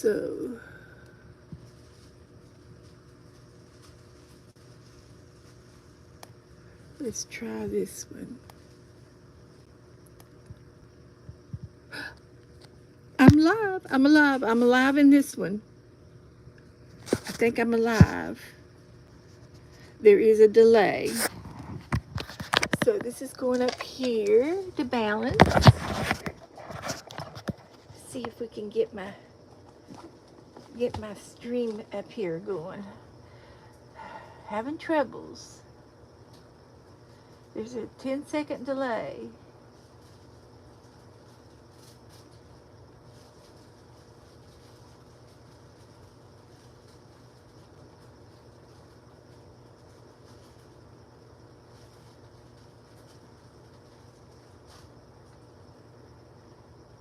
So let's try this one. I'm live. I'm alive. I'm alive in this one. I think I'm alive. There is a delay. So this is going up here to balance. See if we can get my stream up here going. Having troubles. There's a 10-second delay.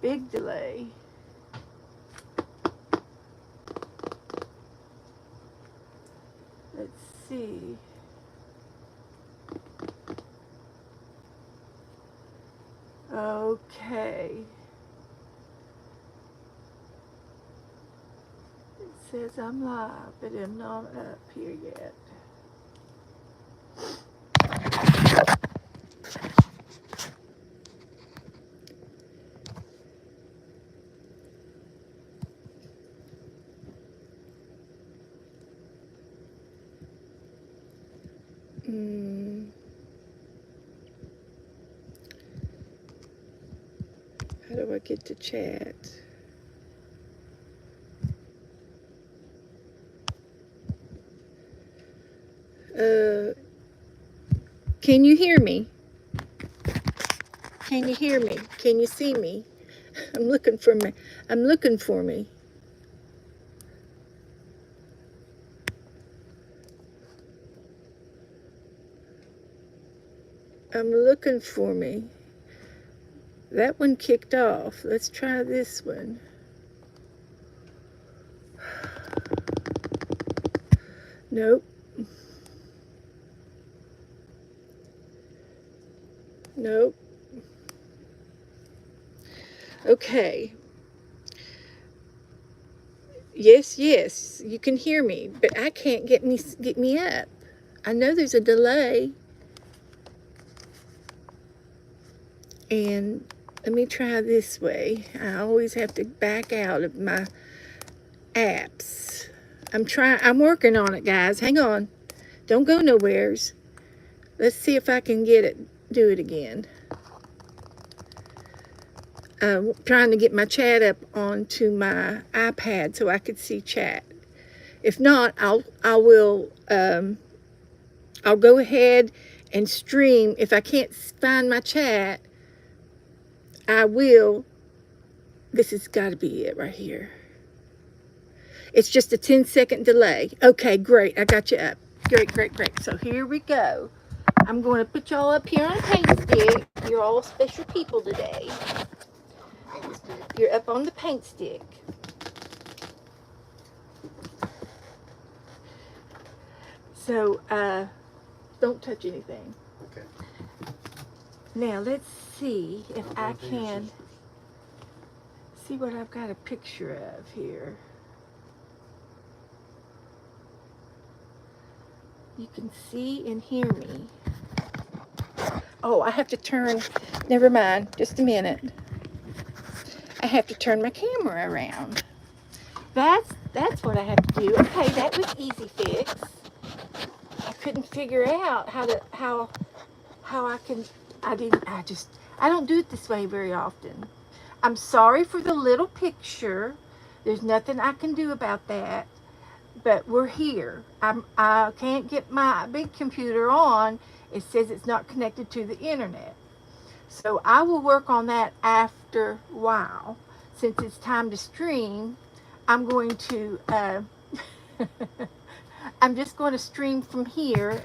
Big delay. Let's see. Okay. It says I'm live, but I'm not up here yet. How do I get to chat? Can you hear me? Can you hear me? Can you see me? I'm looking for me. I'm looking for me. I'm looking for me. That one kicked off. Let's try this one. Nope. Nope. Okay. Yes, yes, you can hear me, but I can't get me up. I know there's a delay. And let me try this way. I always have to back out of my apps. I'm working on it, guys. Hang on. Don't go nowheres. Let's see if I can do it again. Trying to get my chat up onto my iPad so I could see chat. If not, I'll go ahead and stream. If I can't find my chat, I will. This has got to be it right here. It's just a 10-second delay. Okay, great. I got you up. Great, great, great. So here we go. I'm going to put y'all up here on a paint stick. You're all special people today. You're up on the paint stick. So, don't touch anything. Okay. Now, let's see if I can see what I've got a picture of here. You can see and hear me. Oh, I have to turn, never mind, just a minute. I have to turn my camera around. That's what I have to do. Okay, that was easy fix. I couldn't figure out how I can, I don't do it this way very often. I'm sorry for the little picture. There's nothing I can do about that. But we're here. I can't get my big computer on. It says it's not connected to the internet. So I will work on that after a while. Since it's time to stream, I'm going to, I'm just going to stream from here.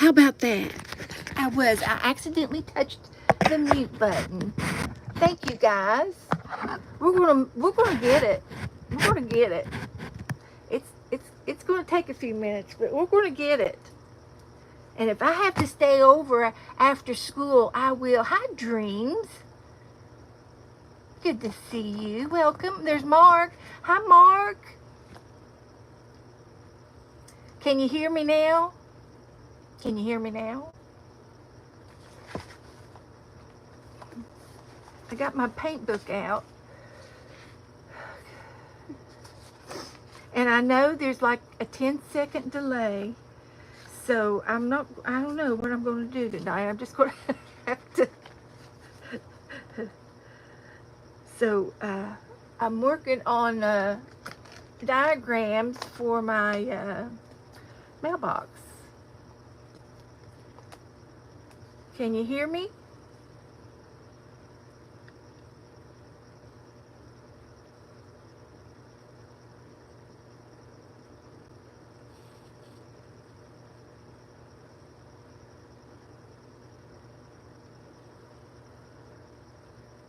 How about that? I accidentally touched the mute button. Thank you guys. We're gonna get it. We're gonna get it. It's gonna take a few minutes, but we're gonna get it. And if I have to stay over after school, I will. Hi, Dreams. Good to see you. Welcome. There's Mark. Hi, Mark. Can you hear me now? Can you hear me now? I got my paint book out. And I know there's like a 10-second delay. So I don't know what I'm going to do tonight. I'm just going to have to. So I'm working on diagrams for my mailbox. Can you hear me?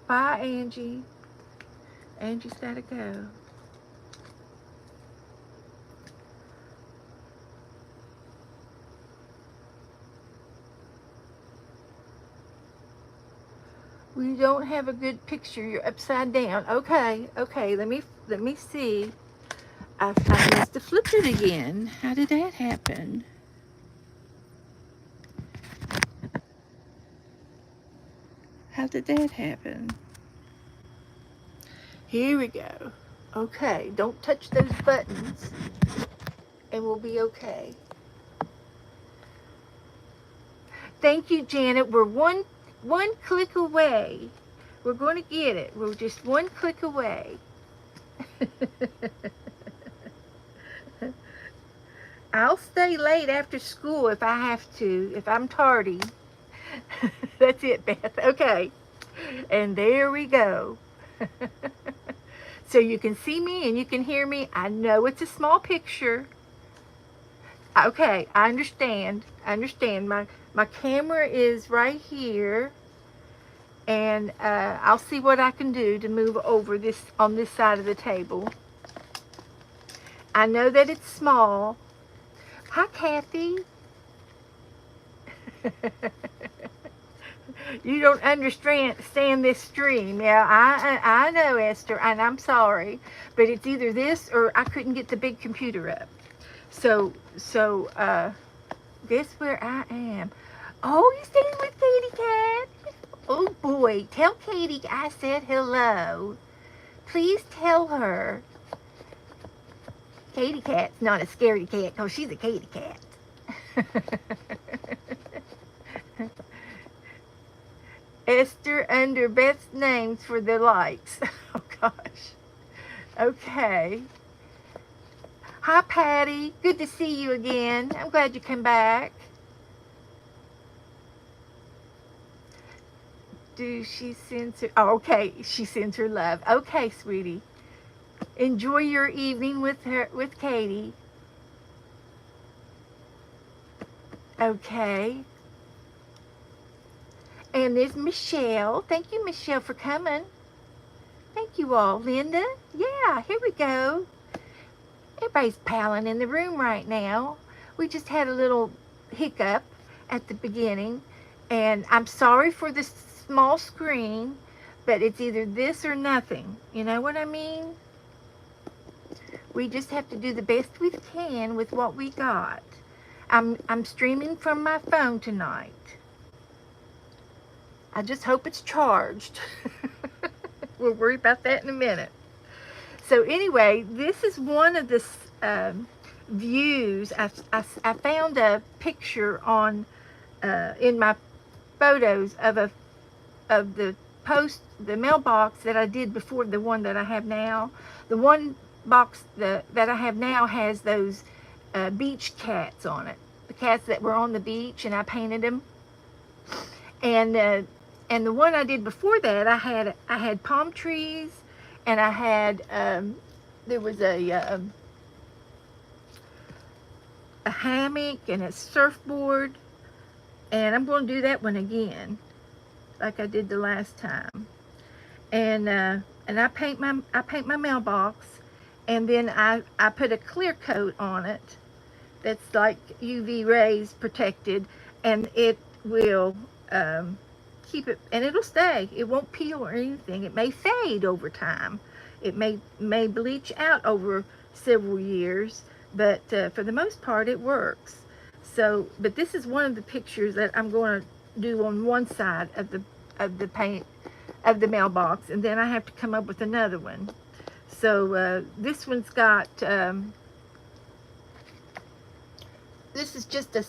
Bye, Angie. Angie's got to go. We don't have a good picture. You're upside down. Okay, let me see. I must have flipped it again. How did that happen? How did that happen? Here we go. Okay, don't touch those buttons and we'll be okay. Thank you, Janet. We're one click away. We're going to get it. We're just one click away. I'll stay late after school if I have to, if I'm tardy. That's it, Beth. Okay. And there we go. So you can see me and you can hear me. I know it's a small picture. Okay, I understand. My camera is right here. And I'll see what I can do to move over this on this side of the table. I know that it's small. Hi, Kathy. You don't understand this stream. Yeah, I know, Esther, and I'm sorry, but it's either this or I couldn't get the big computer up. So guess where I am? Oh, you staying with Katie Cat? Oh boy, tell Katie I said hello. Please tell her. Katie Cat's not a scaredy cat because she's a Katie Cat. Esther under Beth's names for the lights. Oh gosh. Okay. Hi, Patty. Good to see you again. I'm glad you came back. Do she sends her? Oh, okay. She sends her love. Okay, sweetie. Enjoy your evening with Katie. Okay. And there's Michelle. Thank you, Michelle, for coming. Thank you all. Linda? Yeah, here we go. Everybody's palling in the room right now. We just had a little hiccup at the beginning. And I'm sorry for the small screen, but it's either this or nothing. You know what I mean? We just have to do the best we can with what we got. I'm streaming from my phone tonight. I just hope it's charged. We'll worry about that in a minute. So anyway, this is one of the views. I found a picture on in my photos of the mailbox that I did before the one that I have now. The one box that I have now has those beach cats on it. The cats that were on the beach, and I painted them. And the one I did before that, I had palm trees, and I had there was a hammock and a surfboard And I'm going to do that one again, like I did the last time. And I paint my mailbox, and then I put a clear coat on it that's like UV rays protected, and it will keep it, and it'll stay. It won't peel or anything. It may fade over time. It may bleach out over several years, but for the most part, it works. So, but this is one of the pictures that I'm going to do on one side of the paint of the mailbox, and then I have to come up with another one. So this one's got this is just a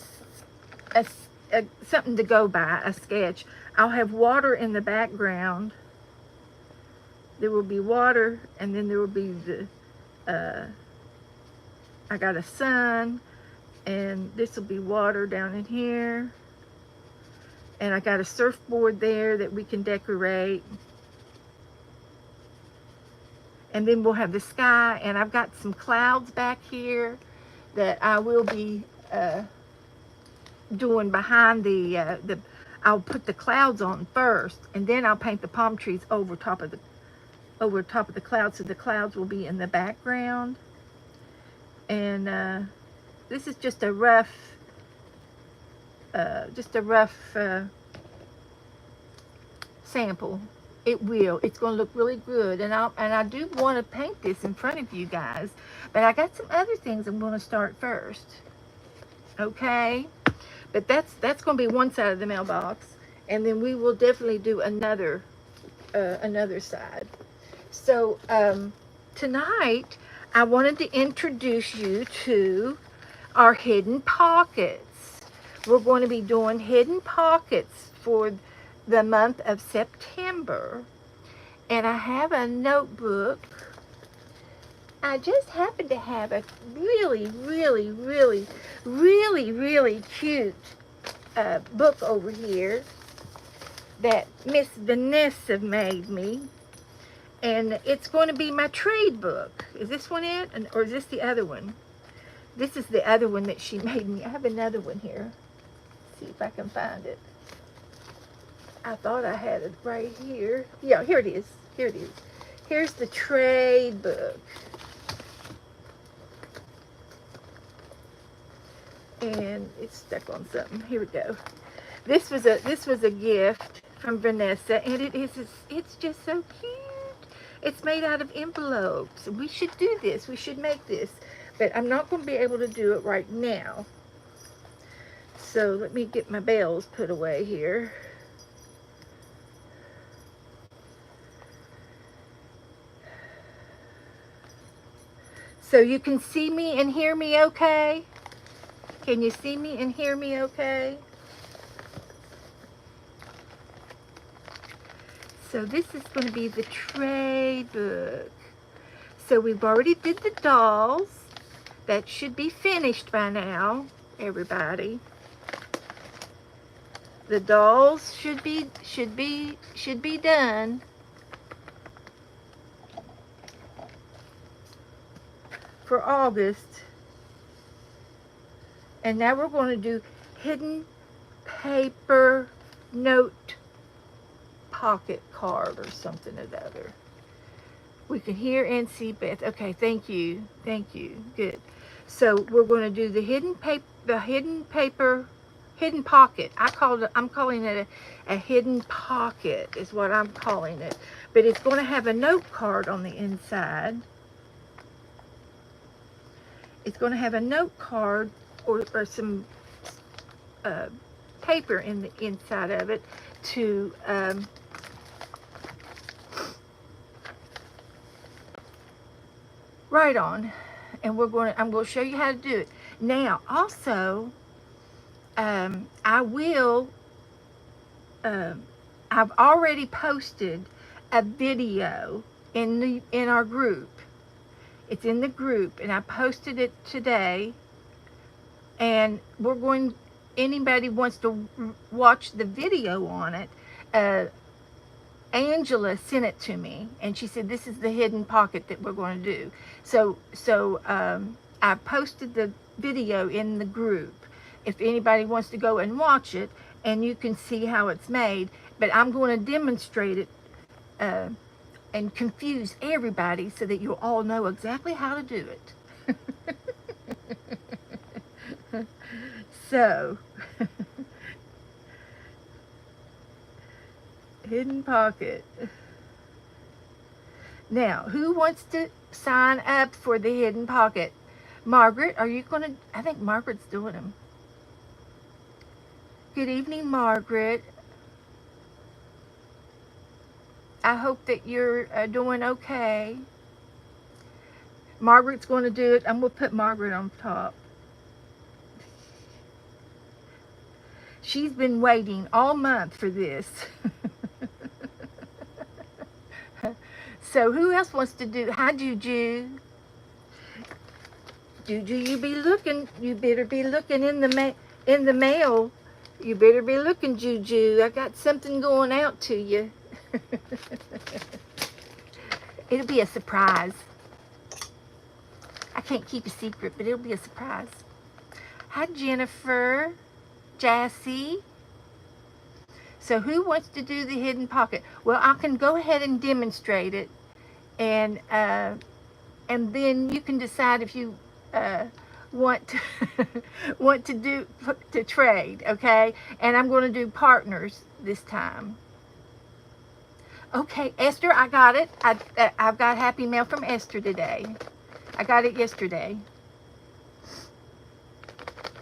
something to go by, a sketch. I'll have water in the background. There will be water, and then there will be the I got a sun, and this will be water down in here, and I got a surfboard there that we can decorate, and then we'll have the sky, and I've got some clouds back here that I will be doing behind the I'll put the clouds on first, and then I'll paint the palm trees over top of the clouds, so the clouds will be in the background. And this is just a rough sample. It's going to look really good, and I do want to paint this in front of you guys, but I got some other things I'm going to start first. Okay, but that's going to be one side of the mailbox, and then we will definitely do another side. So tonight I wanted to introduce you to our hidden pockets. We're going to be doing hidden pockets for the month of September, and I have a notebook. I just happen to have a really cute book over here that Miss Vanessa made me, and it's going to be my trade book. Is this one it, or is this the other one? This is the other one that she made me. I have another one here. Let's see if I can find it. I thought I had it right here. Yeah, here it is. Here it is. Here's the trade book. And it's stuck on something. Here we go. This was a gift from Vanessa, and it's just so cute. It's made out of envelopes. We should do this. We should make this, but I'm not going to be able to do it right now. So let me get my bells put away here. So you can see me and hear me okay? Can you see me and hear me okay? So this is going to be the trade book. So we've already did the dolls. That should be finished by now, everybody. The dolls should be done for August. And now we're going to do hidden paper note pocket card or something or the other. We can hear and see Beth. Okay, thank you. Thank you. Good. So we're going to do the hidden pocket. I'm calling it a hidden pocket is what I'm calling it. But it's going to have a note card on the inside. It's going to have a note card or some paper in the inside of it to write on, and I'm going to show you how to do it. Now, also, I've already posted a video in our group. It's in the group, and I posted it today. And anybody wants to watch the video on it, Angela sent it to me, and she said, this is the hidden pocket that we're going to do. So I posted the video in the group. If anybody wants to go and watch it, and you can see how it's made. But I'm going to demonstrate it and confuse everybody so that you'll all know exactly how to do it. So, hidden pocket. Now, who wants to sign up for the hidden pocket? Margaret, are you going to? I think Margaret's doing them. Good evening, Margaret. I hope that you're doing okay. Margaret's going to do it. I'm going to put Margaret on top. She's been waiting all month for this. So who else wants to do? Hi, Juju. Juju, you be looking. You better be looking in the mail. You better be looking, Juju. I got something going out to you. It'll be a surprise. I can't keep a secret, but it'll be a surprise. Hi, Jennifer. Jassy. So who wants to do the hidden pocket? Well, I can go ahead and demonstrate it, and then you can decide if you want to trade, okay? And I'm going to do partners this time. Okay, Esther, I got it. I've got happy mail from Esther today. I got it yesterday,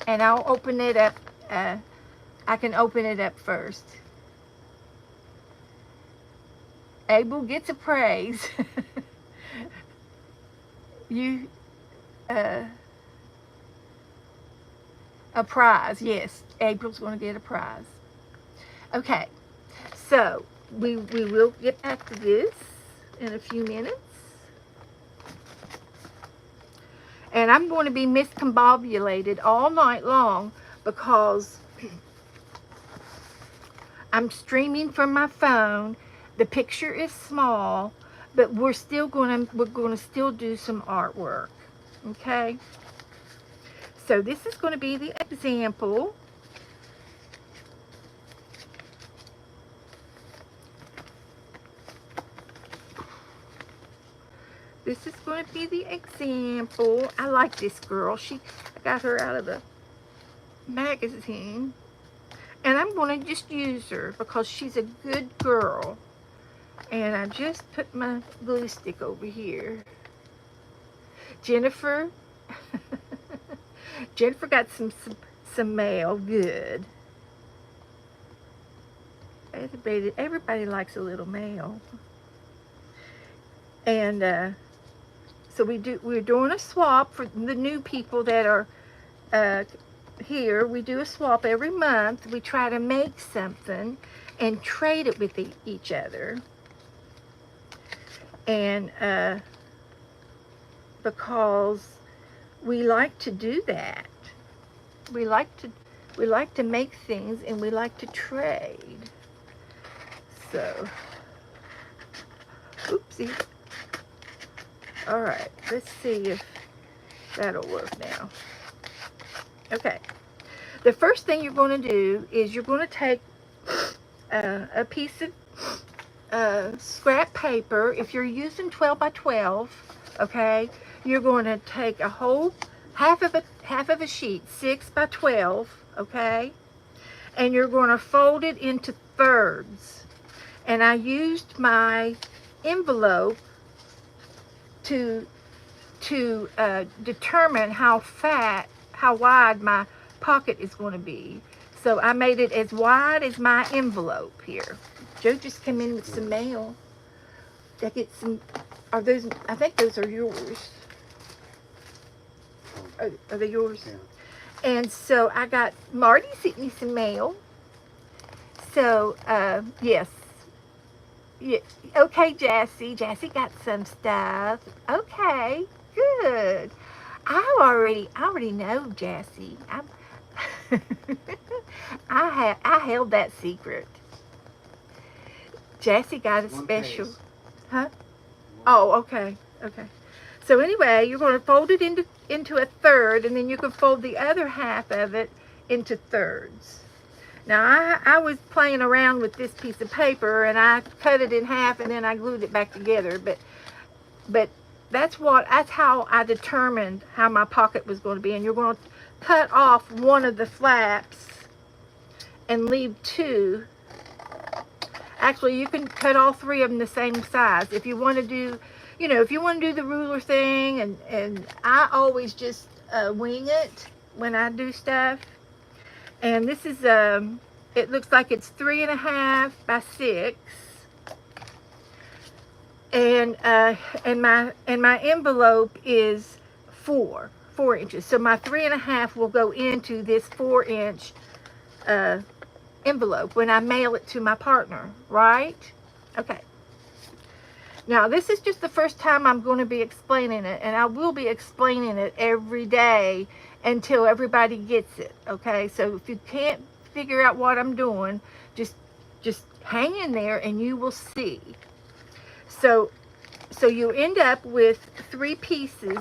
and I'll open it up. I can open it up first. Abel gets a praise. You, a prize. Yes, April's going to get a prize. Okay, so we will get back to this in a few minutes. And I'm going to be miscombobulated all night long because I'm streaming from my phone. The picture is small, but we're going to still do some artwork. Okay? So this is going to be the example. This is going to be the example. I like this girl. I got her out of the magazine. And I'm going to just use her because she's a good girl. And I just put my glue stick over here. Jennifer. Jennifer got some mail. Good. Everybody likes a little mail. And so we're doing a swap for the new people that are here. We do a swap every month. We try to make something and trade it with each other. And because we like to do that. We like to make things, and we like to trade. So, oopsie. All right, let's see if that'll work now. Okay, the first thing you're going to do is you're going to take a piece of scrap paper. If you're using 12 by 12, okay, you're going to take a whole half of a sheet, 6 by 12, okay, and you're going to fold it into thirds. And I used my envelope to determine how wide my pocket is going to be. So I made it as wide as my envelope here. Joe just came in with some mail. I get some. Are those? I think those are yours. Are they yours? Yeah. And so I got Marty sent me some mail. So yes. Yeah. Okay, Jassy. Jassy got some stuff. Okay, good. I already know, Jassy. I held that secret. Jassy got a special. Huh? Oh, okay. Okay. So anyway, you're going to fold it into a third, and then you can fold the other half of it into thirds. Now, I was playing around with this piece of paper, and I cut it in half, and then I glued it back together. But that's how I determined how my pocket was going to be. And you're going to cut off one of the flaps and leave two. Actually, you can cut all three of them the same size. If you want to do, if you want to do the ruler thing, and I always just wing it when I do stuff. And this is, it looks like it's 3.5 by 6. And my envelope is 4 inches. So my 3.5 will go into this 4-inch envelope when I mail it to my partner, right? Okay. Now, this is just the first time I'm going to be explaining it, and I will be explaining it every day until everybody gets it, okay? So if you can't figure out what I'm doing, just hang in there and you will see. So you end up with 3 pieces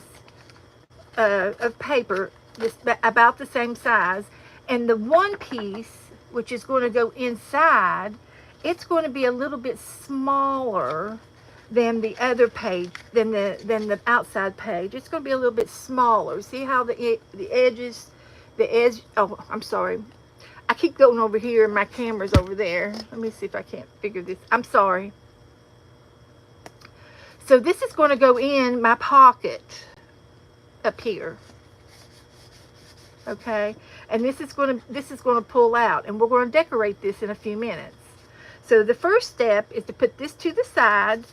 of paper just about the same size, and the one piece, which is going to go inside, it's going to be a little bit smaller than the other page, than the outside page. It's going to be a little bit smaller. See how the edge, oh, I'm sorry. I keep going over here and my camera's over there. Let me see if I can't figure this. I'm sorry. So this is going to go in my pocket up here. Okay? And this is going to pull out, and we're going to decorate this in a few minutes. So the first step is to put this to the side,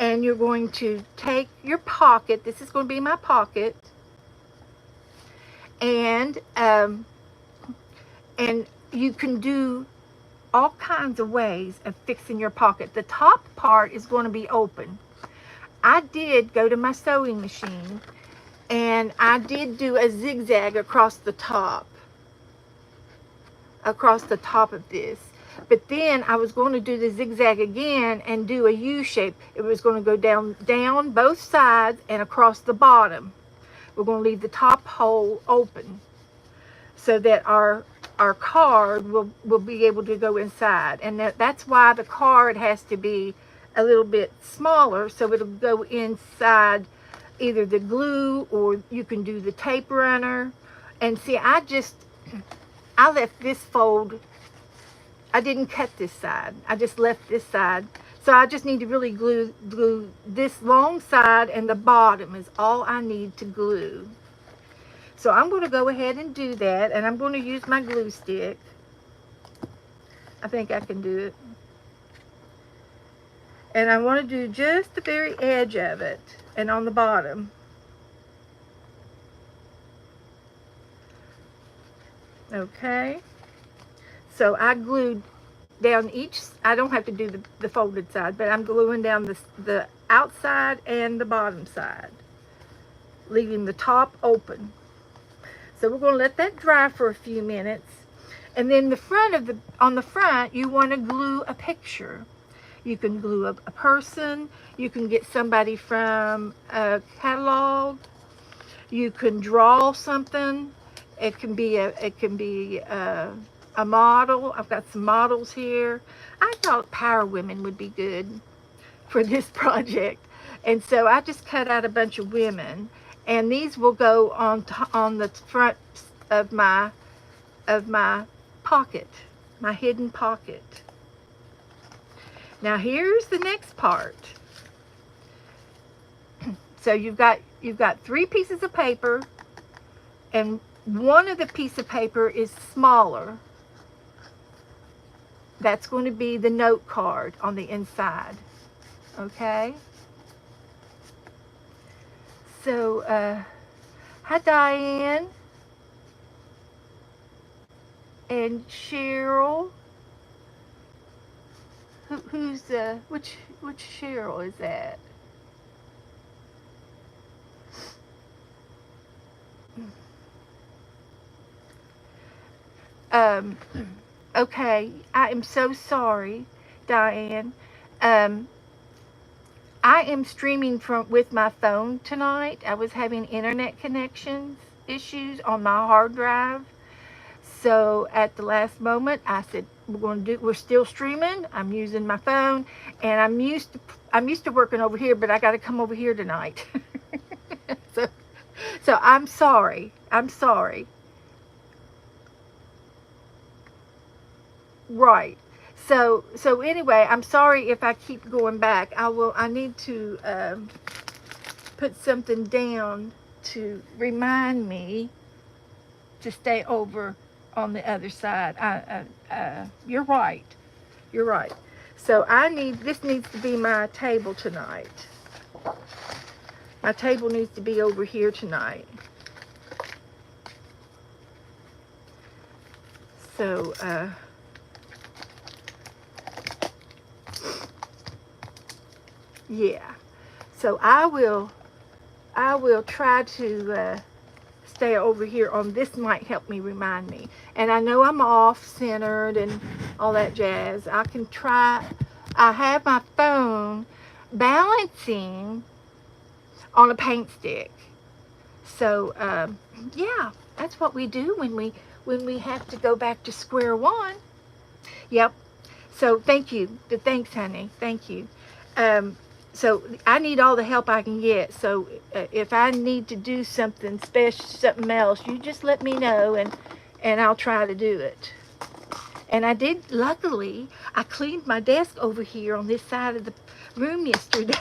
and you're going to take your pocket. This is going to be my pocket. And you can do all kinds of ways of fixing your pocket. The top part is going to be open. I did go to my sewing machine, and I did do a zigzag across the top of this. But then I was going to do the zigzag again and do a U shape. It was going to go down both sides and across the bottom. We're going to leave the top hole open so that our card will be able to go inside. And that's why the card has to be a little bit smaller, so it'll go inside either the glue, or you can do the tape runner. And see, I left this fold. I didn't cut this side. I just left this side. So I just need to really glue this long side, and the bottom is all I need to glue. So I'm going to go ahead and do that, and I'm going to use my glue stick. I think I can do it. And I want to do just the very edge of it and on the bottom. Okay. So I glued down each, I don't have to do the folded side, but I'm gluing down the outside and the bottom side, leaving the top open. So we're going to let that dry for a few minutes. And then on the front, you want to glue a picture. You can glue a person. You can get somebody from a catalog. You can draw something. It can be a model. I've got some models here. I thought Power Women would be good for this project, and so I just cut out a bunch of women, and these will go on the front of my pocket, my hidden pocket. Now here's the next part. So you've got 3 pieces of paper, and one of the piece of paper is smaller. That's going to be the note card on the inside. Okay? So, hi Diane and Cheryl. Which Cheryl is that? Okay, I am so sorry, Diane. I am streaming with my phone tonight. I was having internet connections issues on my hard drive. So at the last moment, I said, we're still streaming. I'm using my phone, and I'm used to working over here, but I got to come over here tonight. so, so I'm sorry. I'm sorry. Right. So anyway, I'm sorry if I keep going back. I need to put something down to remind me to stay over on the other side. You're right. You're right. So this needs to be my table tonight. My table needs to be over here tonight. So, yeah. So I will try to stay over here on this. Might help me remind me. And I know I'm off centered and all that jazz. I can try. I have my phone balancing on a paint stick. So yeah, that's what we do when we have to go back to square one. Yep. So thank you. Thanks, honey. Thank you. So I need all the help I can get. So if I need to do something special, something else, you just let me know, and I'll try to do it. And I did. Luckily, I cleaned my desk over here on this side of the room yesterday,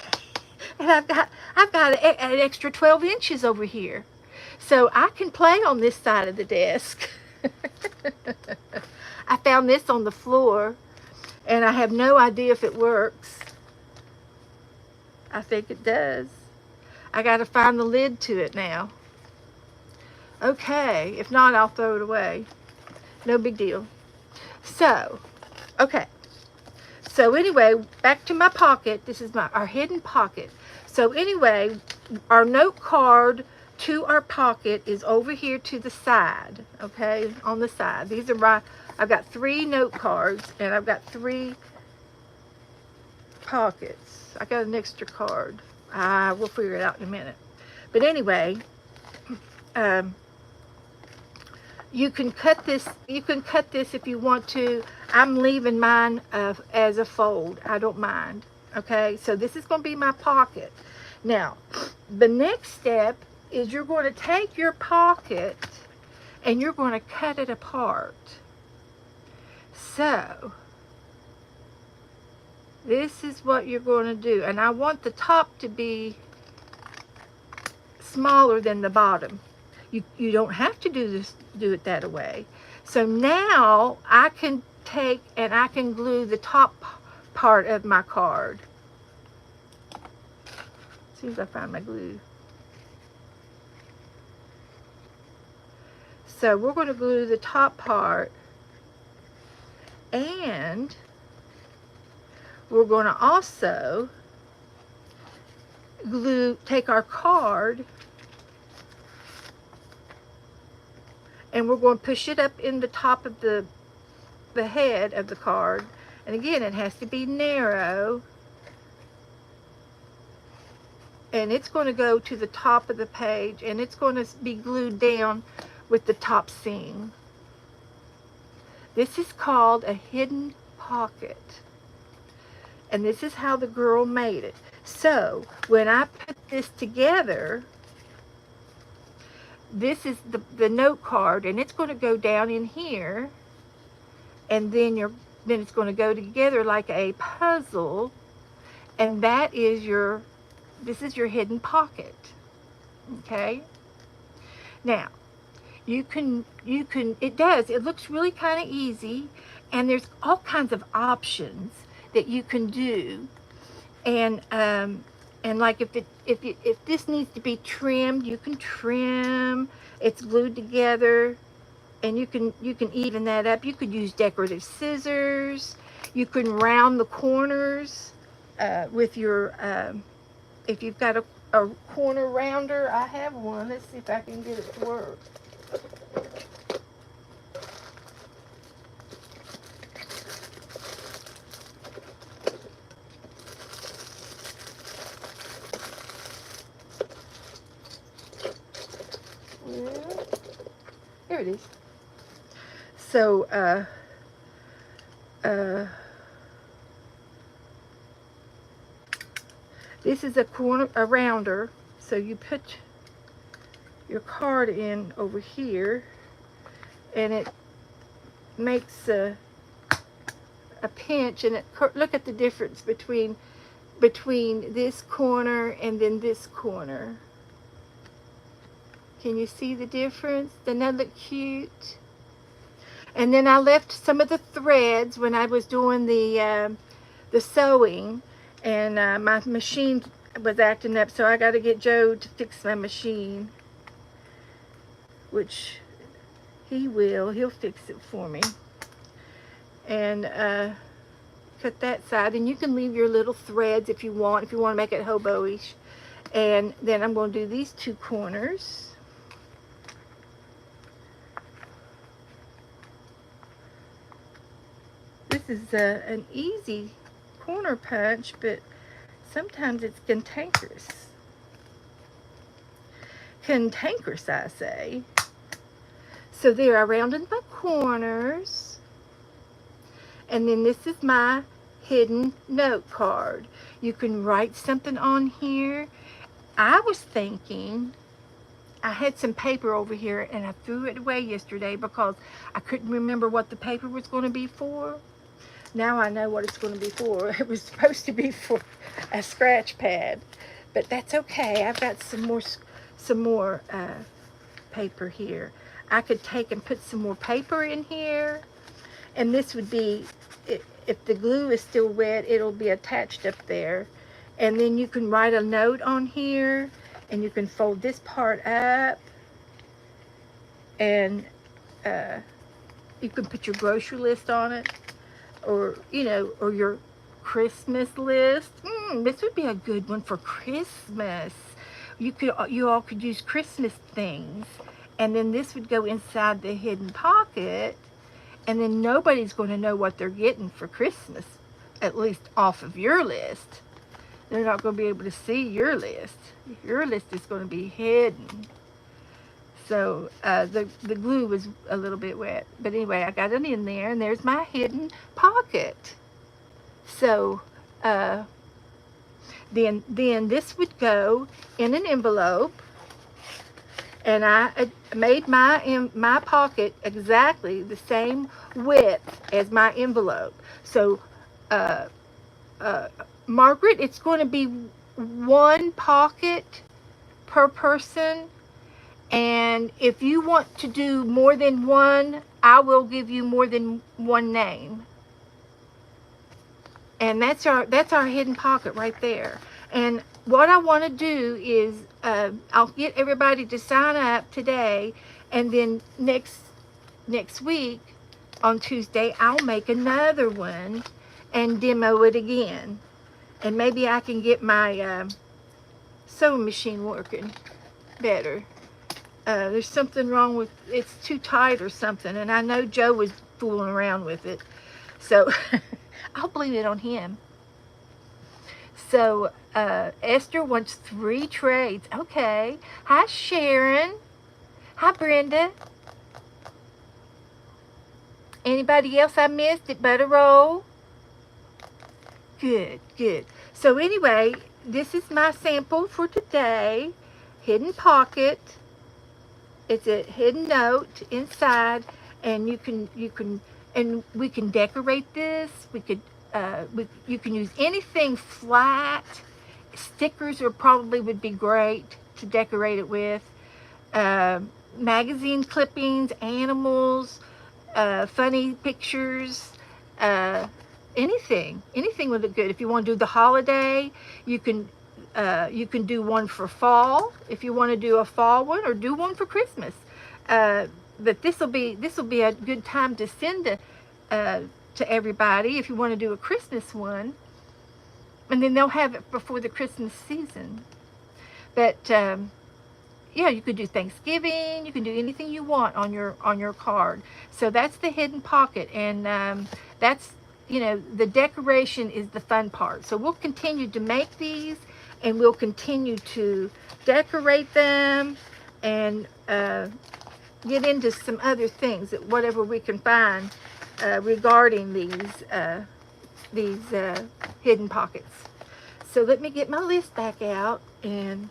and I've got an extra 12 inches over here, so I can play on this side of the desk. I found this on the floor, and I have no idea if it works. I think it does. I got to find the lid to it now. Okay, if not, I'll throw it away. No big deal. So, okay. So anyway, back to my pocket. This is our hidden pocket. So anyway, our note card to our pocket is over here to the side. Okay, on the side. These are I've got 3 note cards, and I've got 3 pockets. I got an extra card. We'll figure it out in a minute. But anyway, you can cut this. You can cut this if you want to. I'm leaving mine as a fold. I don't mind. Okay, so this is going to be my pocket. Now, the next step is you're going to take your pocket and you're going to cut it apart. So this is what you're going to do, and I want the top to be smaller than the bottom. You don't have to do it that way. So now I can take and I can glue the top part of my card. As soon as I find my glue. So we're going to glue the top part, and we're going to also take our card, and we're going to push it up in the top of the head of the card. And again, it has to be narrow, and it's going to go to the top of the page, and it's going to be glued down with the top seam. This is called a hidden pocket, and this is how the girl made it. So when I put this together, this is the note card, and it's going to go down in here, and then it's going to go together like a puzzle, and this is your hidden pocket. Okay, now it looks really kind of easy, and there's all kinds of options that you can do. And like if this needs to be trimmed, you can trim. It's glued together, and you can even that up. You could use decorative scissors. You can round the corners with your if you've got a corner rounder. I have one. Let's see if I can get it to work. Here it is. So, this is a rounder. So you put your card in over here, and it makes a pinch, and look at the difference between this corner and then this corner. Can you see the difference? Doesn't that look cute? And then I left some of the threads when I was doing the sewing, and my machine was acting up, so I got to get Joe to fix my machine, which he'll fix it for me. And cut that side, and you can leave your little threads if you want to make it hobo-ish. And then I'm going to do these two corners. This is an easy corner punch, but sometimes it's cantankerous. Cantankerous, I say. So there, I rounded my corners. And then this is my hidden note card. You can write something on here. I was thinking, I had some paper over here and I threw it away yesterday because I couldn't remember what the paper was going to be for. Now I know what it's going to be for. It was supposed to be for a scratch pad, but that's okay. I've got some more paper here. I could take and put some more paper in here, and this would be, if the glue is still wet, it'll be attached up there. And then you can write a note on here, and you can fold this part up, and you can put your grocery list on it, or or your Christmas list. This would be a good one for Christmas. You all could use Christmas things, and then this would go inside the hidden pocket, and then nobody's going to know what they're getting for Christmas, at least off of your list. They're not going to be able to see your list. Your list is going to be hidden. So the glue was a little bit wet. But anyway, I got it in there, and there's my hidden pocket. So then this would go in an envelope. And I made my pocket exactly the same width as my envelope. So, Margaret, it's going to be one pocket per person. And if you want to do more than one, I will give you more than one name. And that's our hidden pocket right there. And what I want to do is I'll get everybody to sign up today, and then next week on Tuesday I'll make another one and demo it again. And maybe I can get my sewing machine working better. There's something wrong with it's too tight or something, and I know Joe was fooling around with it, so I'll blame it on him. So Esther wants 3 trades. Okay. Hi, Sharon. Hi, Brenda. Anybody else I missed at Butter Roll? Good, good. So anyway, this is my sample for today. Hidden pocket. It's a hidden note inside, and you can and we can decorate this. We could you can use anything flat. Stickers would be great to decorate it with. Magazine clippings, animals, funny pictures, anything would look good. If you want to do the holiday, you can do one for fall if you want to do a fall one, or do one for Christmas. But this will be a good time to send to everybody if you want to do a Christmas one, and then they'll have it before the Christmas season. But yeah, you could do Thanksgiving. You can do anything you want on your card. So that's the hidden pocket, and that's the decoration is the fun part. So we'll continue to make these, and we'll continue to decorate them, and get into some other things, whatever we can find regarding these hidden pockets. So let me get my list back out, and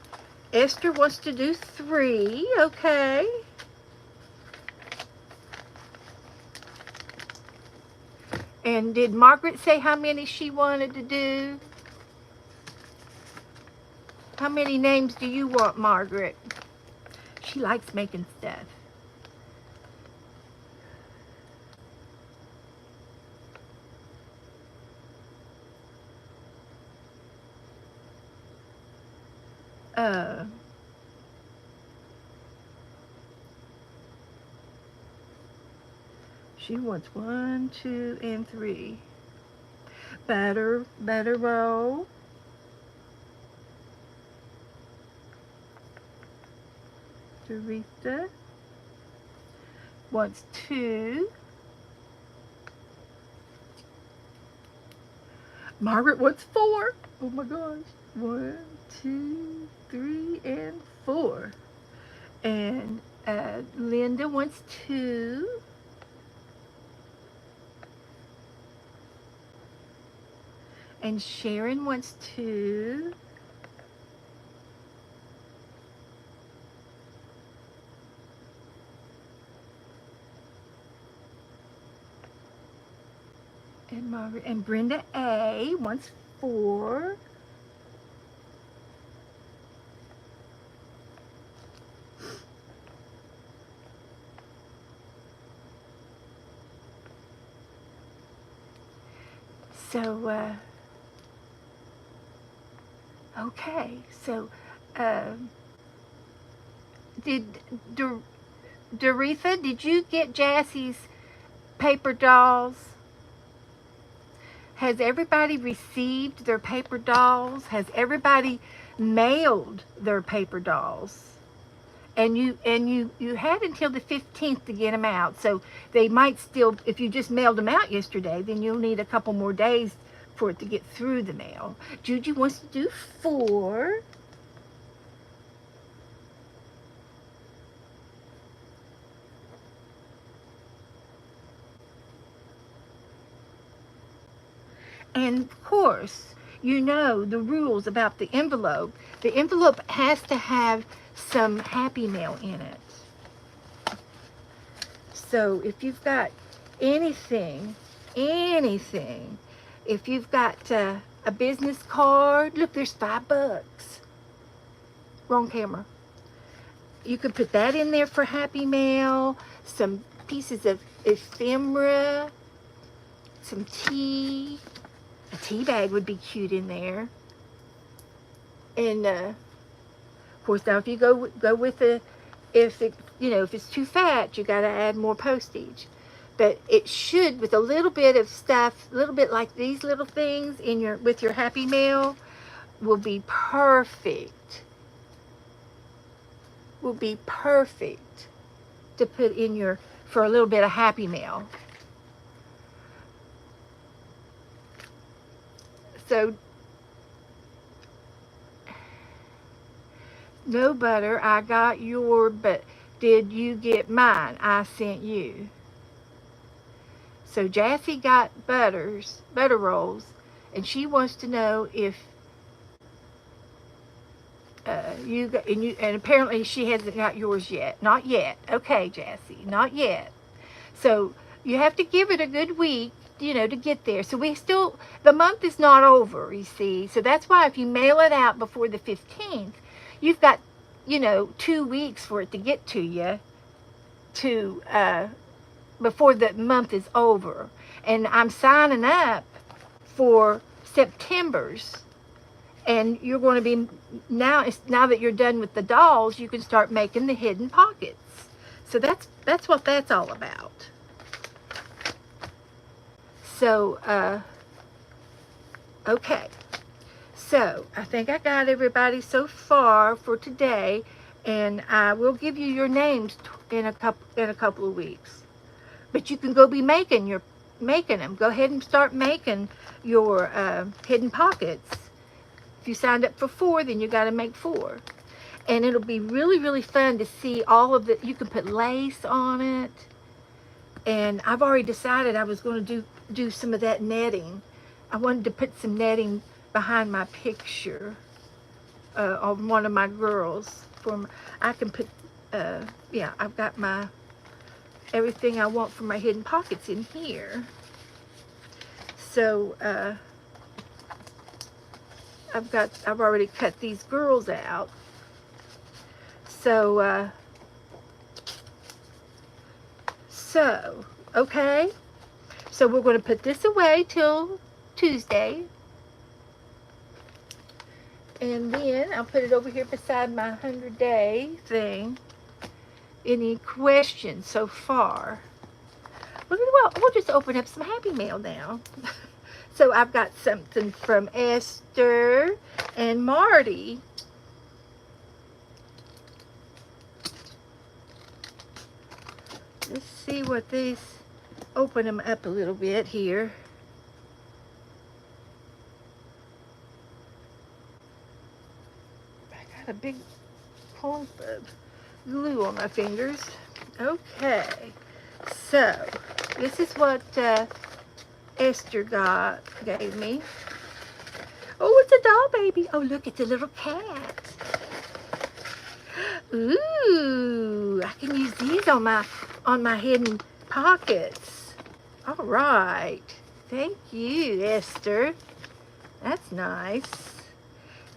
Esther wants to do 3, okay. And did Margaret say how many she wanted to do? How many names do you want, Margaret? She likes making stuff. She wants 1, 2, and 3. Better roll. Teresa wants 2. Margaret wants 4. Oh my gosh. 1, 2, 3, and 4. And Linda wants 2. And Sharon wants 2. And Margaret and Brenda A wants 4. So okay, so did Doretha, did you get Jassie's paper dolls? Has everybody received their paper dolls? Has everybody mailed their paper dolls? And you had until the 15th to get them out. So they might still, if you just mailed them out yesterday, then you'll need a couple more days for it to get through the mail. Juju wants to do 4. And of course, you know the rules about the envelope. The envelope has to have some Happy Mail in it. So if you've got anything, if you've got a business card, look, there's $5. Wrong camera. You could put that in there for Happy Mail, some pieces of ephemera, some tea. A tea bag would be cute in there. And of course, now if you go with if it's too fat, you got to add more postage. But it should, with a little bit of stuff, a little bit like these little things with your Happy Mail, will be perfect. Will be perfect to put in for a little bit of Happy Mail. So, no butter, I got but did you get mine? I sent you. So Jassy got butter rolls, and she wants to know if you got, and apparently she hasn't got yours yet. Not yet. Okay, Jassy, not yet. So you have to give it a good week, to get there. So the month is not over, you see. So that's why if you mail it out before the 15th, you've got, 2 weeks for it to get to you before the month is over. And I'm signing up for September's. And you're going to be, now that you're done with the dolls, you can start making the hidden pockets. So that's what that's all about. So, okay. So, I think I got everybody so far for today, and I will give you your names in a couple of weeks. But you can go be making them. Go ahead and start making your hidden pockets. If you signed up for 4, then you got to make 4. And it'll be really, really fun to see all of the, you can put lace on it. And I've already decided I was going to do some of that netting. I wanted to put some netting behind my picture on one of my girls. I can put, yeah, I've got my, everything I want for my hidden pockets in here. So, I've already cut these girls out. So, okay. So we're going to put this away till Tuesday. And then I'll put it over here beside my 100-day thing. Any questions so far? Well, we'll just open up some Happy Mail now. So I've got something from Esther and Marty. Let's see what these, open them up a little bit here. I got a big clump of glue on my fingers. Okay, so this is what Esther gave me. Oh, it's a doll baby. Oh, look, it's a little cat. Ooh, I can use these on my hidden pockets. All right. Thank you, Esther. That's nice.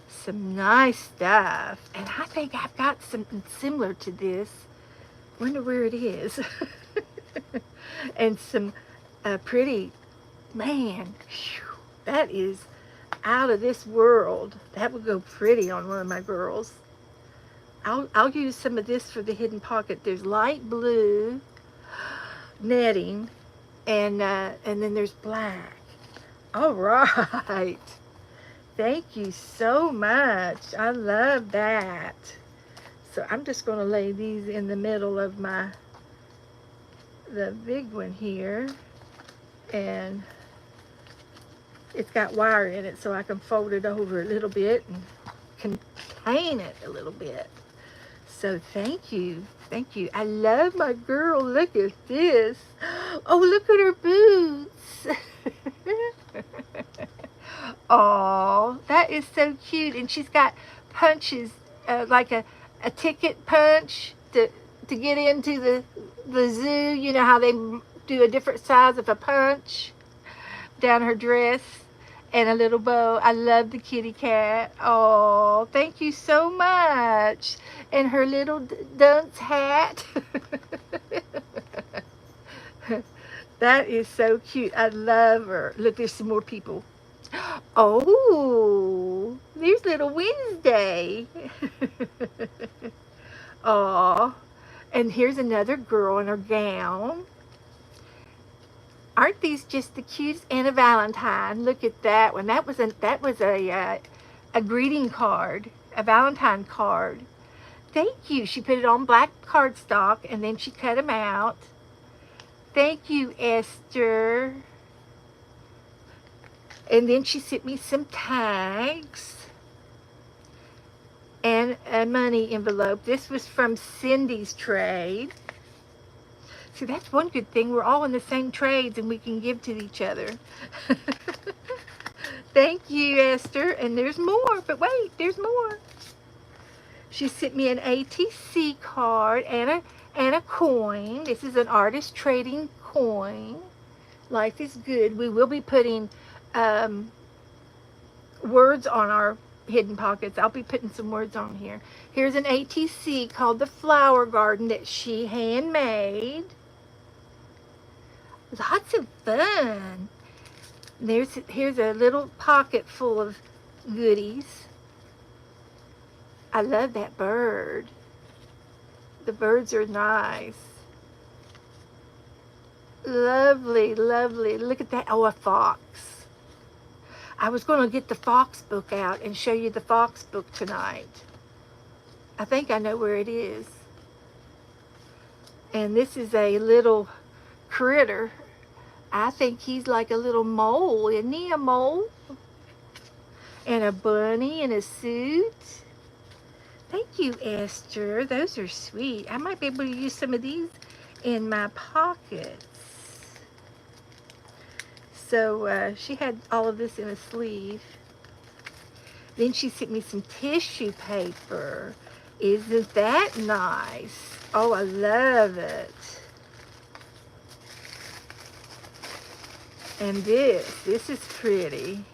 Some nice stuff. And I think I've got something similar to this. Wonder where it is. And some pretty, man, whew, that is out of this world. That would go pretty on one of my girls. I'll use some of this for the hidden pocket. There's light blue netting, and then there's black. All right. Thank you so much. I love that. So I'm just going to lay these in the middle of the big one here, and it's got wire in it so I can fold it over a little bit and contain it a little bit. So thank you. Thank you. I love my girl. Look at this. Oh, look at her boots. Oh, that is so cute. And she's got punches, like a ticket punch to get into the zoo. You know how they do a different size of a punch down her dress. And a little bow. I love the kitty cat. Oh, thank you so much. And her little dunce hat. That is so cute. I love her. Look, there's some more people. Oh, there's little Wednesday. Oh, and here's another girl in her gown. Aren't these just the cutest? And a Valentine. Look at that one. That was a greeting card, a Valentine card. Thank you. She put it on black cardstock and then she cut them out. Thank you, Esther. And then she sent me some tags and a money envelope. This was from Cindy's trade. See, that's one good thing. We're all in the same trades and we can give to each other. Thank you, Esther. And there's more, but wait, there's more. She sent me an ATC card and a coin. This is an artist trading coin. Life is good. We will be putting words on our hidden pockets. I'll be putting some words on here. Here's an ATC called the Flower Garden that she handmade. Lots of fun. Here's a little pocket full of goodies. I love that bird. The birds are nice. Lovely, lovely. Look at that. Oh, a fox. I was going to get the fox book out and show you the fox book tonight. I think I know where it is. And this is a little critter. I think he's like a little mole. Isn't he a mole? And a bunny in a suit. Thank you, Esther. Those are sweet. I might be able to use some of these in my pockets. So she had all of this in a sleeve. Then she sent me some tissue paper. Isn't that nice? Oh, I love it. And this is pretty.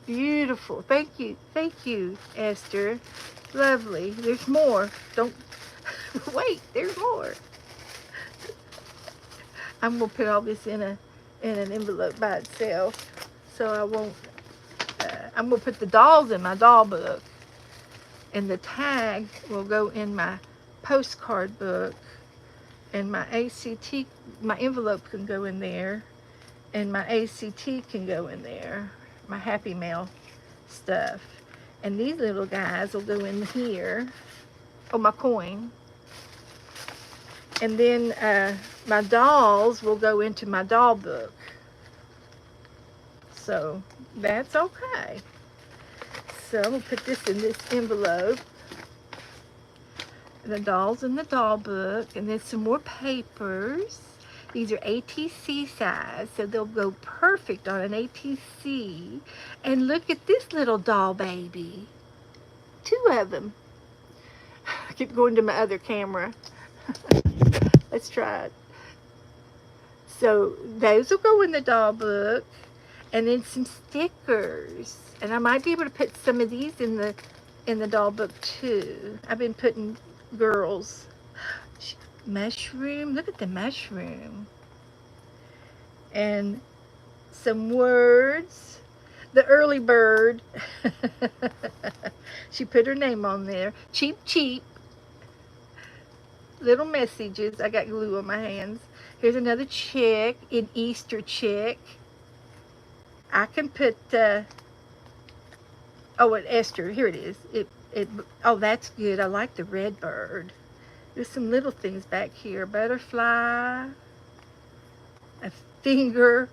Beautiful. Thank you, Esther. Lovely. There's more. Don't, wait, there's more. I'm going to put all this in an envelope by itself, so I won't, I'm going to put the dolls in my doll book, and the tag will go in my postcard book, and my ACT, my envelope can go in there, and my ACT can go in there, my Happy Mail stuff. And these little guys will go in here. Oh, my coin. And then my dolls will go into my doll book. So that's okay. So I'm going to put this in this envelope. The dolls in the doll book. And then some more papers. These are ATC size, so they'll go perfect on an ATC. And look at this little doll baby. 2 of them. I keep going to my other camera. Let's try it. So those will go in the doll book. And then some stickers. And I might be able to put some of these in the doll book too. I've been putting girls. Mushroom. Look at the mushroom. And some words. The early bird. She put her name on there. Cheap, cheap. Little messages. I got glue on my hands. Here's another chick. An Easter chick. I can put, oh, an Esther. Here it is. Oh, that's good. I like the red bird. There's some little things back here. Butterfly. A finger.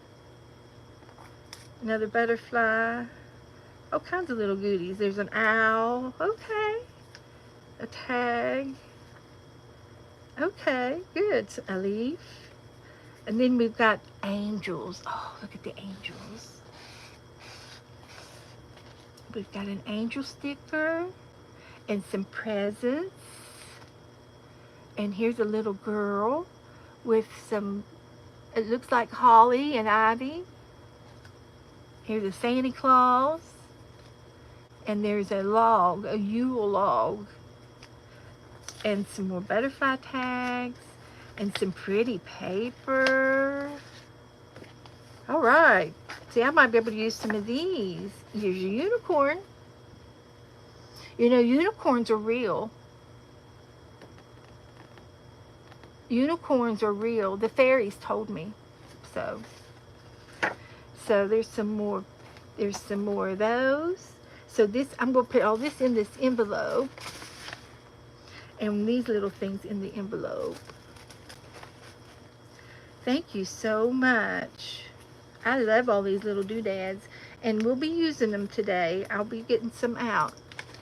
Another butterfly. All kinds of little goodies. There's an owl. Okay. A tag. Okay, good. A leaf. And then we've got angels. Oh, look at the angels. We've got an angel sticker and some presents. And here's a little girl with some, it looks like holly and ivy. Here's a Santa Claus. And there's a log, a Yule log. And some more butterfly tags. And some pretty paper. All right. See, I might be able to use some of these. Here's your unicorn. You know, unicorns are real. Unicorns are real. The fairies told me. So there's some more. There's some more of those. So this, I'm going to put all this in this envelope. And these little things in the envelope. Thank you so much. I love all these little doodads. And we'll be using them today. I'll be getting some out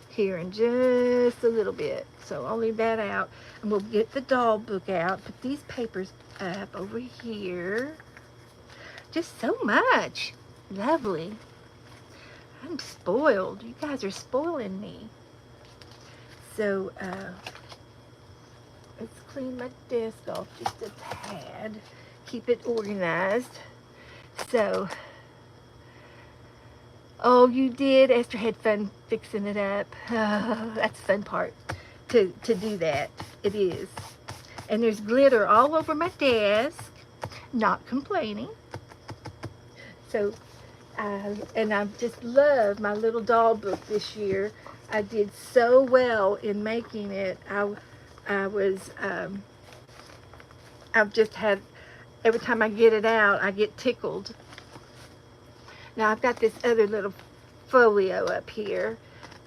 here in just a little bit. So I'll leave that out. And we'll get the doll book out. Put these papers up over here. Just so much. Lovely. I'm spoiled. You guys are spoiling me. So, let's clean my desk off just a tad. Keep it organized. So, oh, you did? Esther had fun fixing it up. Oh, that's the fun part, to do that. It is. And there's glitter all over my desk. Not complaining. So, and I just love my little doll book this year. I did so well in making it. I've just had, every time I get it out, I get tickled. Now I've got this other little folio up here,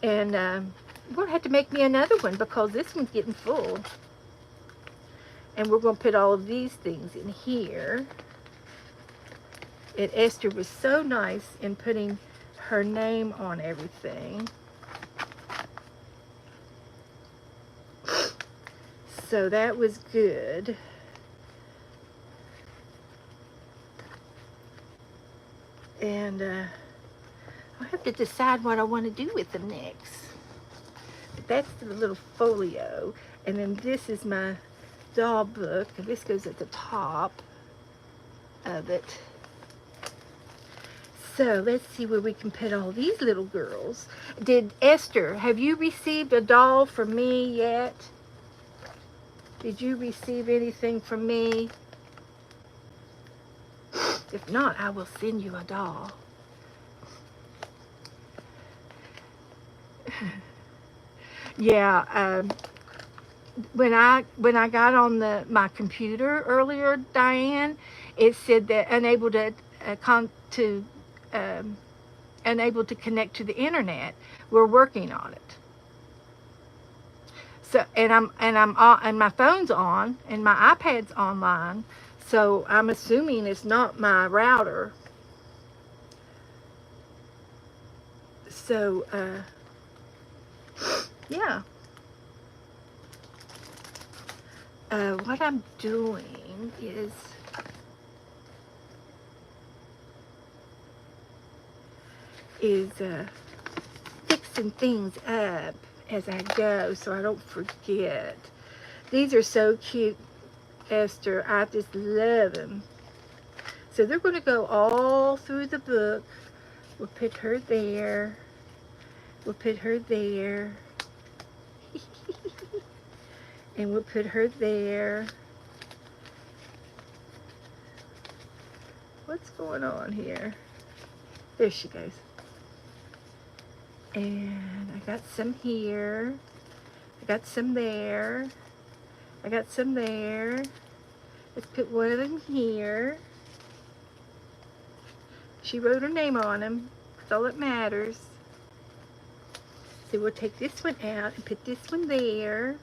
and you're going to have to make me another one because this one's getting full. And we're going to put all of these things in here. And Esther was so nice in putting her name on everything. So that was good. And I'll have to decide what I want to do with them next. But that's the little folio. And then this is my doll book. And this goes at the top of it. So let's see where we can put all these little girls. Did Esther, have you received a doll from me yet? Did you receive anything from me? If not, I will send you a doll. Yeah, when I got on my computer earlier, Diane, it said that unable to unable to connect to the internet. We're working on it. So and my phone's on and my iPad's online. So I'm assuming it's not my router. So yeah. What I'm doing is fixing things up as I go so I don't forget. These are so cute, Esther. I just love them. So they're going to go all through the book. We'll put her there. We'll put her there. And we'll put her there. What's going on here? There she goes. And I got some here. I got some there. I got some there. Let's put one of them here. She wrote her name on them. That's all that matters. So we'll take this one out and put this one there.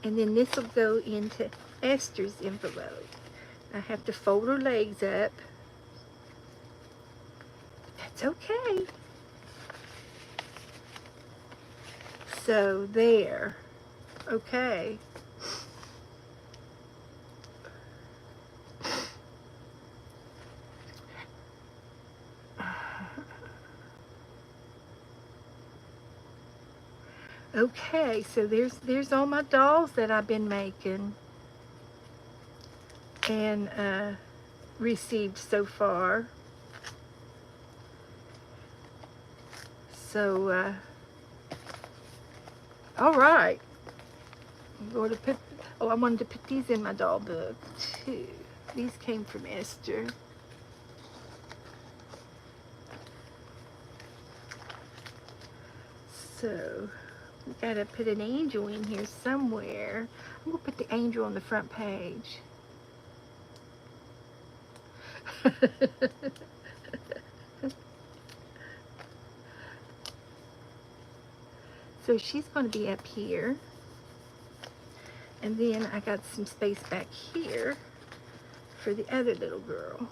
And then this will go into Esther's envelope. I have to fold her legs up. That's okay. So there. Okay. Okay, so there's all my dolls that I've been making and received so far. So all right. I'm going to put, oh, I wanted to put these in my doll book too. These came from Esther. So we gotta put an angel in here somewhere. I'm gonna put the angel on the front page. So she's going to be up here. And then I got some space back here for the other little girl.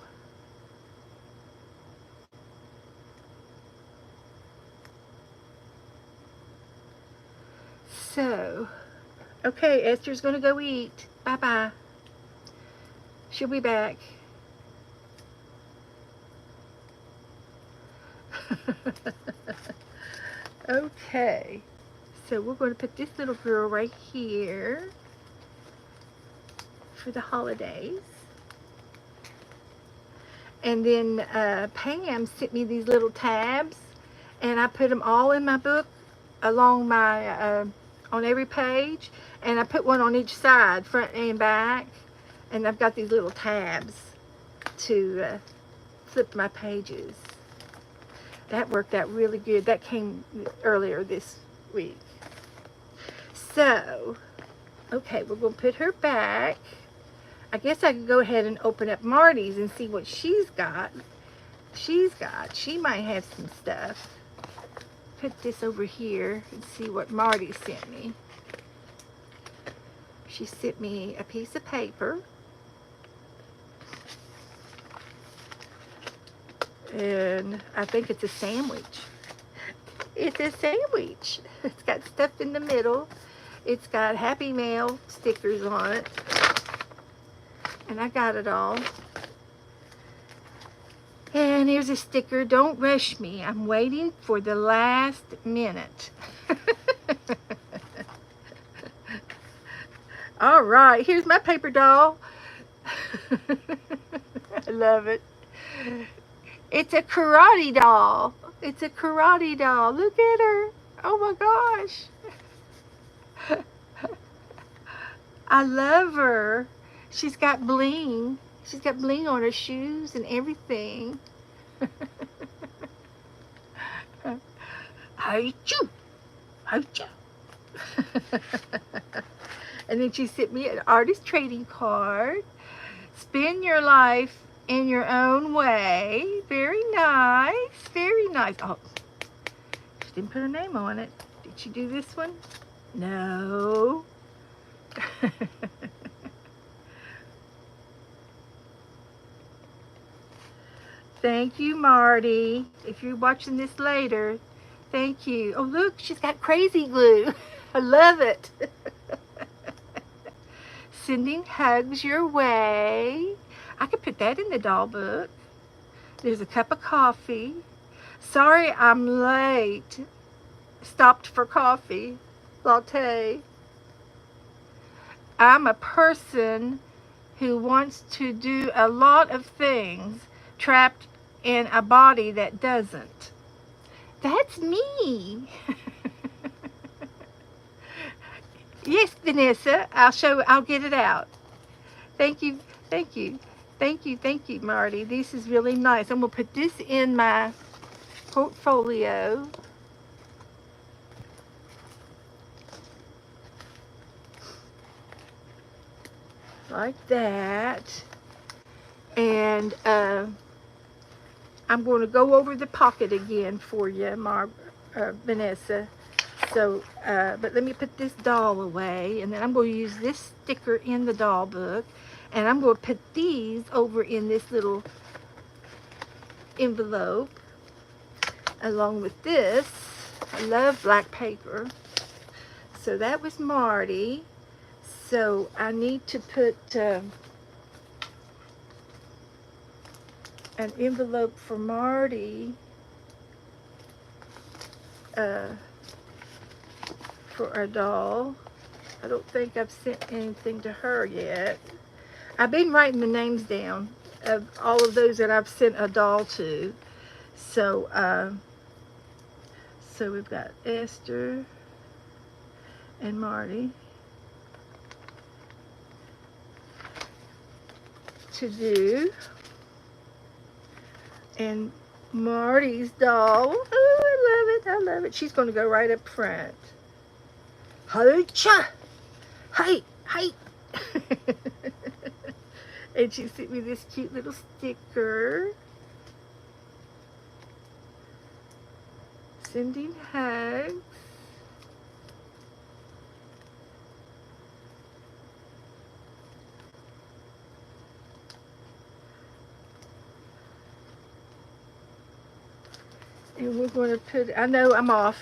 So, okay, Esther's going to go eat. Bye-bye. She'll be back. Okay. So we're going to put this little girl right here for the holidays. And then Pam sent me these little tabs, and I put them all in my book along my, on every page, and I put one on each side, front and back, and I've got these little tabs to flip my pages. That worked out really good. That came earlier this week. So, okay, we're going to put her back. I guess I could go ahead and open up Marty's and see what she's got. She might have some stuff. Put this over here and see what Marty sent me. She sent me a piece of paper. And I think it's a sandwich. It's a sandwich. It's got stuff in the middle. It's got Happy Mail stickers on it. And I got it all. And here's a sticker, don't rush me. I'm waiting for the last minute. All right, here's my paper doll. I love it. It's a karate doll. It's a karate doll. Look at her. Oh my gosh. I love her. She's got bling. She's got bling on her shoes and everything. Hi-choo. Hi-choo. And then she sent me an artist trading card. Spend your life in your own way. Very nice. Very nice. Oh, she didn't put her name on it. Did she do this one? No. Thank you, Marty. If you're watching this later, thank you. Oh, look, she's got crazy glue. I love it. Sending hugs your way. I could put that in the doll book. There's a cup of coffee. Sorry I'm late. Stopped for coffee. Latte. I'm a person who wants to do a lot of things, trapped in a body that doesn't. That's me. Yes, Vanessa, I'll get it out. Thank you, thank you, thank you, thank you, Marty. This is really nice. I'm gonna put this in my portfolio. Like that. And I'm going to go over the pocket again for you, Vanessa. So, but let me put this doll away, and then I'm going to use this sticker in the doll book, and I'm going to put these over in this little envelope, along with this. I love black paper. So that was Marty. So I need to put an envelope for Marty for our doll. I don't think I've sent anything to her yet. I've been writing the names down of all of those that I've sent a doll to. So, so we've got Esther and Marty to do. And Marty's doll, oh, I love it, I love it. She's going to go right up front. Ho-cha! Hey, hey! And she sent me this cute little sticker. Sending hugs. And we're going to put, I know I'm off.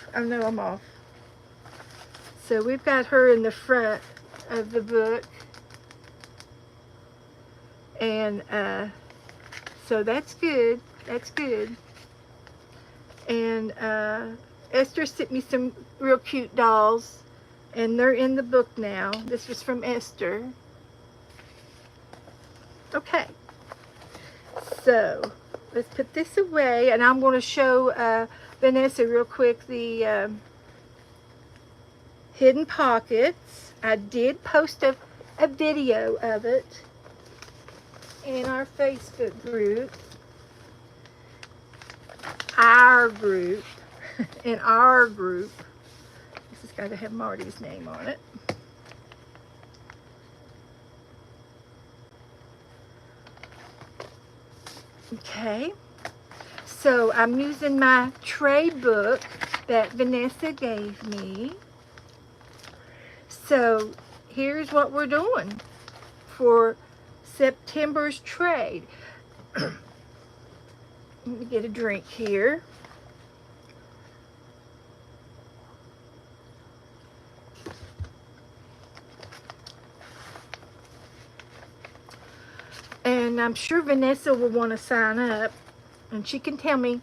So we've got her in the front of the book. And so that's good. That's good. And Esther sent me some real cute dolls. And they're in the book now. This was from Esther. Okay. So let's put this away, and I'm going to show Vanessa real quick the hidden pockets. I did post a video of it in our Facebook group. In our group. This has got to have Marty's name on it. Okay, so I'm using my tray book that Vanessa gave me. So here's what we're doing for September's trade. Let me get a drink here. And I'm sure Vanessa will want to sign up, and she can tell me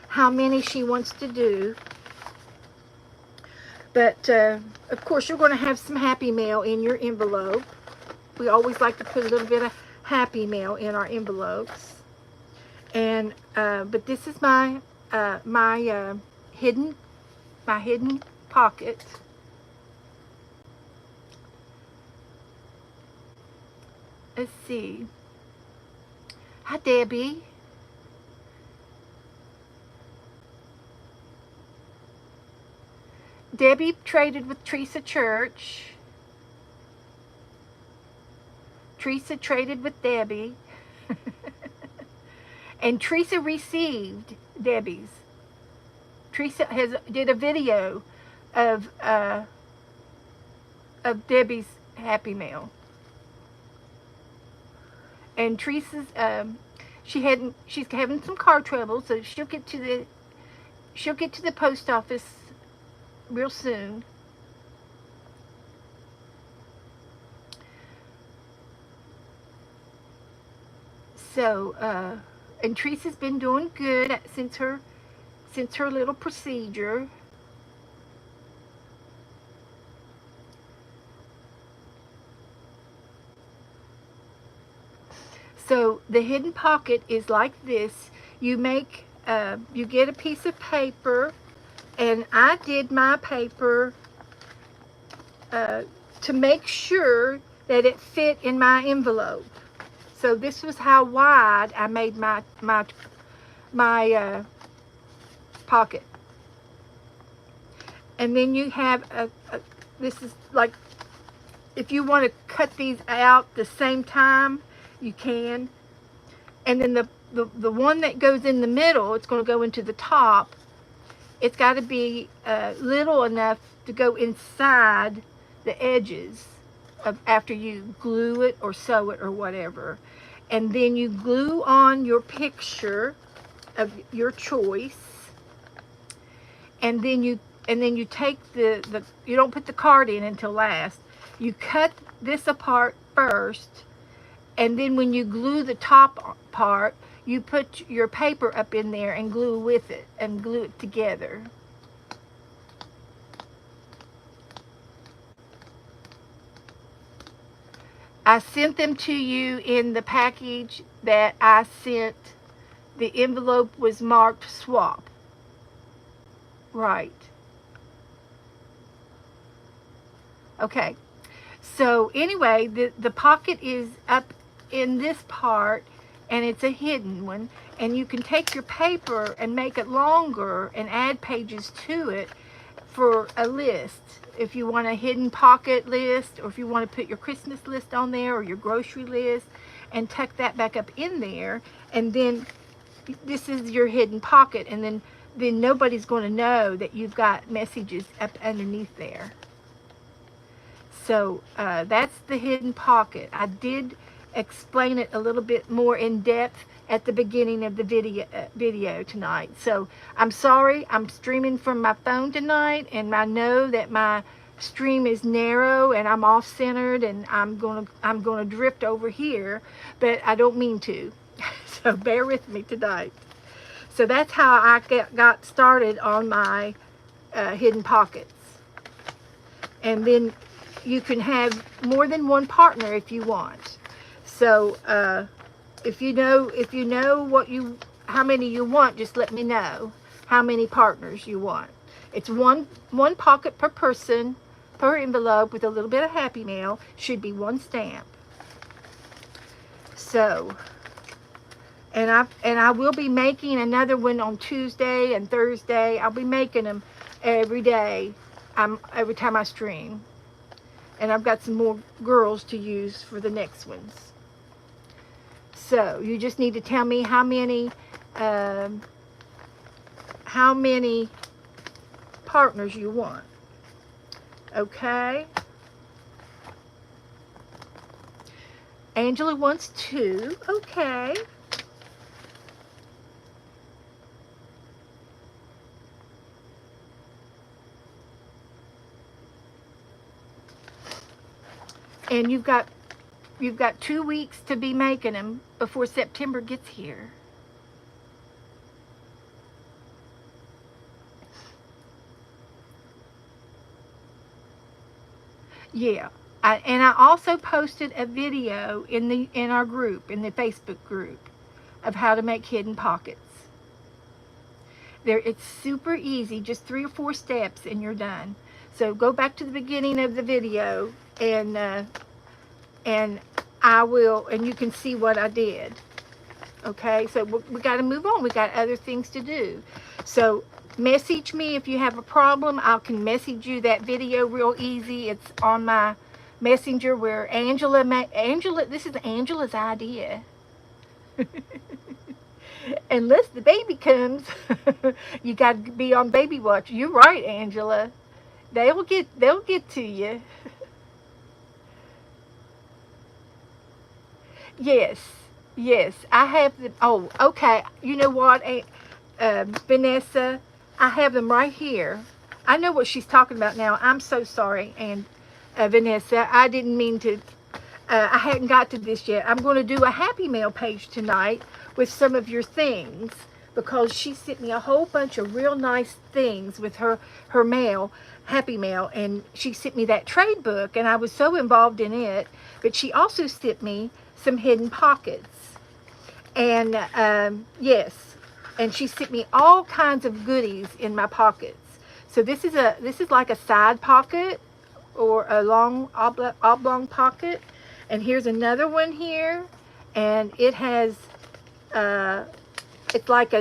how many she wants to do. But, of course, you're going to have some Happy Mail in your envelope. We always like to put a little bit of Happy Mail in our envelopes. And, but this is my, hidden pocket. Let's see. Hi, Debbie. Debbie traded with Teresa Church. Teresa traded with Debbie. And Teresa received Debbie's. Teresa did a video of Debbie's Happy Mail. And Teresa's she's having some car trouble, so she'll get to the post office real soon. So and Teresa's been doing good since her little procedure. So the hidden pocket is like this. You get a piece of paper, and I did my paper to make sure that it fit in my envelope. So this was how wide I made my pocket. And then you have this is like, if you want to cut these out the same time, you can. And then the one that goes in the middle, it's going to go into the top. It's got to be little enough to go inside the edges of after you glue it or sew it or whatever. And then you glue on your picture of your choice. And then you take the you don't put the card in until last. You cut this apart first, and then when you glue the top part, you put your paper up in there and glue with it and glue it together. I sent them to you in the package that I sent. The envelope was marked swap. Right. Okay. So anyway, the pocket is up in this part, and it's a hidden one. And you can take your paper and make it longer and add pages to it for a list. If you want a hidden pocket list, or if you want to put your Christmas list on there or your grocery list, and tuck that back up in there, and then this is your hidden pocket, and then nobody's going to know that you've got messages up underneath there. So that's the hidden pocket. I did explain it a little bit more in depth at the beginning of the video tonight. So I'm sorry, I'm streaming from my phone tonight, and I know that my stream is narrow and I'm off centered, and I'm gonna drift over here, but I don't mean to. So bear with me tonight. So that's how I got started on my hidden pockets. And then you can have more than one partner if you want. So if you know how many you want, just let me know how many partners you want. It's one pocket per person, per envelope, with a little bit of Happy Mail. Should be one stamp. So, and I will be making another one on Tuesday and Thursday. I'll be making them every day. Every time I stream. And I've got some more girls to use for the next ones. So you just need to tell me how many partners you want. Okay. Angela wants 2. Okay. And you've got 2 weeks to be making them before September gets here. Yeah. And I also posted a video in our group, in the Facebook group, of how to make hidden pockets. It's super easy, just 3 or 4 steps and you're done. So go back to the beginning of the video, and you can see what I did. Okay, so we got to move on. We got other things to do. So message me if you have a problem. I can message you that video real easy. It's on my messenger where Angela, this is Angela's idea. Unless the baby comes, you got to be on baby watch. You're right, Angela. They'll get to you. Yes, yes. I have them. Oh, okay. You know what, Vanessa? I have them right here. I know what she's talking about now. I'm so sorry, and Vanessa, I didn't mean to. I hadn't got to this yet. I'm going to do a Happy Mail page tonight with some of your things, because she sent me a whole bunch of real nice things with her mail, Happy Mail, and she sent me that trade book, and I was so involved in it. But she also sent me some hidden pockets, and yes, and she sent me all kinds of goodies in my pockets. So this is like a side pocket or a long oblong pocket, and here's another one here, and it has it's like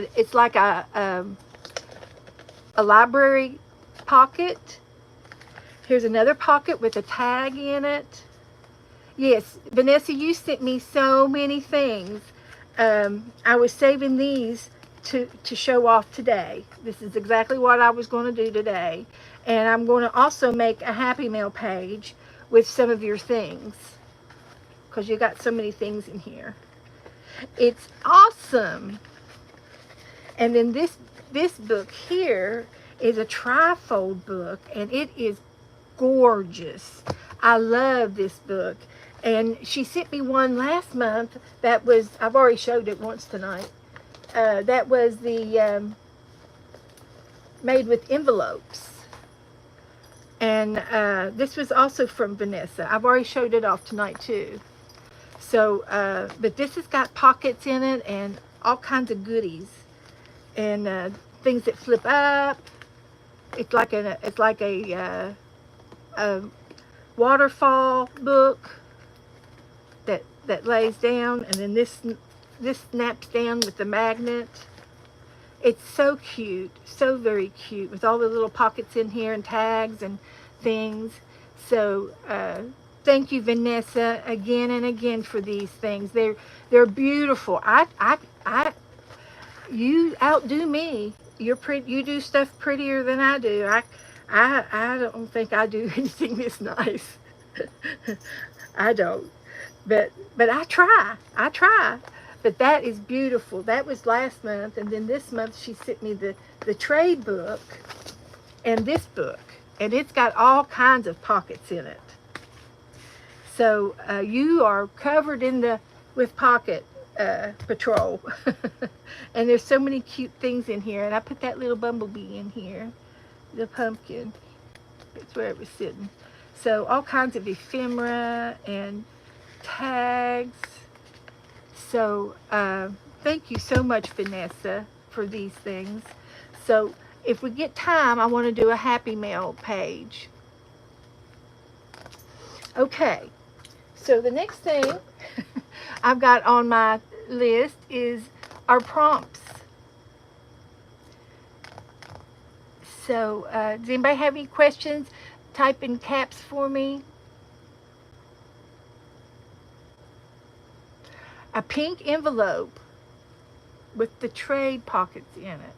a library pocket. Here's another pocket with a tag in it. Yes, Vanessa, you sent me so many things. I was saving these to show off today. This is exactly what I was going to do today. And I'm going to also make a Happy Mail page with some of your things, because you got so many things in here. It's awesome. And then this book here is a trifold book, and it is gorgeous. I love this book. And she sent me one last month that was, I've already showed it once tonight. That was the made with envelopes. And this was also from Vanessa. I've already showed it off tonight too. So, but this has got pockets in it and all kinds of goodies, and things that flip up. It's like a waterfall book that lays down, and then this snaps down with the magnet. It's so cute, so very cute, with all the little pockets in here and tags and things. So thank you, Vanessa, again and again for these things. They're beautiful. You outdo me. You're pretty. You do stuff prettier than I do. I don't think I do anything this nice. I don't. But I try. But that is beautiful. That was last month, and then this month she sent me the trade book and this book, and it's got all kinds of pockets in it. So you are covered with pocket patrol. And there's so many cute things in here, and I put that little bumblebee in here, the pumpkin. That's where it was sitting. So all kinds of ephemera and tags. So thank you so much, Vanessa, for these things. So if we get time, I want to do a Happy Mail page. Okay, so the next thing I've got on my list is our prompts. So does anybody have any questions? Type in caps for me. A pink envelope with the trade pockets in it.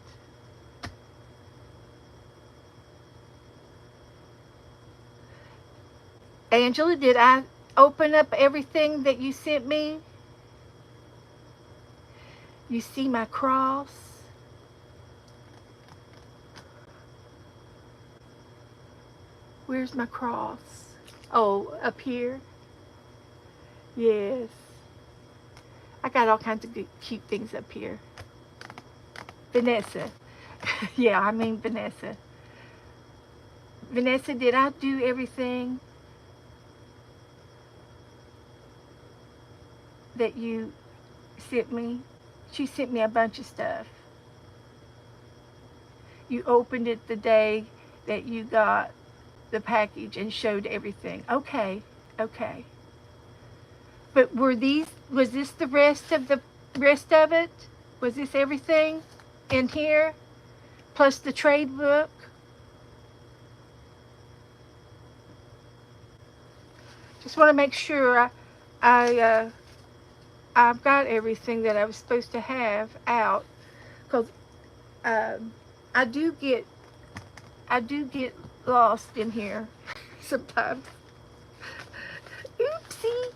Angela, did I open up everything that you sent me? You see my cross? Where's my cross? Oh, up here. Yes. I got all kinds of good, cute things up here. Vanessa. Yeah, I mean Vanessa. Vanessa, did I do everything that you sent me? She sent me a bunch of stuff. You opened it the day that you got the package and showed everything. Okay, okay. But was this the rest of it? Was this everything in here? Plus the trade book? Just want to make sure I I've got everything that I was supposed to have out, because um, I do get lost in here sometimes. Oopsie.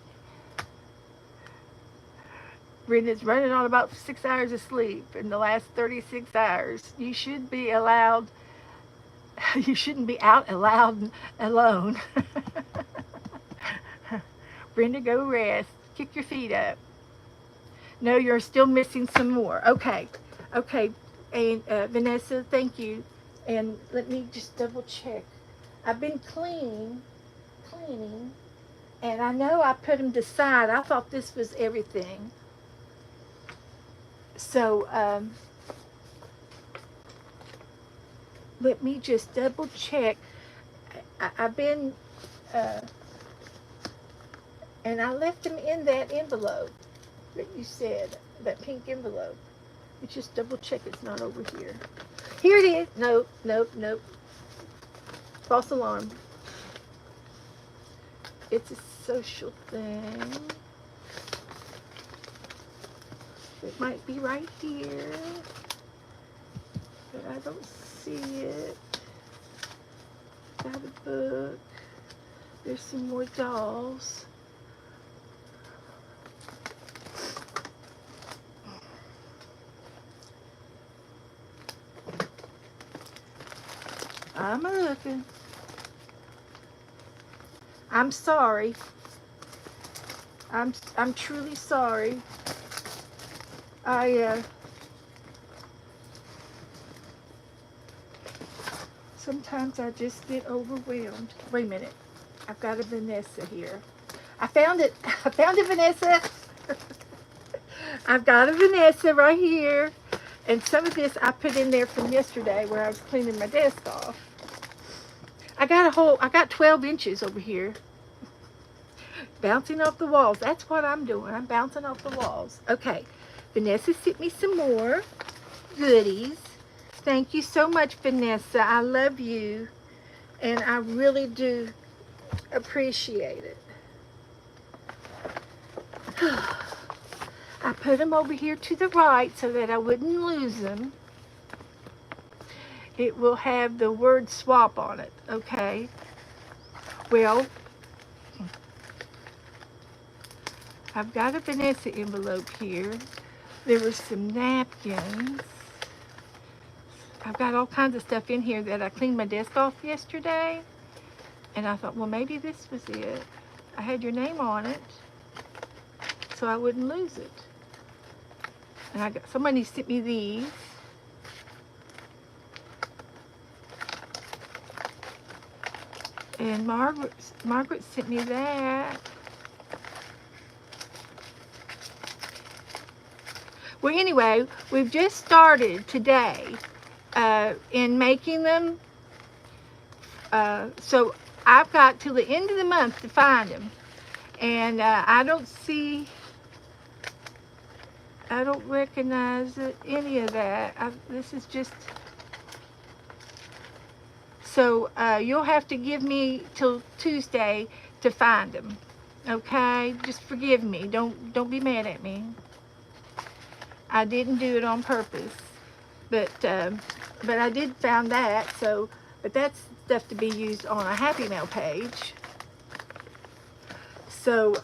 Brenda's running on about 6 hours of sleep in the last 36 hours. You should be allowed. You shouldn't be out allowed alone. Brenda, go rest. Kick your feet up. No, you're still missing some more. Okay, okay. And Vanessa, thank you. And let me just double check. I've been cleaning, and I know I put them to side. I thought this was everything. So let me just double check. I've been, and I left them in that envelope that you said, that pink envelope. Let's just double check it's not over here. Here it is. Nope, nope, nope. False alarm. It's a social thing. It might be right here, but I don't see it. Got a book. There's some more dolls. I'm looking. I'm sorry. I'm truly sorry. Sometimes I just get overwhelmed. Wait a minute. I've got a Vanessa here. I found it. I found it, Vanessa. I've got a Vanessa right here. And some of this I put in there from yesterday where I was cleaning my desk off. I got 12 inches over here. Bouncing off the walls. That's what I'm doing. I'm bouncing off the walls. Okay. Vanessa sent me some more goodies. Thank you so much, Vanessa. I love you. And I really do appreciate it. I put them over here to the right so that I wouldn't lose them. It will have the word swap on it, okay? Well, I've got a Vanessa envelope here. There were some napkins. I've got all kinds of stuff in here that I cleaned my desk off yesterday. And I thought, well, maybe this was it. I had your name on it, so I wouldn't lose it. And somebody sent me these. And Margaret sent me that. Well, anyway, we've just started today in making them. So I've got till the end of the month to find them. And I don't recognize any of that. This is just... So you'll have to give me till Tuesday to find them. Okay? Just forgive me. Don't be mad at me. I didn't do it on purpose. But I did found that. So, but that's stuff to be used on a Happy Mail page. So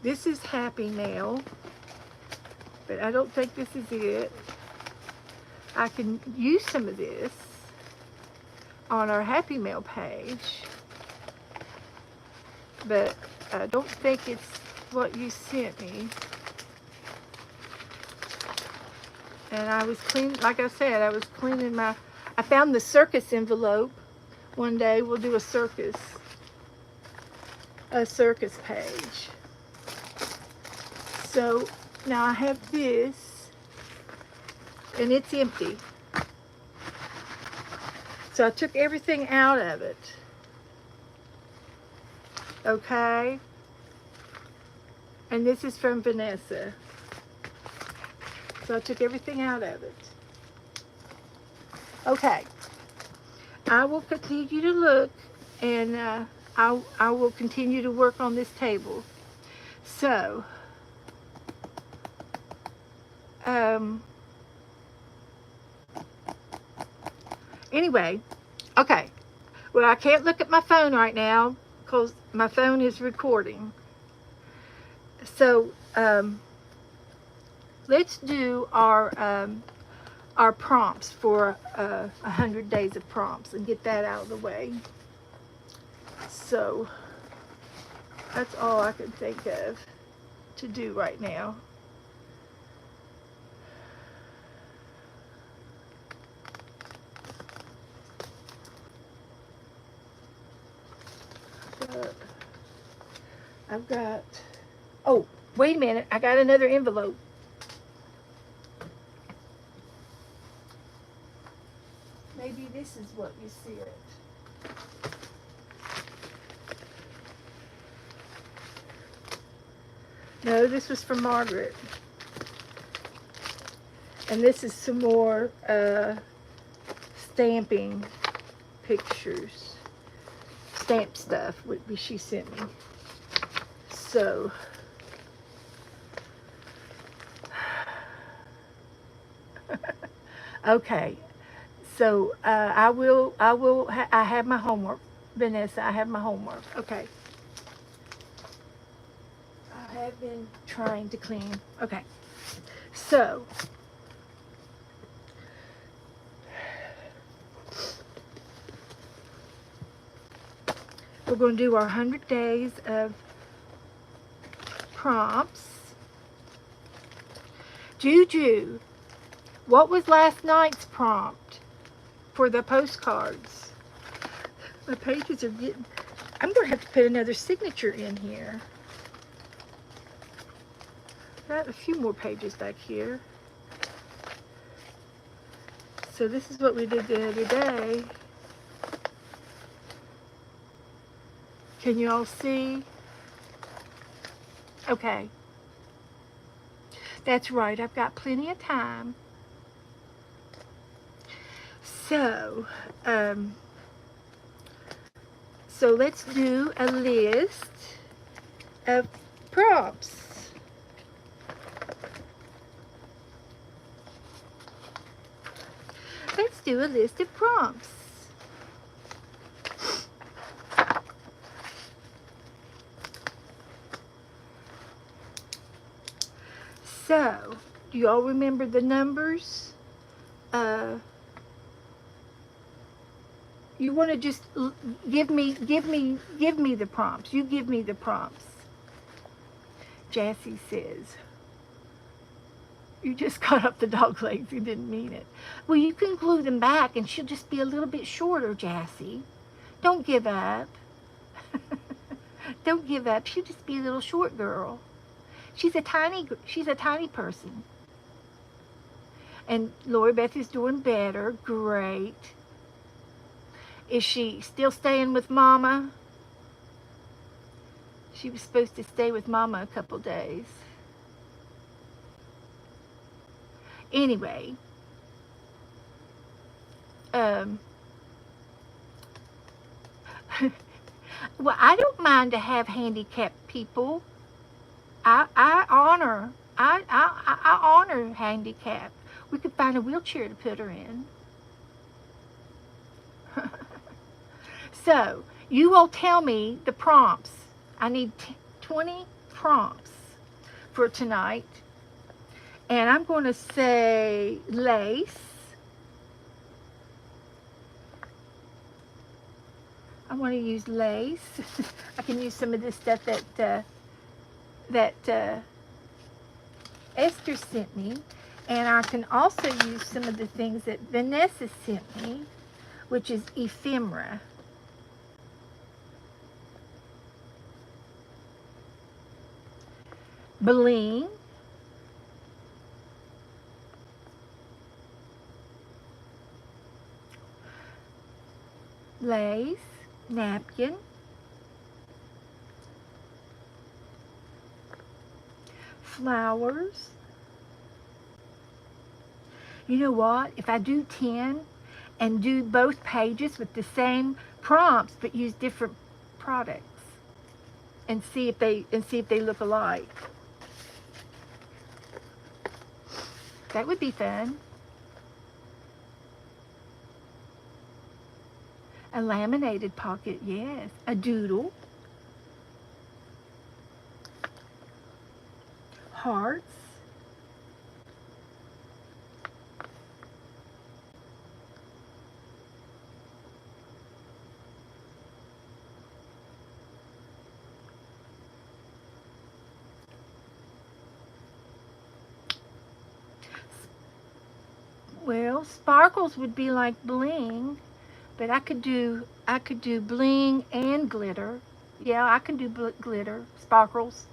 this is Happy Mail, but I don't think this is it. I can use some of this on our Happy Mail page. but I don't think it's what you sent me. And I was cleaning, like I said, I was cleaning I found the circus envelope. One day we'll do a circus page. So now I have this, and it's empty. So I took everything out of it. Okay? And this is from Vanessa. So I took everything out of it. Okay. I will continue to look, and I will continue to work on this table. So, anyway, okay. Well, I can't look at my phone right now because my phone is recording. So, let's do our prompts for 100 days of prompts and get that out of the way. So, that's all I can think of to do right now. I've got, oh, wait a minute, I got another envelope. Maybe this is what you see it. No, this was from Margaret. And this is some more stamping pictures. Stamp stuff she sent me. So, okay. So I have my homework. Vanessa, I have my homework. Okay. I have been trying to clean. Okay. So, we're going to do our 100 days of prompts. Juju, what was last night's prompt for the postcards? My pages are getting... I'm going to have to put another signature in here. Got a few more pages back here. So this is what we did the other day. Can you all see? Okay. That's right, I've got plenty of time. So, so let's do a list of prompts. Let's do a list of prompts. So, do you all remember the numbers? You want to just give me the prompts. You give me the prompts. Jassy says, you just cut up the dog legs. You didn't mean it. Well, you can glue them back and she'll just be a little bit shorter, Jassy. Don't give up. Don't give up. She'll just be a little short girl. She's a tiny person. And Lori Beth is doing better. Great. Is she still staying with Mama? She was supposed to stay with Mama a couple days. Anyway. Well, I don't mind to have handicapped people. I honor handicap. We could find a wheelchair to put her in. So, you all tell me the prompts. I need 20 prompts for tonight. And I'm going to say lace. I want to use lace. I can use some of this stuff that Esther sent me. And I can also use some of the things that Vanessa sent me, which is ephemera. Bling. Lace. Napkin. Flowers. You know what? If I do 10 and do both pages with the same prompts but use different products and see if they look alike. That would be fun. A laminated pocket, yes. A doodle. Hearts. Well, sparkles would be like bling, but I could do bling and glitter. Yeah, I can do glitter, sparkles.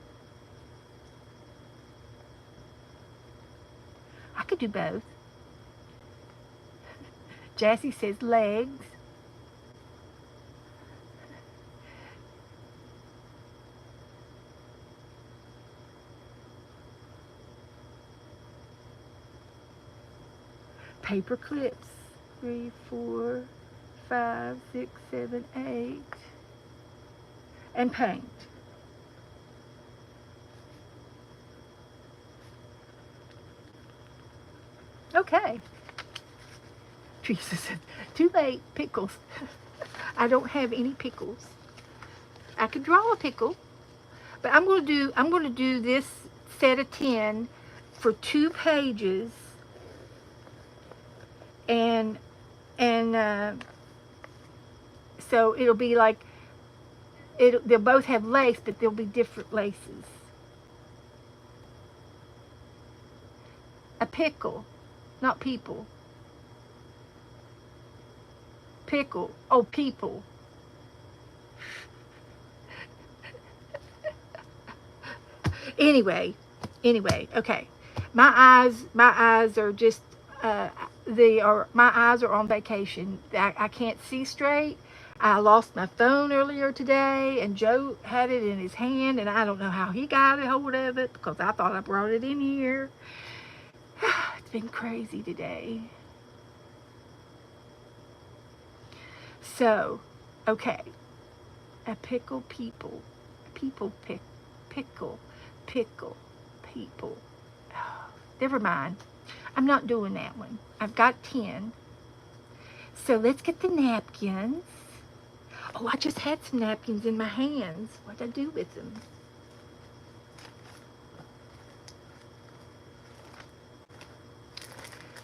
I could do both. Jassy says legs. Paper clips. 3, 4, 5, 6, 7, 8. And paint. Okay. Teresa said, too late, pickles. I don't have any pickles. I could draw a pickle, but I'm going to do this set of 10 for 2 pages, and so it'll be like they'll both have lace, but they'll be different laces. A pickle, not people. Pickle. Oh, people. Anyway, okay. My eyes are just my eyes are on vacation. I can't see straight. I lost my phone earlier today, and Joe had it in his hand, and I don't know how he got a hold of it because I thought I brought it in here. It's been crazy today. So, okay. A pickle people. Pickle. People. Oh, never mind. I'm not doing that one. I've got 10. So let's get the napkins. Oh, I just had some napkins in my hands. What did I do with them?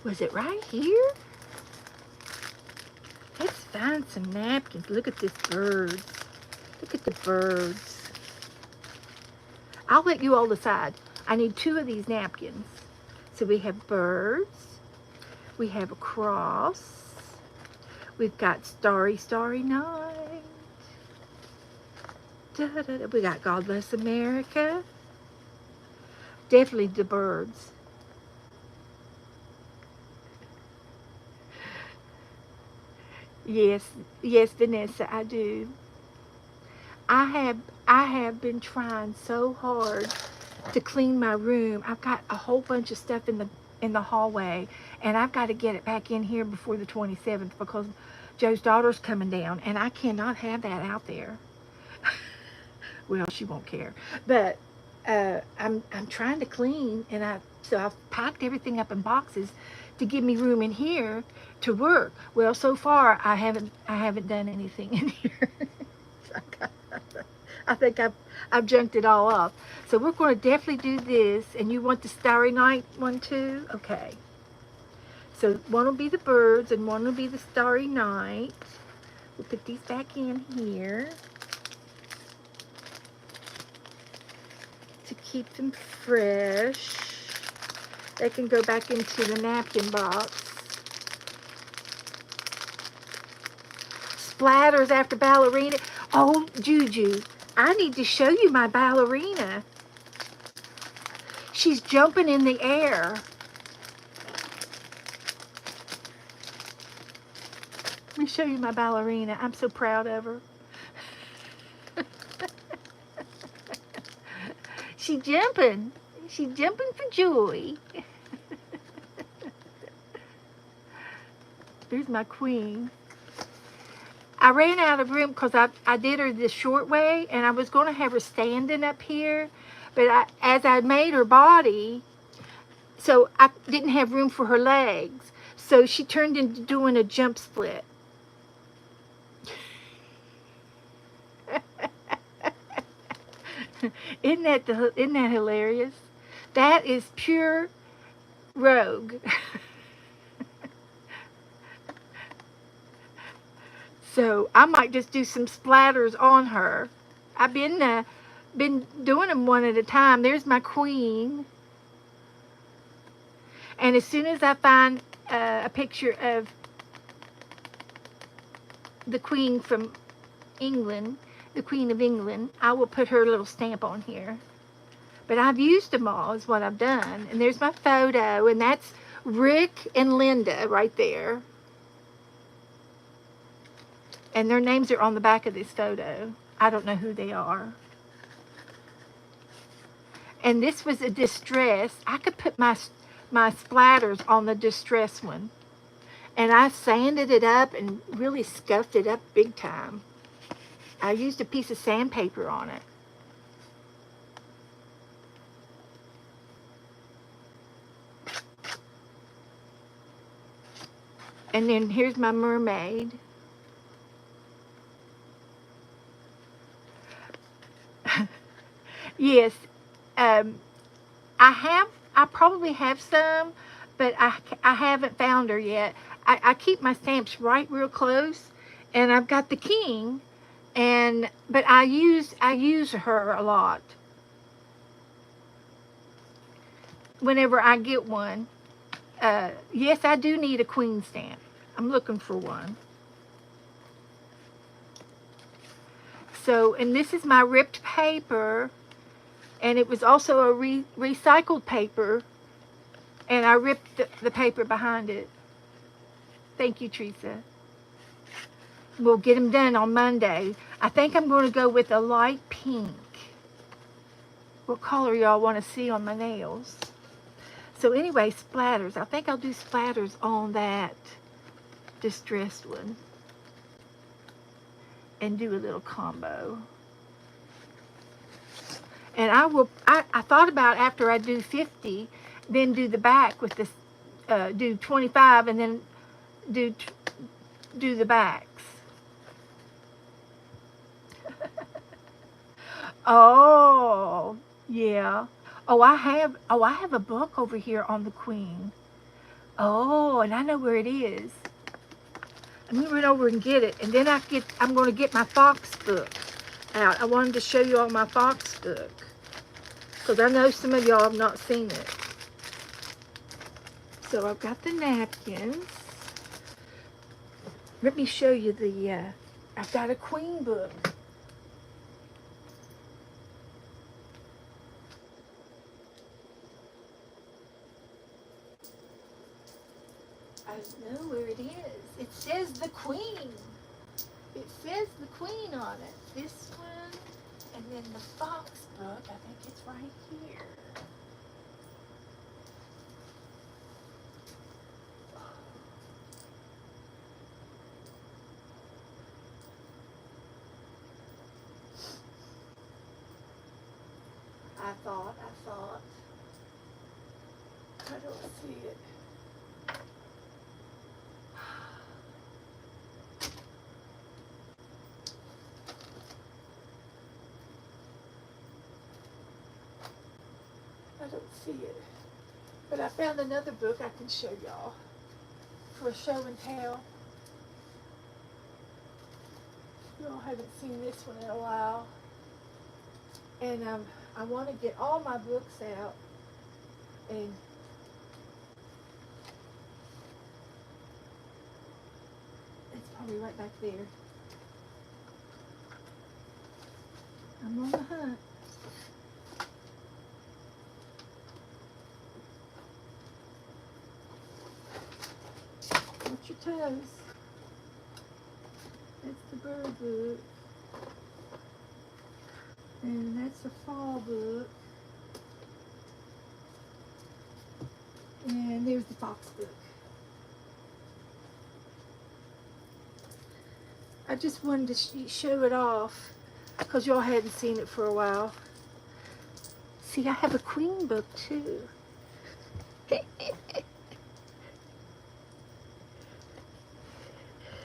Was it right here? Let's find some napkins. Look at this birds. Look at the birds. I'll let you all decide. I need 2 of these napkins. So we have birds. We have a cross. We've got starry, starry night. Da, da, da. We got God Bless America. Definitely the birds. Yes, Vanessa, I do. I have been trying so hard to clean my room. I've got a whole bunch of stuff in the hallway, and I've got to get it back in here before the 27th because Joe's daughter's coming down, and I cannot have that out there. Well, she won't care, but I'm trying to clean, and so I've packed everything up in boxes to give me room in here to work. Well, so far I haven't done anything in here. I think I've junked it all up. So we're going to definitely do this. And you want the Starry Night one too? Okay. So one will be the birds and one will be the Starry Night. We'll put these back in here to keep them fresh. They can go back into the napkin box. Splatters after ballerina. Oh, Juju, I need to show you my ballerina. She's jumping in the air. Let me show you my ballerina. I'm so proud of her. She's jumping. She's jumping for joy. There's my queen. I ran out of room because I did her the short way, and I was going to have her standing up here. But as I made her body, so I didn't have room for her legs. So she turned into doing a jump split. Isn't that hilarious? That is pure rogue. So I might just do some splatters on her. I've been doing them one at a time. There's my queen. And as soon as I find a picture of the queen from England, the Queen of England, I will put her little stamp on here. But I've used them all is what I've done. And there's my photo, and that's Rick and Linda right there. And their names are on the back of this photo. I don't know who they are. And this was a distress. I could put my splatters on the distress one. And I sanded it up and really scuffed it up big time. I used a piece of sandpaper on it. And then here's my mermaid. Yes, I probably have some, but I haven't found her yet. I keep my stamps right real close, and I've got the king, but I use her a lot. Whenever I get one, yes, I do need a queen stamp. I'm looking for one. So, and this is my ripped paper, and it was also a recycled paper, and I ripped the paper behind it. Thank you, Teresa. We'll get them done on Monday. I think I'm going to go with a light pink. What color y'all want to see on my nails? So anyway, splatters. I think I'll do splatters on that distressed one. And do a little combo. And I thought about after I do 50, then do the back with this, do 25 and then do the backs. Oh, yeah. Oh, I have a book over here on the queen. Oh, and I know where it is. Let me run over and get it, and then I'm going to get my Fox book out. I wanted to show you all my Fox book, because I know some of y'all have not seen it. So I've got the napkins. Let me show you I've got a queen book. I know where it is. It says the queen. It says the queen on it. This one, and then the Fox book, I think it's right here. I thought. I don't see it. I don't see it. But I found another book I can show y'all for show and tell. Y'all haven't seen this one in a while. And I want to get all my books out. And it's probably right back there. I'm on the hunt. Watch your toes. That's the bird book. And that's a fall book. And there's the fox book. I just wanted to show it off because y'all hadn't seen it for a while. See, I have a queen book too.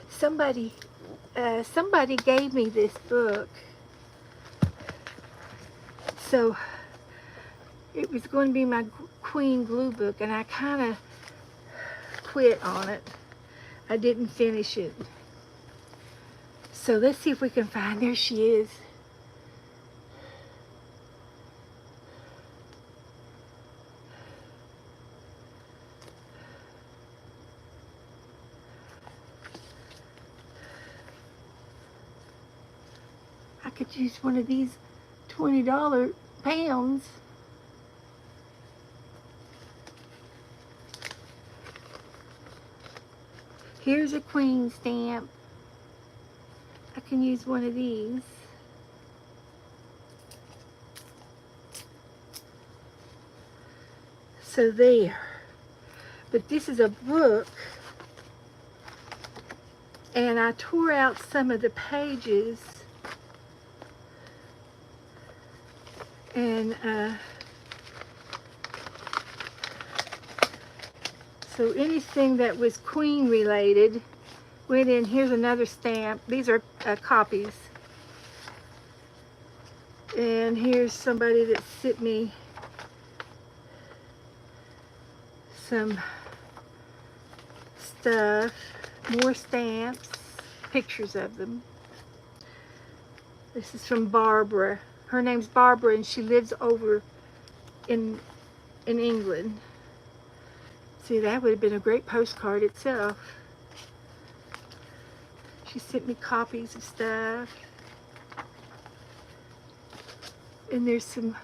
Somebody gave me this book. So it was going to be my Queen glue book, and I kind of quit on it. I didn't finish it. So let's see if we can find, there she is. I could use one of these $20 pounds. Here's a queen stamp. I can use one of these. So there. But this is a book, and I tore out some of the pages, and so anything that was queen related went in. Here's another stamp. These are copies. And here's somebody that sent me some stuff, more stamps, pictures of them. This is from Barbara. Her name's Barbara, and she lives over in England. See, that would have been a great postcard itself. She sent me copies of stuff. And there's some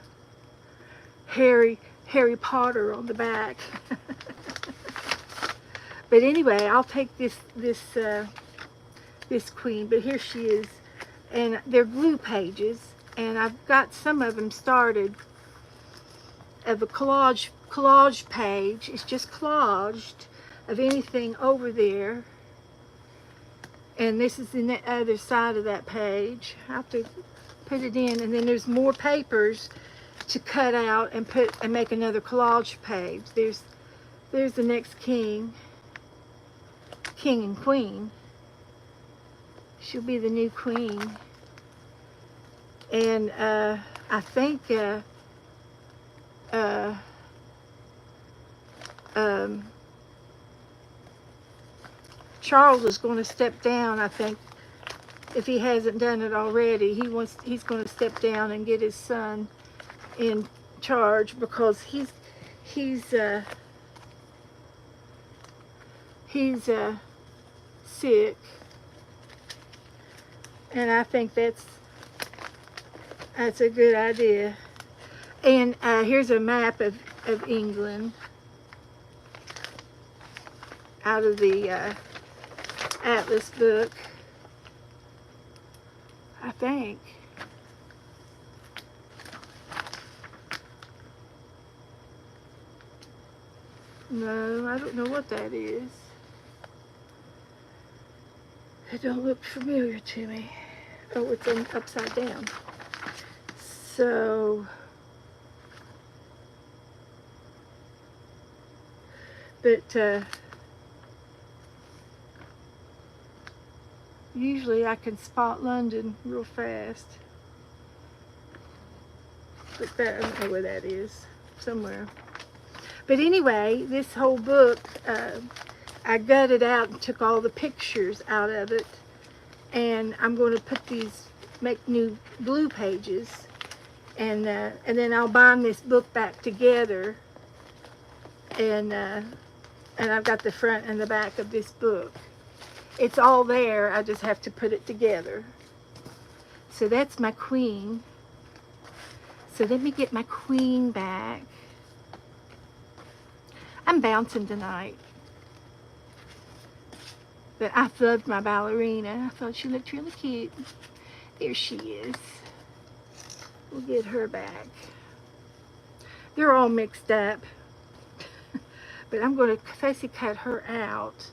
Harry Potter on the back. But anyway, I'll take this queen. But here she is, and they're glue pages, and I've got some of them started of a collage page. It's just collaged of anything over there. And this is in the other side of that page. I have to put it in, and then there's more papers to cut out and make another collage page. There's the next king and queen. She'll be the new queen. And I think Charles is going to step down, I think, if he hasn't done it already. He's going to step down and get his son in charge, because he's sick, and I think that's a good idea. And here's a map of England out of the Atlas book, I think. No, I don't know what that is. It don't look familiar to me. Oh, it's upside down. So, but usually I can spot London real fast. But that, I don't know where that is. Somewhere. But anyway, this whole book, I gutted out and took all the pictures out of it, And I'm going to put these, make new blue pages, and then I'll bind this book back together, and I've got the front and the back of this book. It's all there, I just have to put it together. So that's my queen. So let me get my queen back. I'm bouncing tonight. But I loved my ballerina. I thought she looked really cute. There she is. We'll get her back. They're all mixed up. But I'm going to fussy cut her out.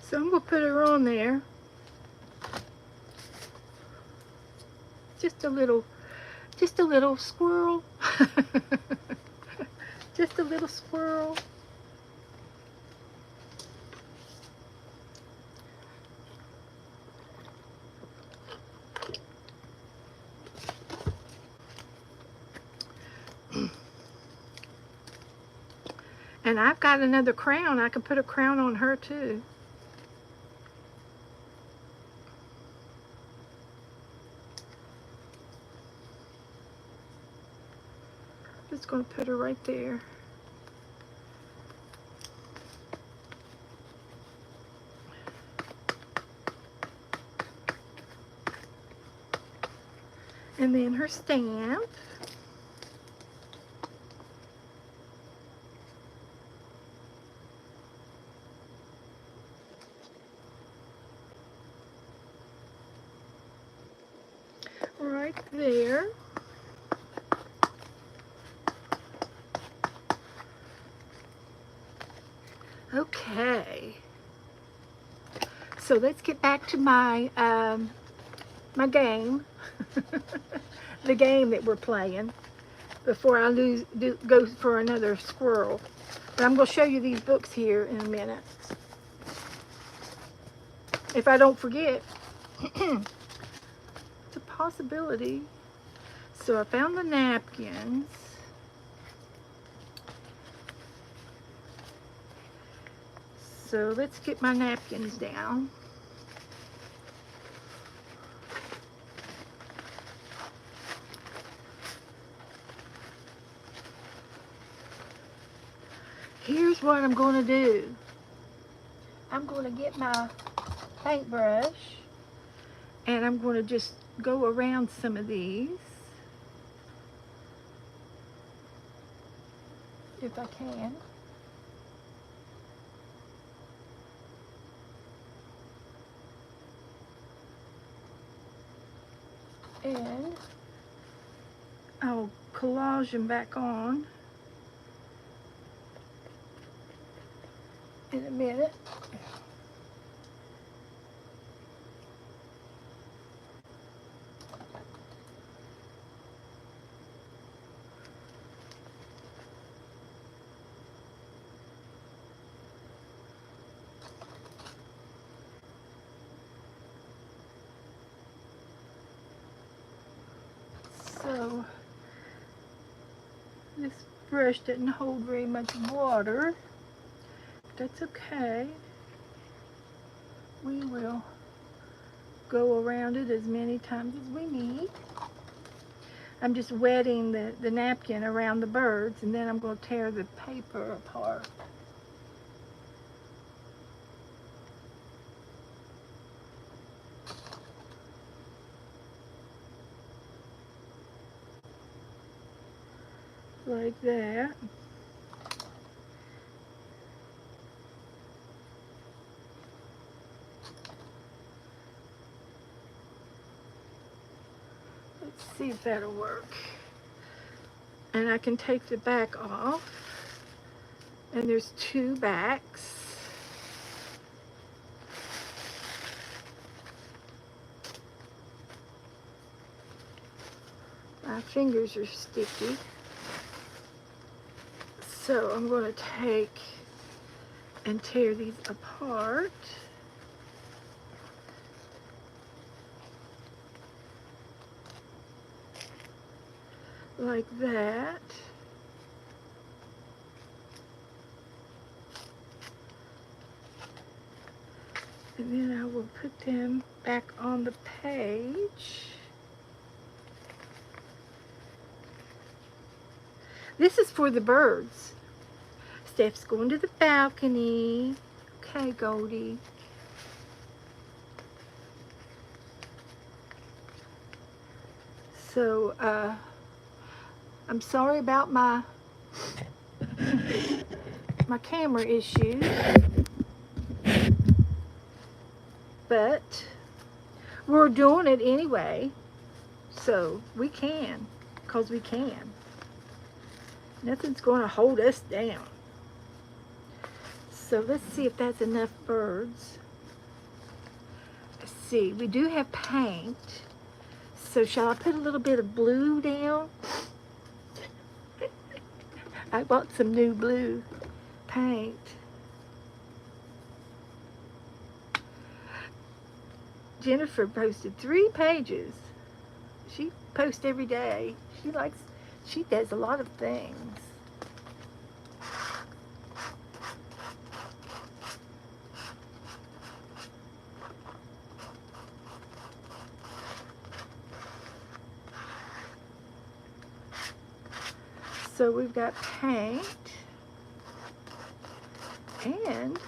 So I'm going to put her on there. Just a little squirrel. Just a little squirrel. And I've got another crown. I can put a crown on her too. Just going to put her right there. And then her stamp. Right there. Okay. So let's get back to my my game. The game that we're playing before I go for another squirrel. But I'm going to show you these books here in a minute. If I don't forget. It's a possibility. So I found the napkins. So let's get my napkins down. Here's what I'm going to do. I'm going to get my paintbrush and I'm going to just go around some of these if I can. And I'll collage them back on in a minute. So this brush didn't hold very much water. That's okay. We will go around it as many times as we need. I'm just wetting the napkin around the birds, and then I'm going to tear the paper apart. Like that. Let's see if that'll work. And I can take the back off. And there's two backs. My fingers are sticky. So I'm going to take and tear these apart. Like that. And then I will put them back on the page. This is for the birds. Steph's going to the balcony. Okay, Goldie. So, I'm sorry about my camera issues, but we're doing it anyway, so we can, because we can. Nothing's going to hold us down. So let's see if that's enough birds. Let's see, we do have paint. So shall I put a little bit of blue down? I bought some new blue paint. Jennifer posted 3 pages. She posts every day. She does a lot of things. So we've got paint, and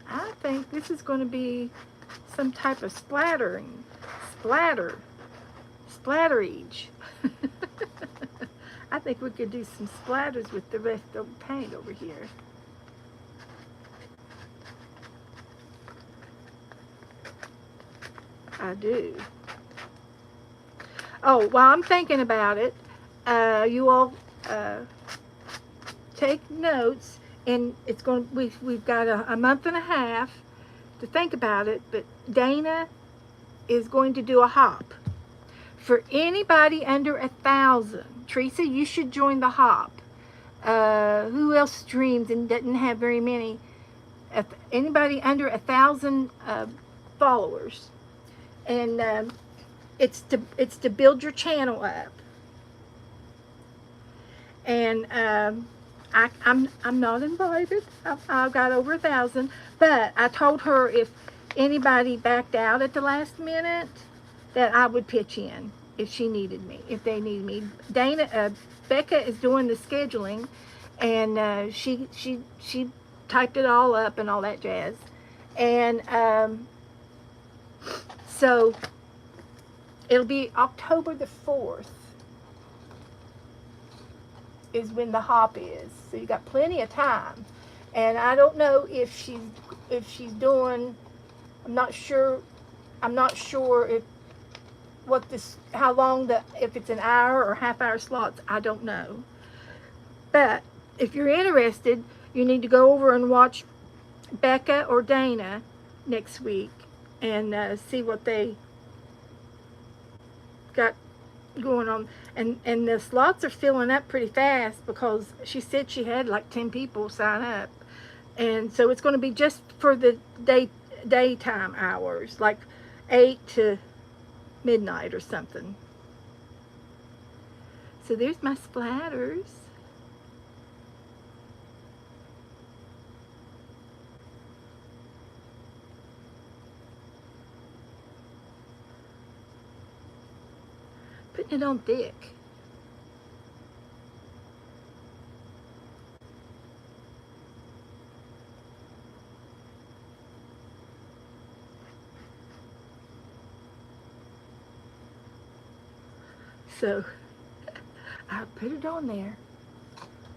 I think this is going to be some type of splatterage. I think we could do some splatters with the rest of the paint over here. I do. Oh, while I'm thinking about it, you all take notes, and it's going. We've got a month and a half to think about it. But Dana is going to do a hop for anybody under 1,000. Teresa, you should join the hop. Who else streams and doesn't have very many? Anybody under 1,000 followers, and it's to build your channel up. And I'm not invited. I've got over 1,000, but I told her if anybody backed out at the last minute that I would pitch in if she needed me, if they needed me. Becca is doing the scheduling, and she typed it all up and all that jazz, and so it'll be October the 4th. Is when the hop is, so you got plenty of time. And I don't know if she's doing. I'm not sure if how long if it's an hour or half-hour slots. I don't know. But if you're interested, you need to go over and watch Becca or Dana next week and see what they got going on. And the slots are filling up pretty fast because she said she had like 10 people sign up, and so it's going to be just for the daytime hours, like 8 to midnight or something. So there's my splatters. Putting it on thick. So I put it on there.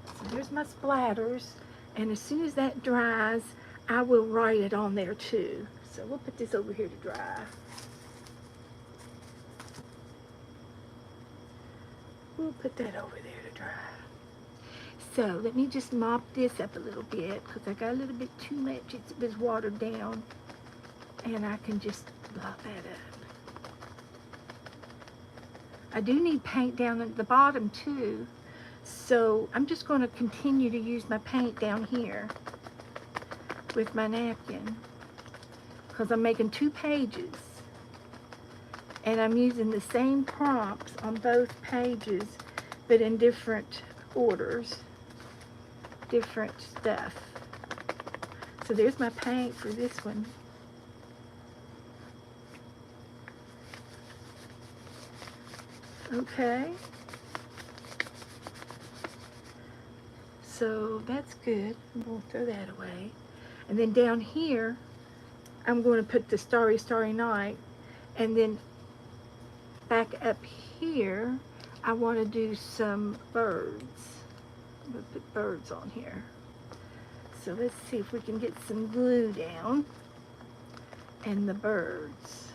So there's my splatters, and as soon as that dries, I will write it on there too. So we'll put this over here to dry. We'll put that over there to dry. So let me just mop this up a little bit because I got a little bit too much. It was watered down, and I can just blot that up. I do need paint down at the bottom too. So I'm just going to continue to use my paint down here with my napkin, because I'm making 2 pages. And I'm using the same prompts on both pages, but in different orders, different stuff. So there's my paint for this one. Okay. So that's good. I'm going to throw that away. And then down here, I'm going to put the Starry, Starry Night. And then back up here, I want to do some birds. I'm going to put birds on here. So let's see if we can get some glue down and the birds.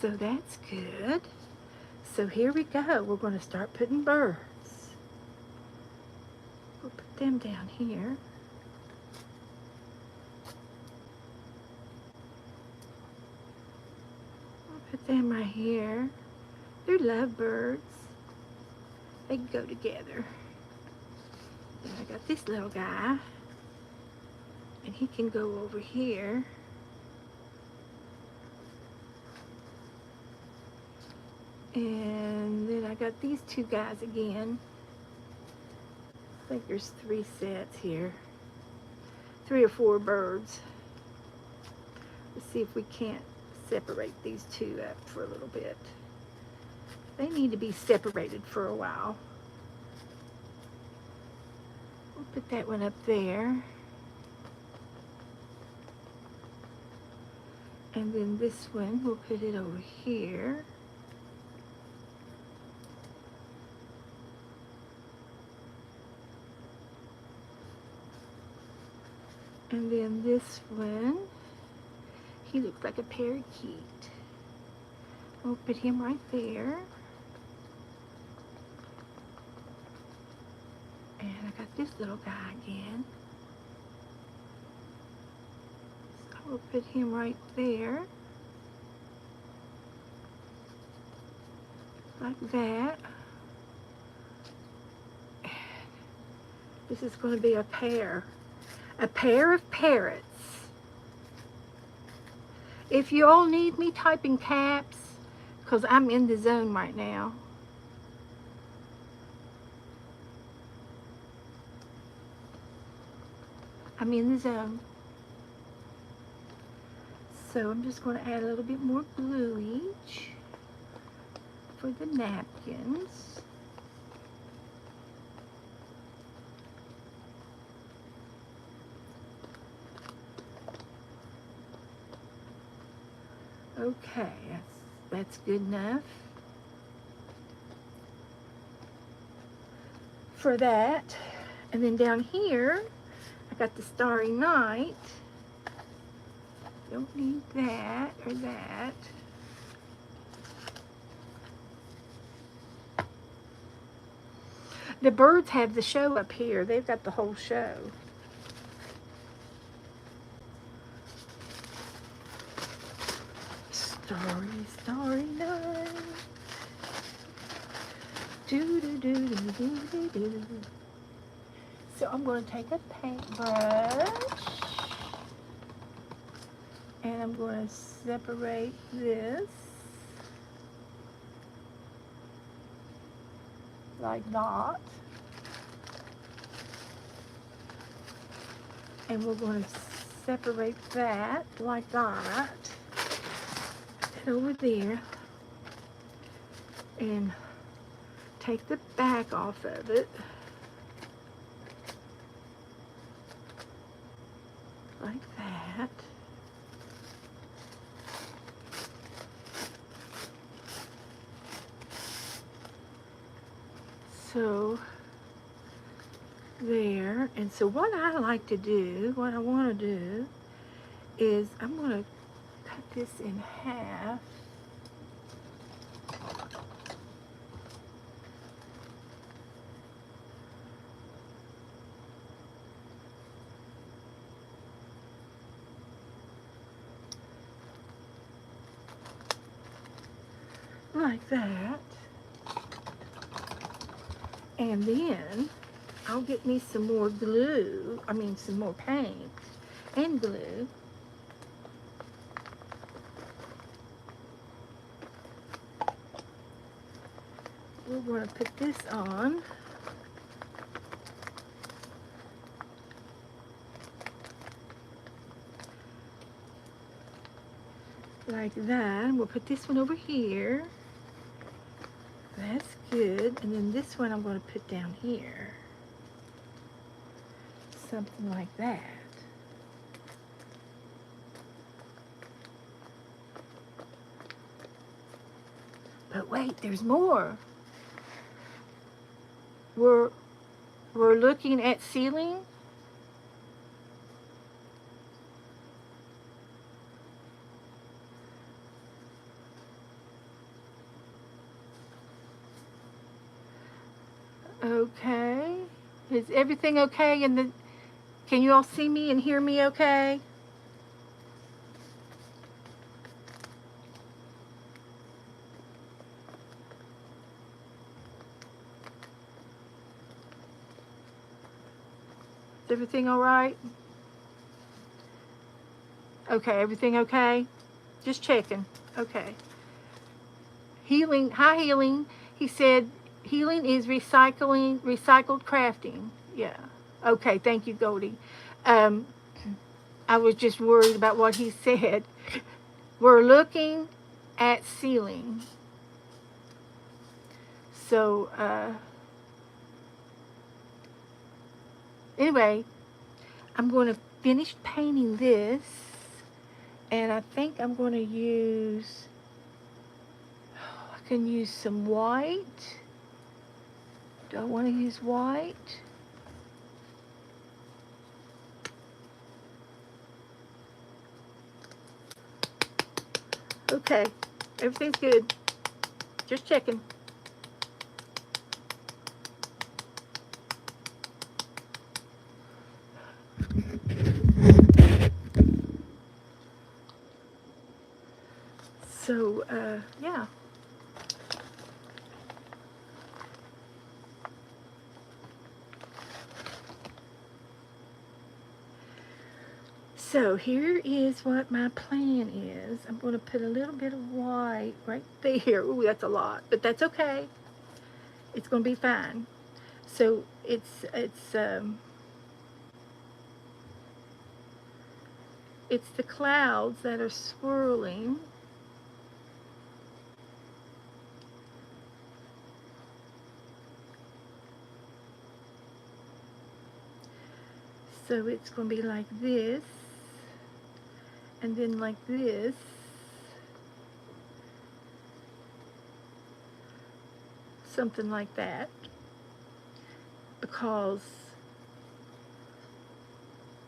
So that's good. So here we go. We're going to start putting birds. We'll put them down here. We'll put them right here. They're lovebirds. They go together. And I got this little guy. And he can go over here. And then I got these 2 guys again. I think there's 3 sets here. 3 or 4 birds. Let's see if we can't separate these 2 up for a little bit. They need to be separated for a while. We'll put that one up there. And then this one, we'll put it over here. And then this one, he looks like a parakeet. We'll put him right there. And I got this little guy again. So we'll put him right there. Like that. And this is going to be a pair. A pair of parrots. If you all need me typing caps, because I'm in the zone right now. I'm in the zone. So I'm just going to add a little bit more glue each for the napkins. Okay, that's good enough for that. And then down here, I got the Starry Night. Don't need that or that. The birds have the show up here. They've got the whole show. Starry, starry night. Do do do do do do do. So I'm going to take a paintbrush and I'm going to separate this like that. And we're going to separate that like that. And over there. And take the back off of it. Like that. So there. And so what I like to do, what I want to do is I'm going to cut this in half. like that. And then I'll get me some more glue, some more paint and glue. We're going to put this on. Like that. We'll put this one over here. That's good. And then this one I'm going to put down here. Something like that. But wait, there's more. We're looking at ceiling. Okay. Is everything okay? Can you all see me and hear me okay? Is everything all right? Okay, everything okay? Just checking. Okay. Healing, hi Healing. He said healing is recycled crafting. Yeah. Okay, thank you, Goldie. I was just worried about what he said. We're looking at ceiling. So, anyway, I'm going to finish painting this. And I think I'm going to use, I can use some white. Do I want to use white? Okay, everything's good. Just checking. So, yeah. So here is what my plan is. I'm going to put a little bit of white right there. Ooh, that's a lot, but that's okay. It's going to be fine. So it's the clouds that are swirling. So it's going to be like this, and then like this. Something like that.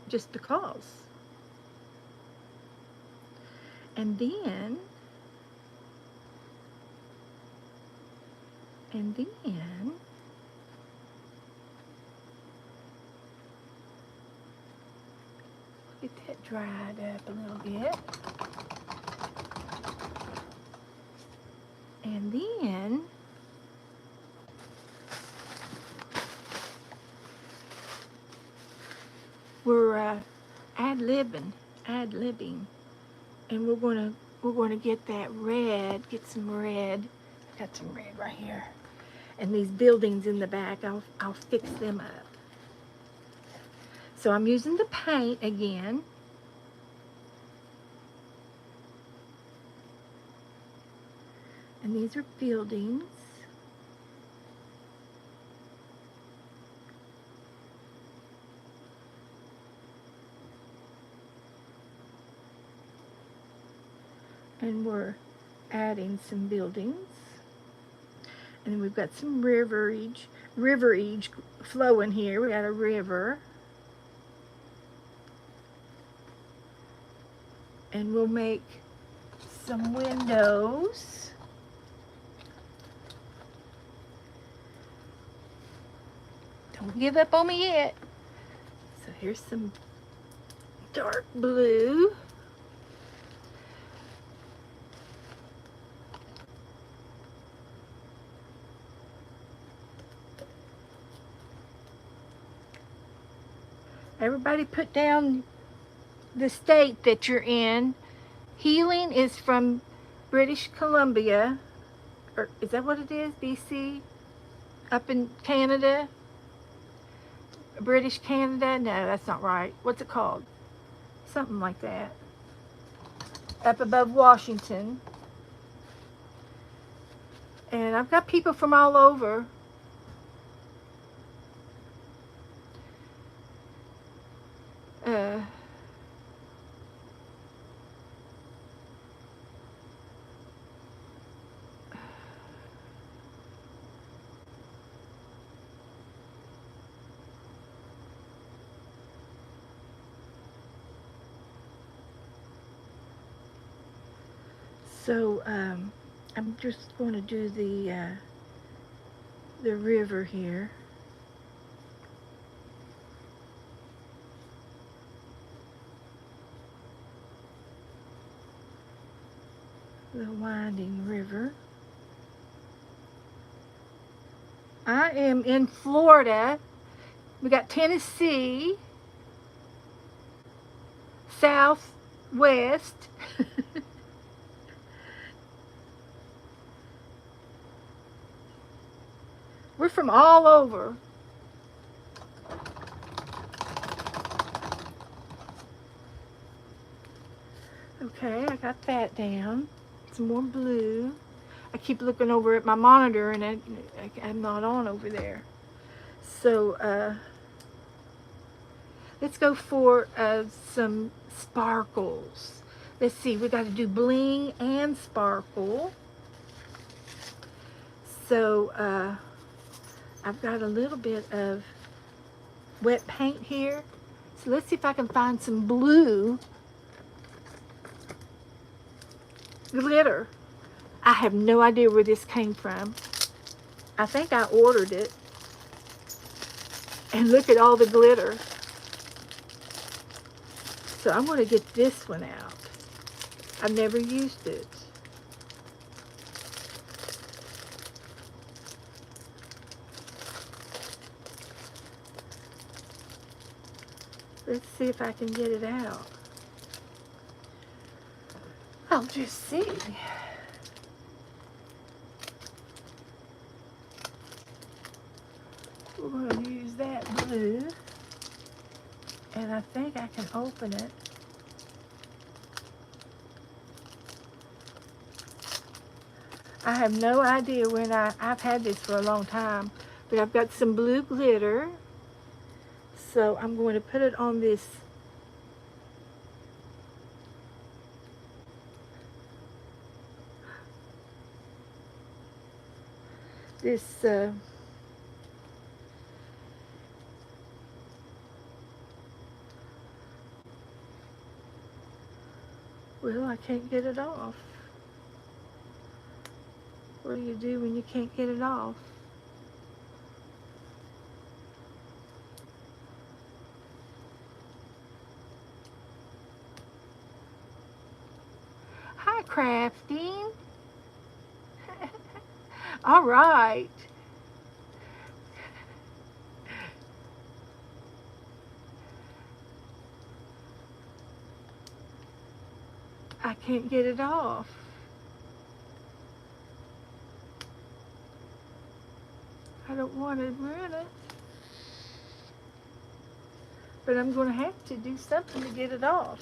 Just because. And then, get that dried up a little bit. And then, we're ad-libbing, and we're gonna get that red, get some red. I got some red right here, and these buildings in the back, I'll fix them up. So I'm using the paint again. And these are buildings. And we're adding some buildings. And then we've got some riverage flowing here. We got a river. And we'll make some windows. Don't give up on me yet. So here's some dark blue. Everybody put down the state that you're in. Healing is from British Columbia. Or is that what it is? BC? Up in Canada? British Canada? No, that's not right. What's it called? Something like that. Up above Washington. And I've got people from all over. Uh, so I'm just going to do the river here. The winding river. I am in Florida. We got Tennessee, Southwest. We're from all over. Okay, I got that down. Some more blue. I keep looking over at my monitor and I'm not on over there. So let's go for some sparkles. Let's see, we got to do bling and sparkle. So I've got a little bit of wet paint here. So let's see if I can find some blue glitter. I have no idea where this came from. I think I ordered it. And look at all the glitter. So I'm going to get this one out. I've never used it. Let's see if I can get it out. I'll just see. We're going to use that blue. And I think I can open it. I have no idea when I've had this for a long time. But I've got some blue glitter. So I'm going to put it on this well, I can't get it off. What do you do when you can't get it off? Hi, crafting. All right. I can't get it off. I don't want to ruin it. But I'm going to have to do something to get it off.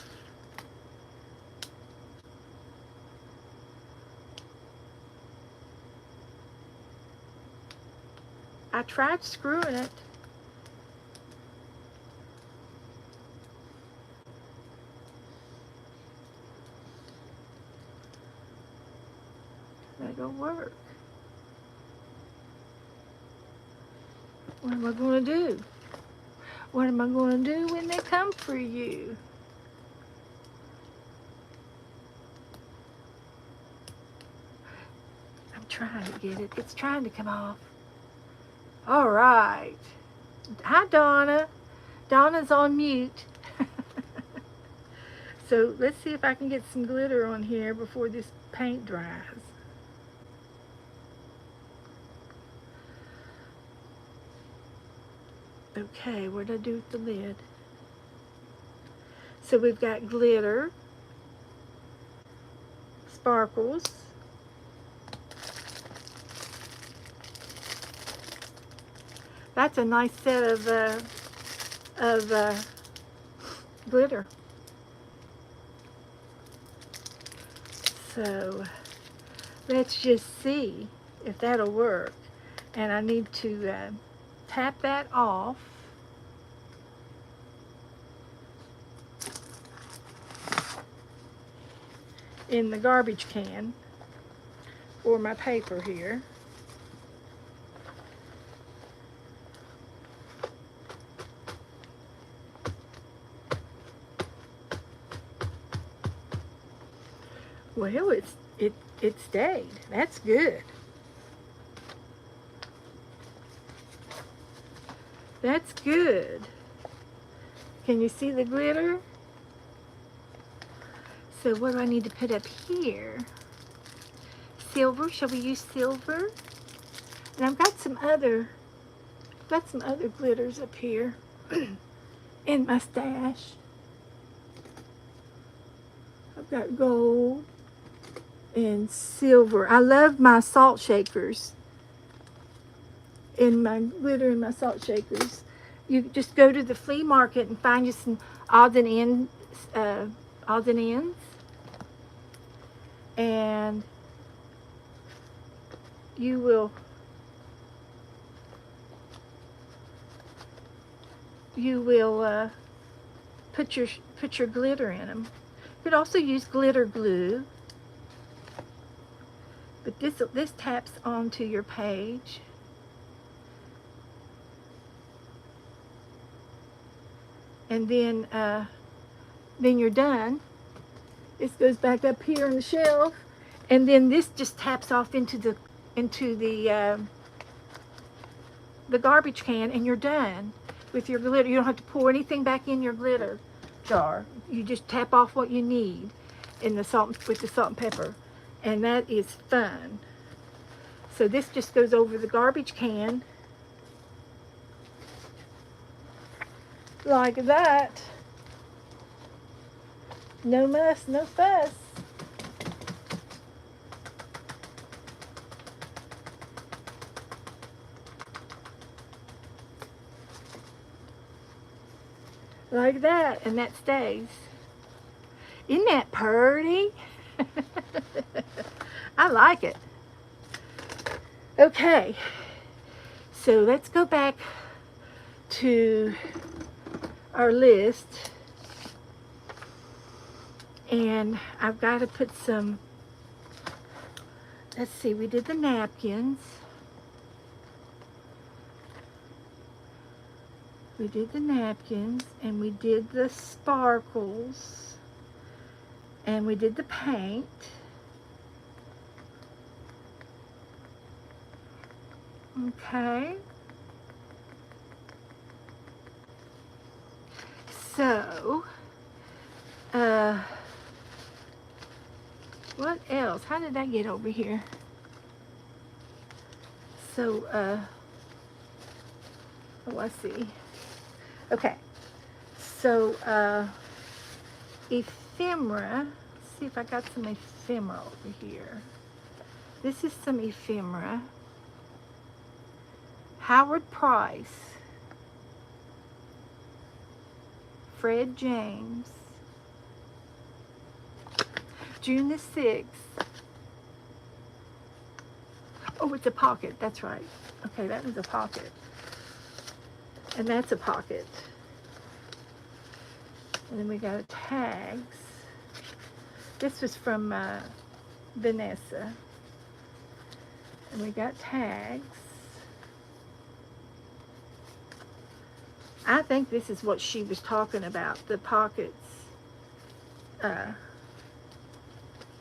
I tried screwing it. That don't work. What am I going to do? What am I going to do when they come for you? I'm trying to get it. It's trying to come off. All right. Hi, Donna. Donna's on mute. So let's see if I can get some glitter on here before this paint dries. Okay, what did I do with the lid? So we've got glitter, sparkles, that's a nice set of glitter. So let's just see if that'll work. And I need to tap that off. In the garbage can for my paper here. Well, it stayed. That's good. That's good. Can you see the glitter? So what do I need to put up here? Silver. Shall we use silver? And I've got some other glitters up here in my stash. I've got gold and silver. I love my salt shakers. In my glitter and my salt shakers. You just go to the flea market and find you some odds and ends, and you will put your glitter in them. You could also use glitter glue, but this taps onto your page. And then you're done. This goes back up here on the shelf, and then this just taps off into the garbage can, and you're done with your glitter. You don't have to pour anything back in your glitter jar. You just tap off what you need in the salt with the salt and pepper, and that is fun. So this just goes over the garbage can like that. No muss, no fuss. Like that, and that stays. Isn't that pretty? I like it. Okay, so let's go back to our list, and I've got to put some, let's see, we did the napkins, and we did the sparkles, and we did the paint. Okay, so what else? How did I get over here? So oh, I see. Okay, so ephemera. Let's see if I got some ephemera over here. This is some ephemera. Howard Price, Fred James, June the 6th. Oh, it's a pocket, that's right. Okay, that was a pocket. And that's a pocket. And then we got tags. This was from Vanessa. And we got tags. I think this is what she was talking about, the pockets.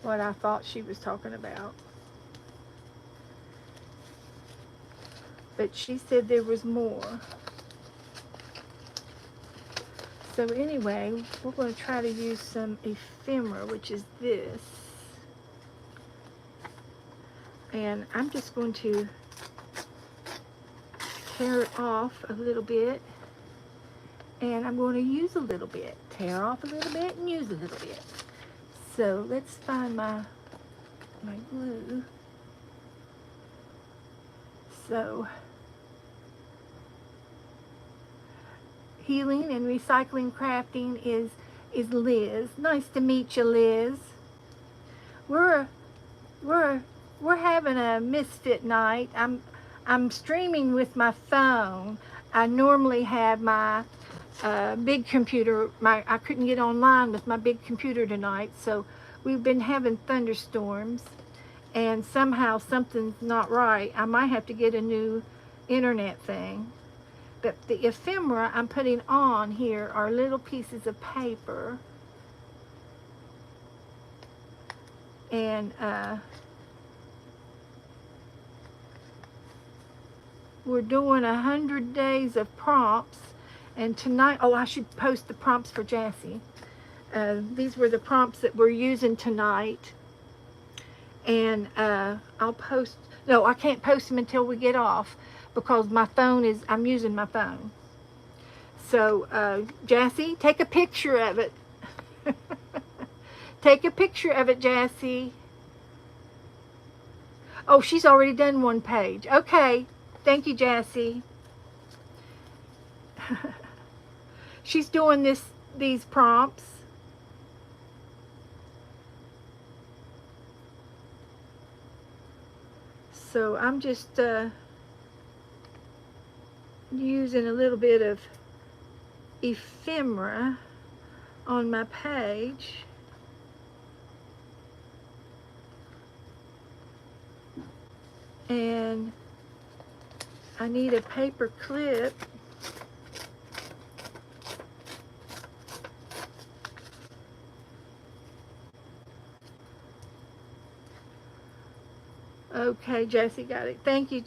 What I thought she was talking about. But she said there was more. So anyway, we're going to try to use some ephemera, which is this. And I'm just going to tear it off a little bit. And I'm going to use a little bit, tear off a little bit and use a little bit. So let's find my glue. So, Healing and Recycling Crafting is Liz. Nice to meet you, Liz. We're having a misfit night. I'm streaming with my phone. I normally have my big computer. I couldn't get online with my big computer tonight, so we've been having thunderstorms, and somehow something's not right. I might have to get a new internet thing. But the ephemera I'm putting on here are little pieces of paper, and we're doing 100 days of prompts. And tonight, oh, I should post the prompts for Jassy. These were the prompts that we're using tonight. And I'll post, no, I can't post them until we get off because my phone is, I'm using my phone. So, Jassy, take a picture of it. Take a picture of it, Jassy. Oh, she's already done one page. Okay. Thank you, Jassy. She's doing these prompts. So I'm just using a little bit of ephemera on my page. And I need a paper clip. Okay, Jassy got it. Thank you,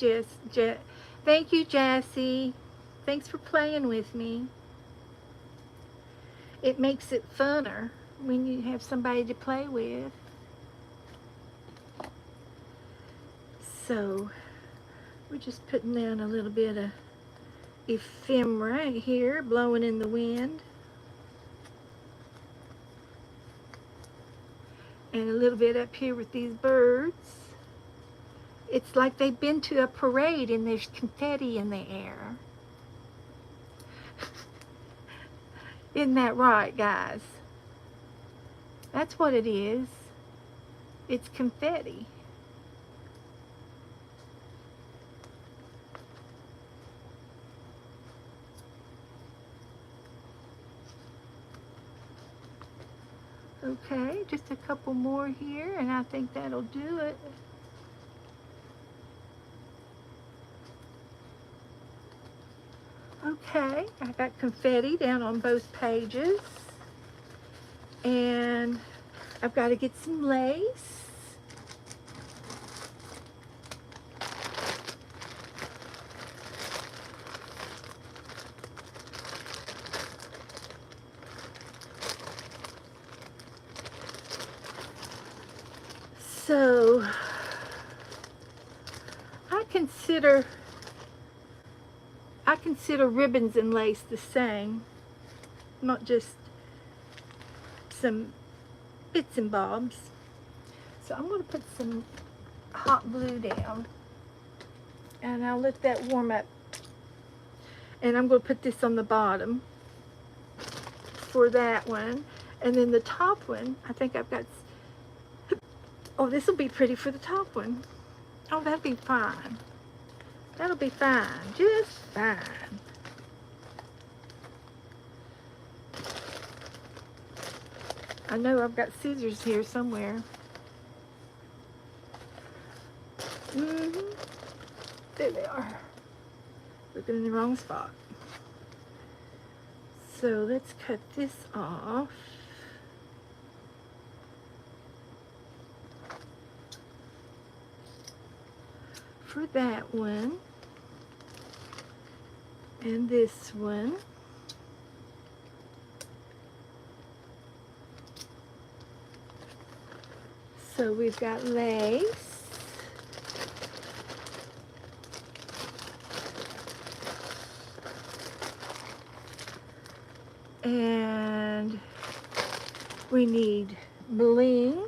Thank you, Jassy. Thanks for playing with me. It makes it funner when you have somebody to play with. So we're just putting down a little bit of ephemera here, blowing in the wind. And a little bit up here with these birds. It's like they've been to a parade and there's confetti in the air. Isn't that right, guys? That's what it is. It's confetti. Okay, just a couple more here, and I think that'll do it. Okay, I got confetti down on both pages. And I've got to get some lace. So I consider ribbons and lace the same, not just some bits and bobs. So I'm going to put some hot glue down, and I'll let that warm up. And I'm going to put this on the bottom for that one. And then the top one, I think I've got, oh, this will be pretty for the top one. Oh, that'll be fine. That'll be fine, just fine. I know I've got scissors here somewhere. There they are. Looking in the wrong spot. So let's cut this off. For that one. And this one. So we've got lace. And We need bling.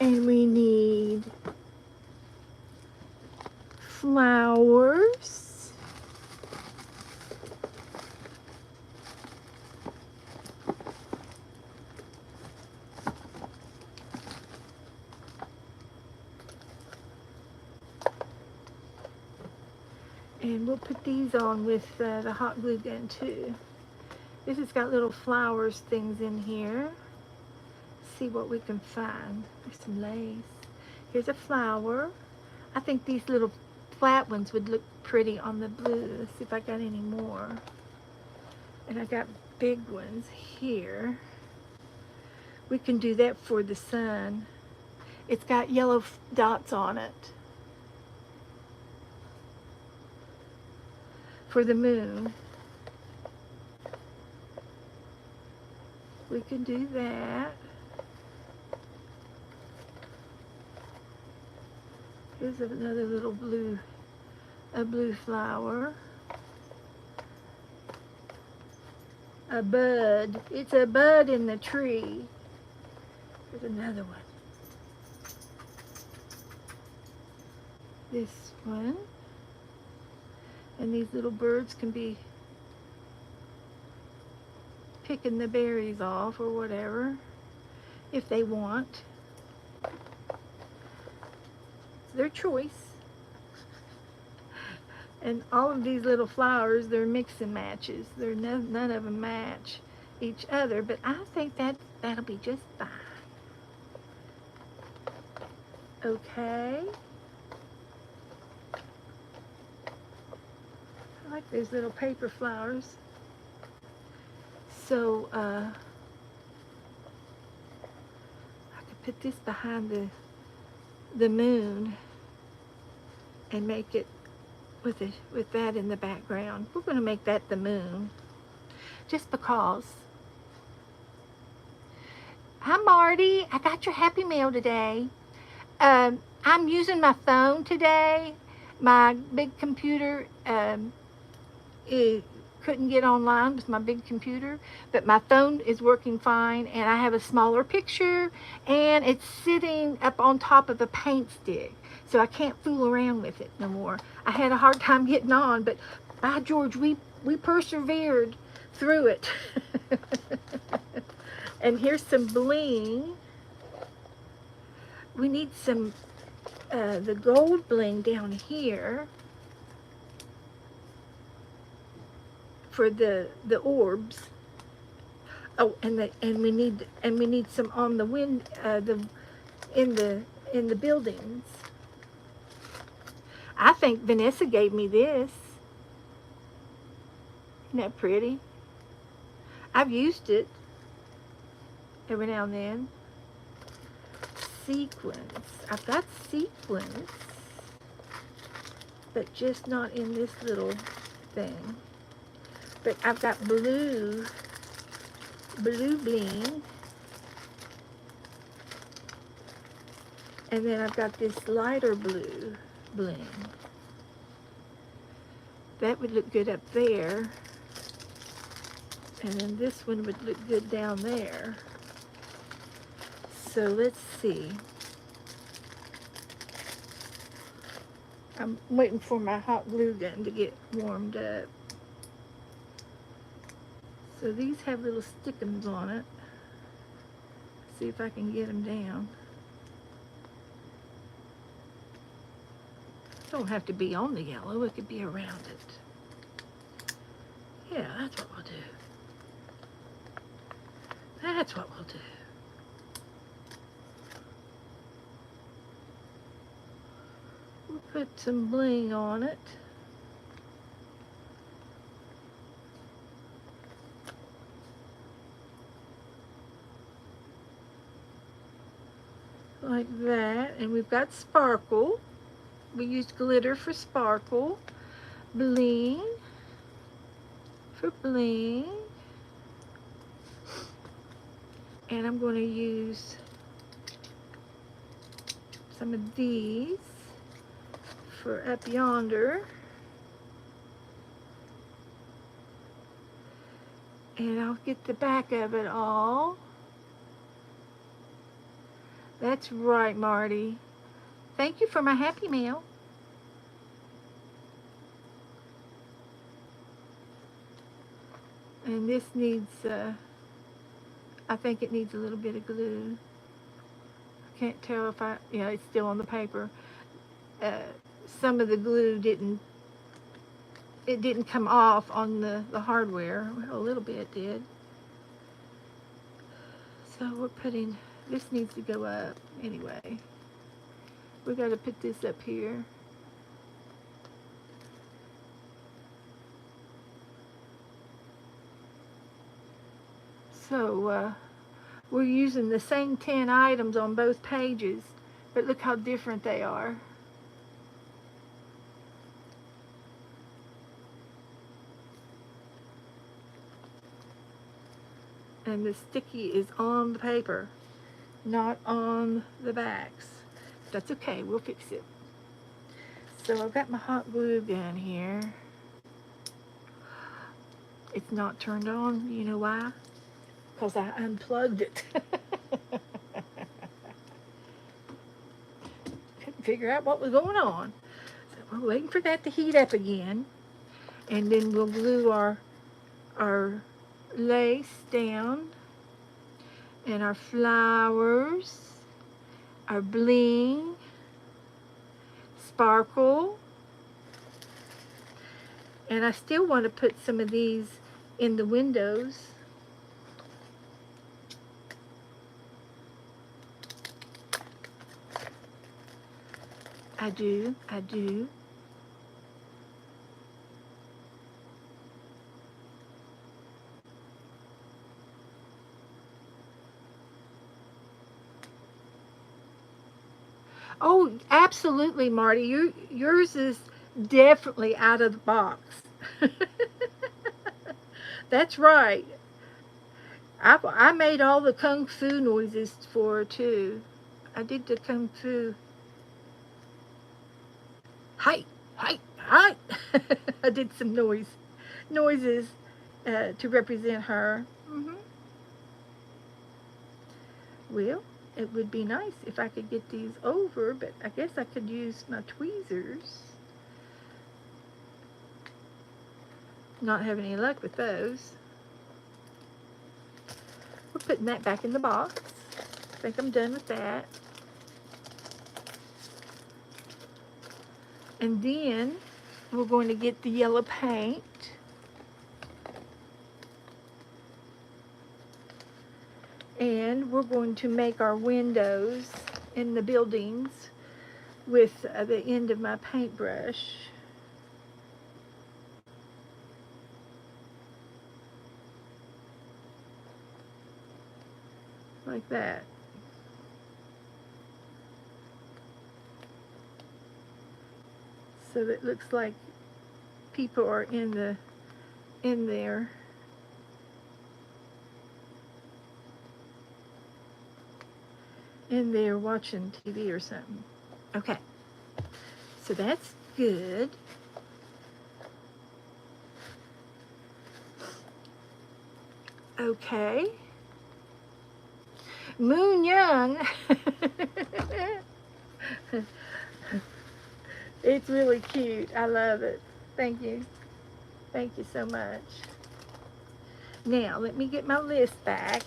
And we need flowers. And we'll put these on with the hot glue gun too. This has got little flowers things in here. See what we can find. There's some lace. Here's a flower. I think these little flat ones would look pretty on the blue. Let's see if I got any more. And I got big ones here. We can do that for the sun. It's got yellow dots on it. For the moon. We can do that. Here's another little blue, a blue flower. A bud. It's a bud in the tree. Here's another one. This one. And these little birds can be picking the berries off or whatever if they want. It's their choice. And all of these little flowers, they're mix and matches. None of them match each other, but I think that'll be just fine. Okay. I like these little paper flowers. So I could put this behind the moon and make it with that in the background. We're going to make that the moon, just because. Hi Marty, I got your Happy Mail today. I'm using my phone today. My big computer it couldn't get online with my big computer, but my phone is working fine, and I have a smaller picture, and it's sitting up on top of a paint stick, so I can't fool around with it no more. I had a hard time getting on, but by George, we persevered through it. And here's some bling. We need some the gold bling down here for the orbs. Oh, and we need some on the wind in the buildings. I think Vanessa gave me this. Isn't that pretty? I've used it every now and then. Sequins. I've got sequins, but just not in this little thing. But I've got blue bling, and then I've got this lighter blue bling. That would look good up there, and then this one would look good down there. So let's see. I'm waiting for my hot glue gun to get warmed up. So these have little stickums on it. See if I can get them down. Don't have to be on the yellow, it could be around it. Yeah, that's what we'll do. That's what we'll do. We'll put some bling on it. Like that, and we've got sparkle. We used glitter for sparkle, bling for bling, and I'm going to use some of these for up yonder. And I'll get the back of it all. That's right, Marty. Thank you for my Happy Meal. And this needs, I think it needs a little bit of glue. I can't tell if yeah, it's still on the paper. Some of the glue didn't come off on the hardware. Well, a little bit did. So we're putting, this needs to go up anyway. We got to put this up here. So we're using the same 10 items on both pages, but look how different they are. And the sticky is on the paper, not on the backs. That's okay, we'll fix it. So I've got my hot glue gun here. It's not turned on. You know why? Because I unplugged it. Couldn't figure out what was going on. So we're waiting for that to heat up again. And then we'll glue our lace down, and our flowers, our bling, sparkle. And I still want to put some of these in the windows. I do. Oh, absolutely, Marty. Yours is definitely out of the box. That's right. I made all the kung fu noises for her too. I did the kung fu. Hi, hi, hi. I did some noises to represent her. Well, it would be nice if I could get these over, but I guess I could use my tweezers. Not having any luck with those. We're putting that back in the box. I think I'm done with that. And then we're going to get the yellow paint. And we're going to make our windows in the buildings with the end of my paintbrush. Like that. So that it looks like people are in there watching TV or something. Okay, so that's good. Okay. Moon Young. It's really cute. I love it. Thank you. Thank you so much. Now, let me get my list back.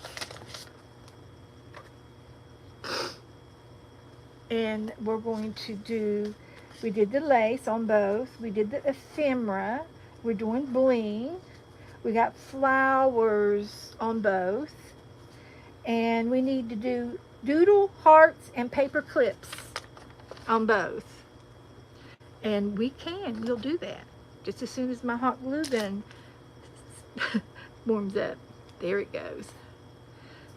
And we're going to do, we did the lace on both. We did the ephemera. We're doing bling. We got flowers on both. And we need to do doodle, hearts, and paper clips on both. And we'll do that just as soon as my hot glue gun warms up. There it goes.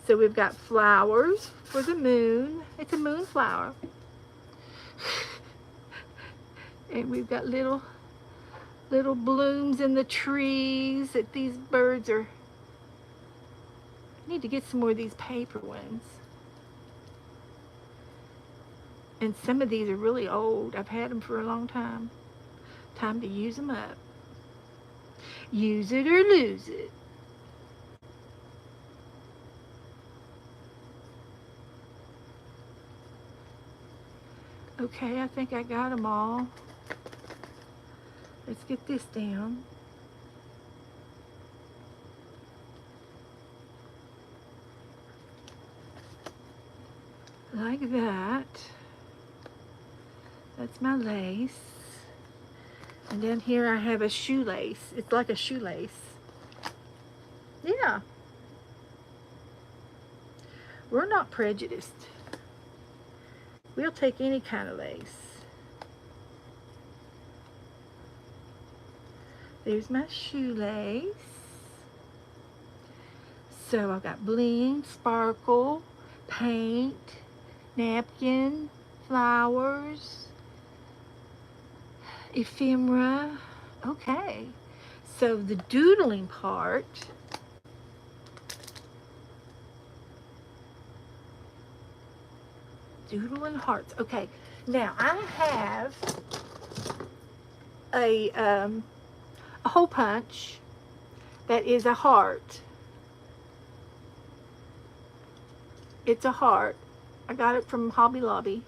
So we've got flowers for the moon. It's a moon flower. And we've got little blooms in the trees that these birds are. I need to get some more of these paper ones. And some of these are really old. I've had them for a long time. Time to use them up. Use it or lose it. Okay, I think I got them all. Let's get this down. Like that. That's my lace. And then here I have a shoelace. It's like a shoelace. Yeah. We're not prejudiced. We'll take any kind of lace. There's my shoelace. So I've got bling, sparkle, paint, napkin, flowers, ephemera. Okay. So the doodling part, doodling hearts. Okay. Now I have a hole punch that is a heart. It's a heart. I got it from Hobby Lobby.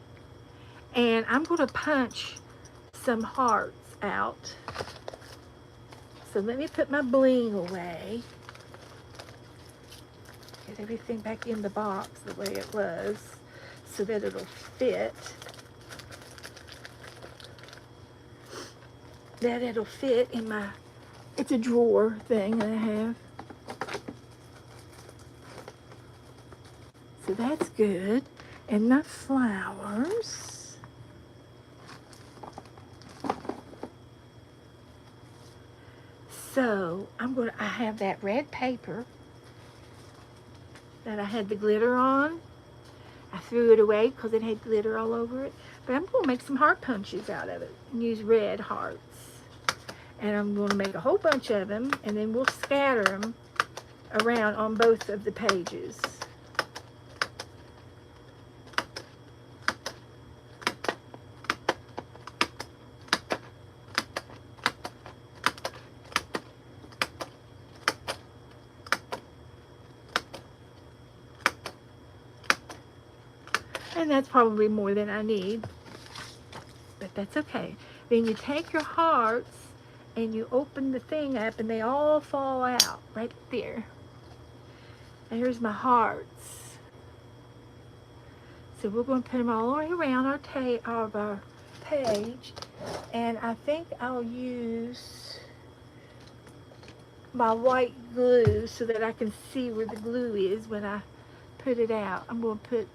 And I'm going to punch some hearts out. So let me put my bling away. Get everything back in the box the way it was so that it'll fit. That it'll fit in my, it's a drawer thing that I have. So that's good. And my flowers. So I have that red paper that I had the glitter on. I threw it away because it had glitter all over it. But I'm going to make some heart punches out of it and use red hearts. And I'm going to make a whole bunch of them, and then we'll scatter them around on both of the pages. And that's probably more than I need, but that's okay. Then you take your hearts and you open the thing up and they all fall out right there. There's my hearts. So we're going to put them all the way around our page, and I think I'll use my white glue so that I can see where the glue is when I put it out. I'm going to put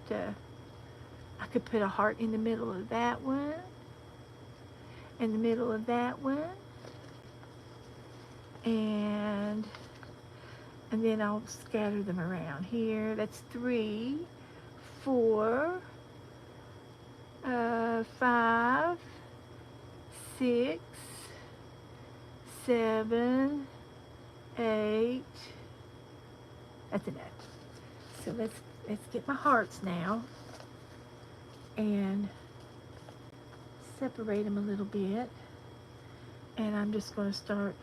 I could put a heart in the middle of that one, in the middle of that one, and then I'll scatter them around here. That's 3, 4, 5, 6, 7, 8. That's enough. So let's get my hearts now and separate them a little bit. And I'm just going to start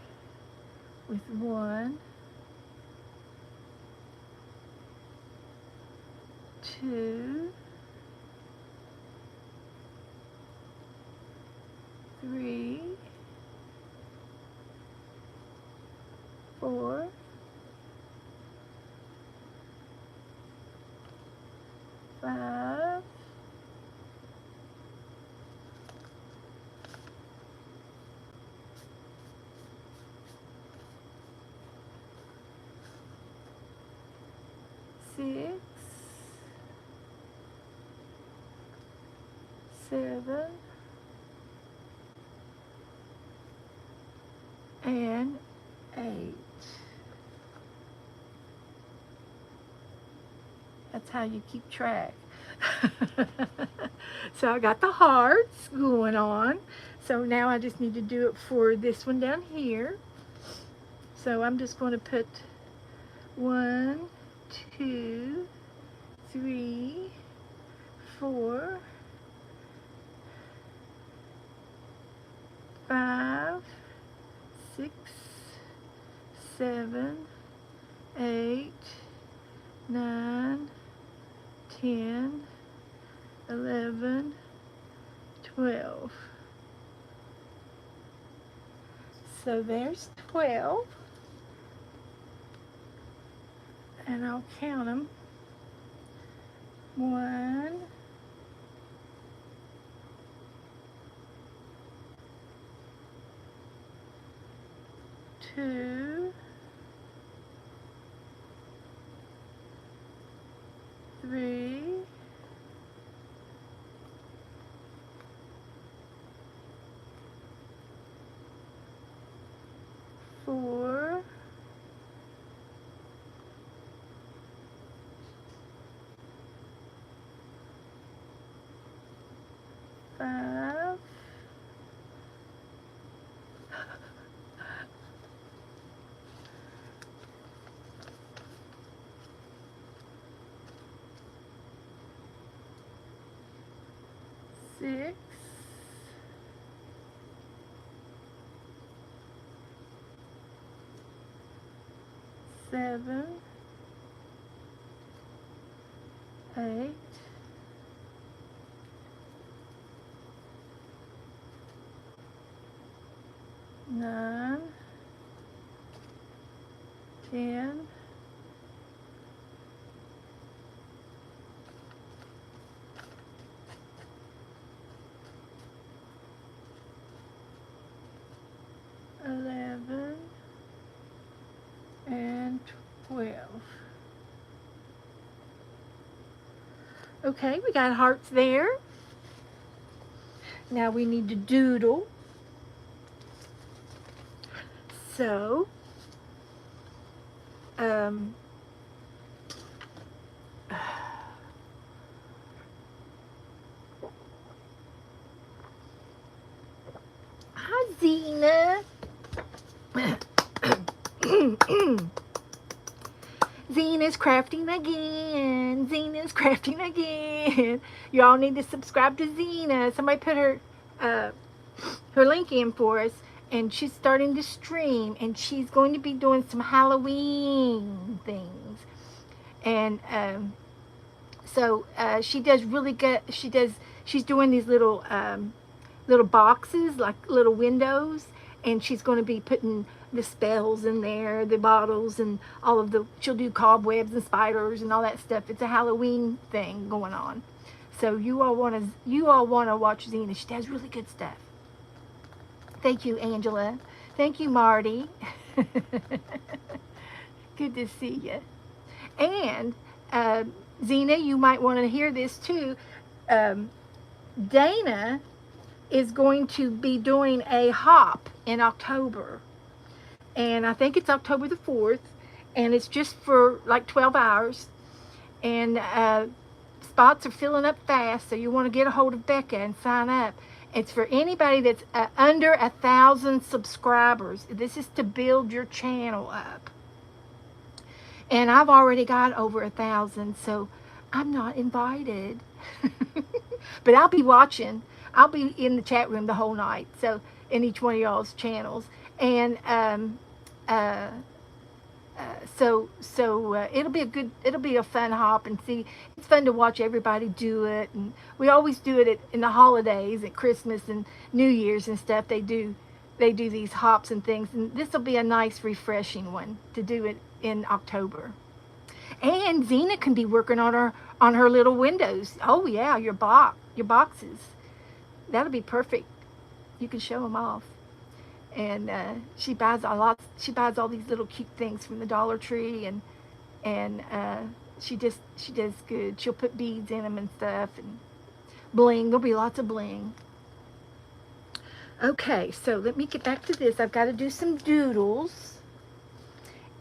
with 1, 2, 3, 4, 5, 6, 7, and 8. That's how you keep track. So I got the hearts going on. So now I just need to do it for this one down here. So I'm just going to put 1, 2, 3, 4, 5, 6, 7, 8, 9, 10, 11, 12. So there's 12. And I'll count them. 1, 2, 3, 4, 5, 6, 7, 8, 9, 10, 11, and 12. Okay, we got hearts there. Now we need to doodle. So, hi Zena. Zena's crafting again. Zena's crafting again. Y'all need to subscribe to Zena. Somebody put her link in for us, and she's starting to stream, and she's going to be doing some Halloween things. And so she does really good. She's doing these little boxes, like little windows, and she's going to be putting the spells in there, the bottles, and all of the, she'll do cobwebs and spiders and all that stuff. It's a Halloween thing going on. So you all want to watch Zena. She does really good stuff. Thank you, Angela. Thank you, Marty. Good to see you. And Zena, you might want to hear this too. Dana is going to be doing a hop in October. And I think it's October the 4th. And it's just for like 12 hours. And spots are filling up fast. So you want to get a hold of Becca and sign up. It's for anybody that's under 1,000 subscribers. This is to build your channel up. And I've already got over 1,000, so I'm not invited. But I'll be watching. I'll be in the chat room the whole night, so in each one of y'all's channels. And it'll be a fun hop, and see, it's fun to watch everybody do it. And we always do it in the holidays, at Christmas and New Year's and stuff. They do these hops and things, and this will be a nice refreshing one to do it in October. And Zena can be working on her little windows. Oh yeah, your boxes. That'll be perfect. You can show them off. And she buys all these little cute things from the Dollar Tree, and she does good. She'll put beads in them and stuff, and bling. There'll be lots of bling. Okay, so let me get back to this. I've got to do some doodles,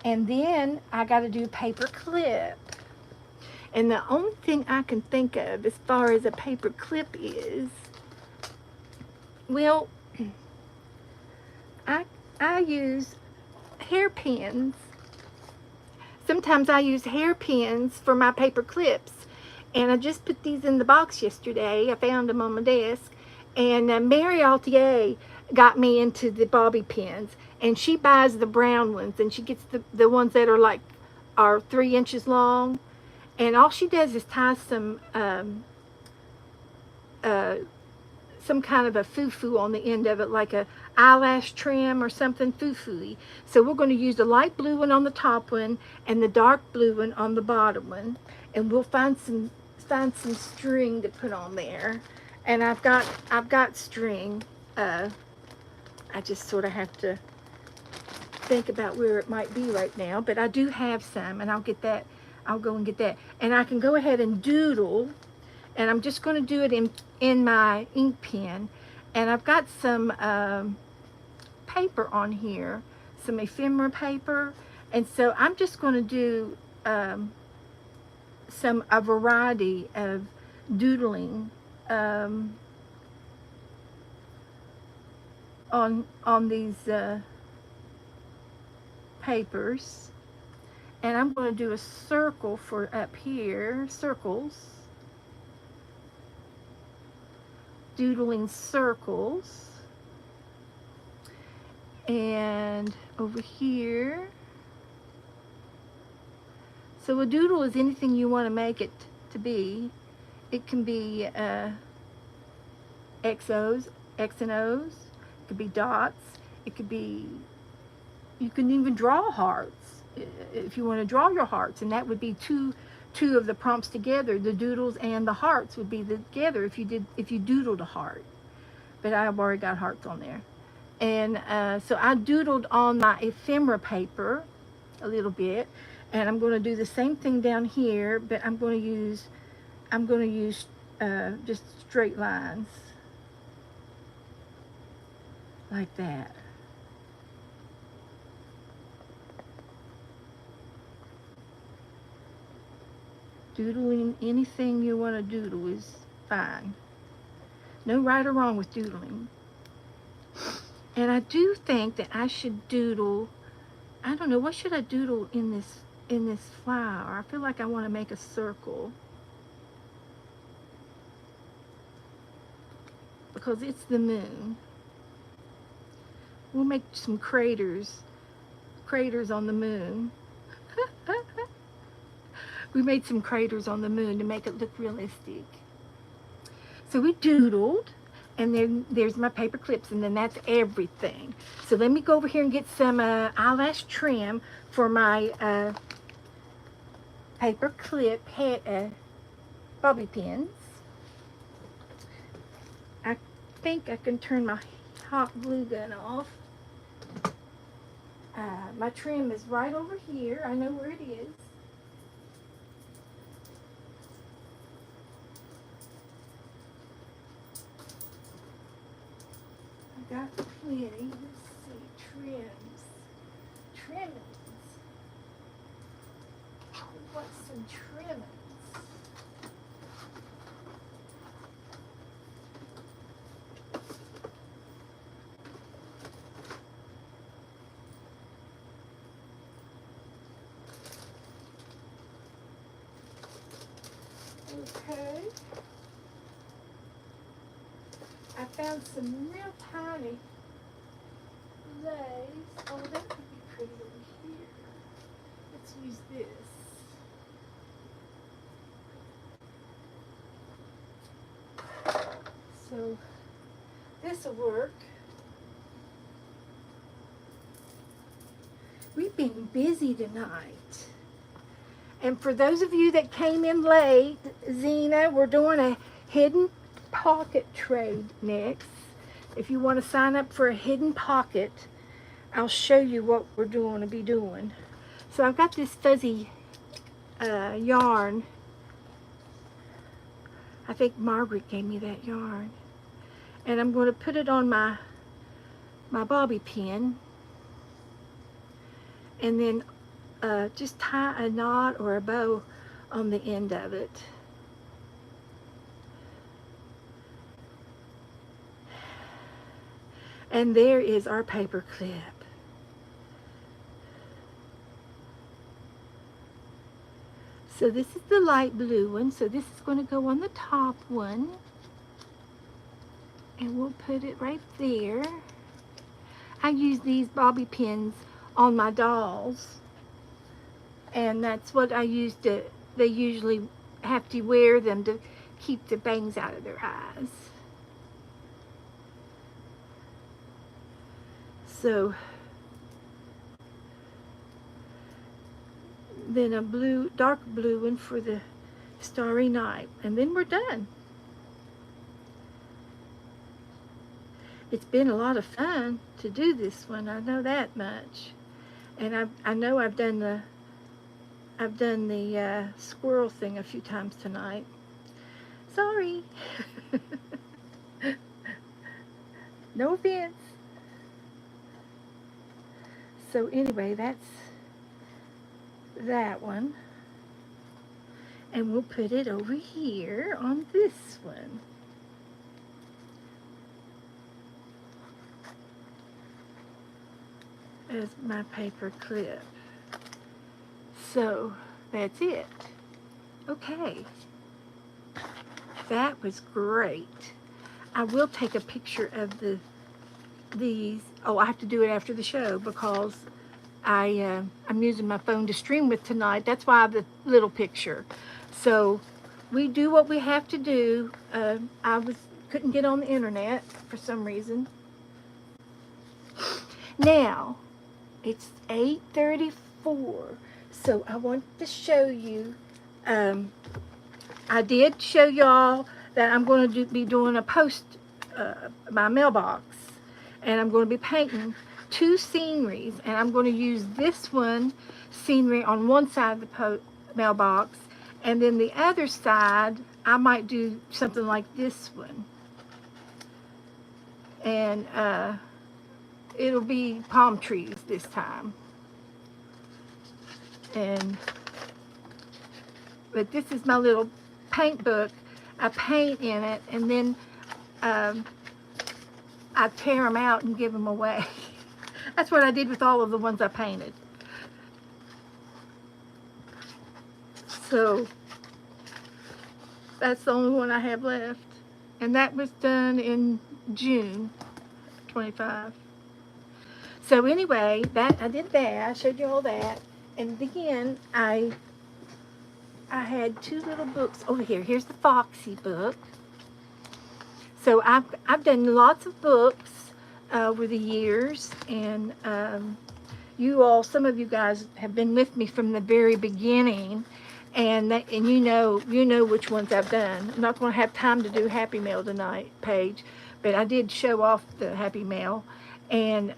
and then I got to do paper clip. And the only thing I can think of as far as a paper clip is, well, I use hairpins. Sometimes I use hairpins for my paper clips. And I just put these in the box yesterday. I found them on my desk. And Mary Altier got me into the bobby pins. And she buys the brown ones. And she gets the ones that are 3 inches long. And all she does is tie some some kind of a foo-foo on the end of it, like a eyelash trim or something foo-foo-y. So we're going to use the light blue one on the top one and the dark blue one on the bottom one, and we'll find some string to put on there. And I've got string. I just sort of have to think about where it might be right now, but I do have some, and I'll go and get that. And I can go ahead and doodle, and I'm just going to do it in my ink pen. And I've got some paper on here, some ephemera paper, and so I'm just going to do a variety of doodling on these papers. And I'm going to do a circle for up here, circles, doodling circles. And over here, so a doodle is anything you want to make it to be. It can be XOs, X and O's, it could be dots, it could be, you can even draw hearts if you want to draw your hearts, and that would be two of the prompts together. The doodles and the hearts would be together if you doodled a heart. But I've already got hearts on there. And so I doodled on my ephemera paper a little bit, and I'm going to do the same thing down here, but I'm going to use just straight lines like that. Doodling anything you want to doodle is fine. No right or wrong with doodling. And I do think that I should doodle, I don't know, what should I doodle in this flower? I feel like I want to make a circle, because it's the moon. We'll make some craters on the moon. We made some craters on the moon to make it look realistic. So we doodled, and then there's my paper clips, and then that's everything. So let me go over here and get some eyelash trim for my paper clip bobby pins. I think I can turn my hot glue gun off. My trim is right over here. I know where it is. I got plenty. Let's see, trimmings. What's some trimmings? Okay. I found some real tiny lace. Oh, that could be pretty over here. Let's use this. So this will work. We've been busy tonight. And for those of you that came in late, Zena, we're doing a hidden pocket trade next. If you want to sign up for a hidden pocket, I'll show you what we're going to be doing. So I've got this fuzzy yarn. I think Margaret gave me that yarn. And I'm going to put it on my bobby pin. And then just tie a knot or a bow on the end of it. And there is our paper clip. So this is the light blue one, so this is going to go on the top one. And we'll put it right there. I use these bobby pins on my dolls. And that's what I use to, they usually have to wear them to keep the bangs out of their eyes. So then a blue, dark blue one for the Starry Night, and then we're done. It's been a lot of fun to do this one, I know that much. And I know I've done the squirrel thing a few times tonight. Sorry. No offense. So anyway, that's that one. And we'll put it over here on this one. As my paper clip. So that's it. Okay. That was great. I will take a picture of these. Oh, I have to do it after the show because I'm using my phone to stream with tonight. That's why I have the little picture. So we do what we have to do. Couldn't get on the internet for some reason. Now it's 8:34, so I want to show you. I did show y'all that I'm going to be doing a post my mailbox, and I'm going to be painting 2 sceneries, and I'm going to use this one scenery on one side of the mailbox, and then the other side I might do something like this one, and it'll be palm trees this time. But this is my little paint book. I paint in it, and then I tear them out and give them away. That's what I did with all of the ones I painted. So that's the only one I have left. And that was done in June 25. So anyway, I did that. I showed you all that. And then I had 2 little books over here. Here's the Foxy book. So I've done lots of books over the years, and some of you guys have been with me from the very beginning, and you know which ones I've done. I'm not going to have time to do Happy Mail tonight, Paige, but I did show off the Happy Mail, and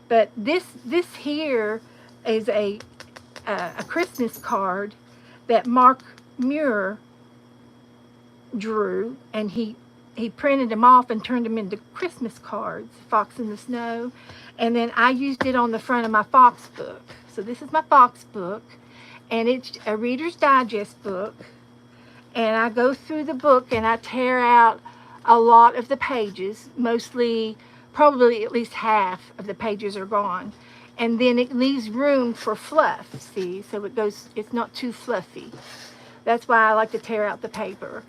but this here is a Christmas card that Mark Muir drew, and he printed them off and turned them into Christmas cards, Fox in the Snow, and then I used it on the front of my Fox book. So this is my Fox book, and it's a Reader's Digest book, and I go through the book and I tear out a lot of the pages, probably at least half of the pages are gone, and then it leaves room for fluff, see, so it's not too fluffy. That's why I like to tear out the paper.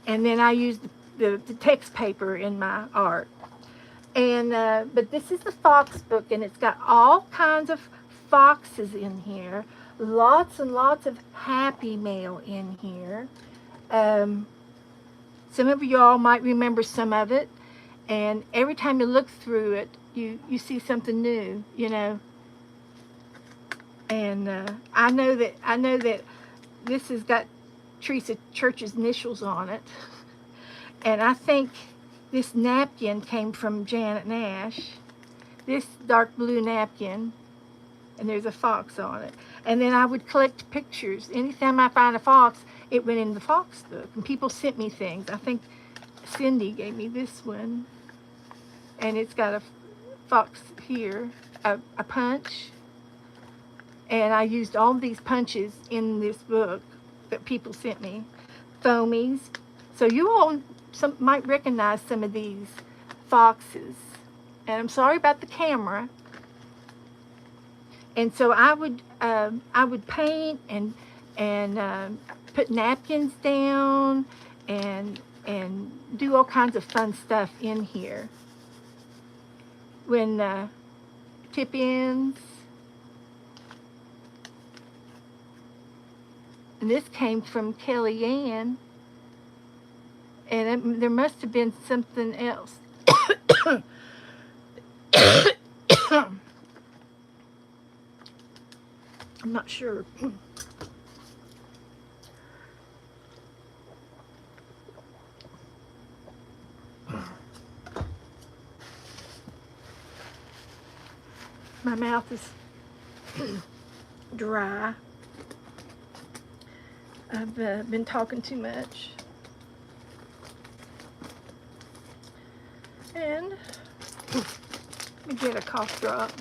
And then I use the text paper in my art. And but this is the Fox book, and it's got all kinds of foxes in here. Lots and lots of Happy Mail in here. Some of y'all might remember some of it. And every time you look through it, you see something new, you know. And I know that this has got Teresa Church's initials on it, and I think this napkin came from Janet Nash, this dark blue napkin, and there's a fox on it. And then I would collect pictures. Anytime I find a fox, it went in the Fox book, and people sent me things. I think Cindy gave me this one, and it's got a fox here, a punch, and I used all these punches in this book that people sent me, foamies. So you all might recognize some of these foxes. And I'm sorry about the camera. And so I would paint and put napkins down and do all kinds of fun stuff in here. When tip ends. And this came from Kellyanne, and there must have been something else. I'm not sure. My mouth is dry. I've been talking too much. And let me get a cough drop.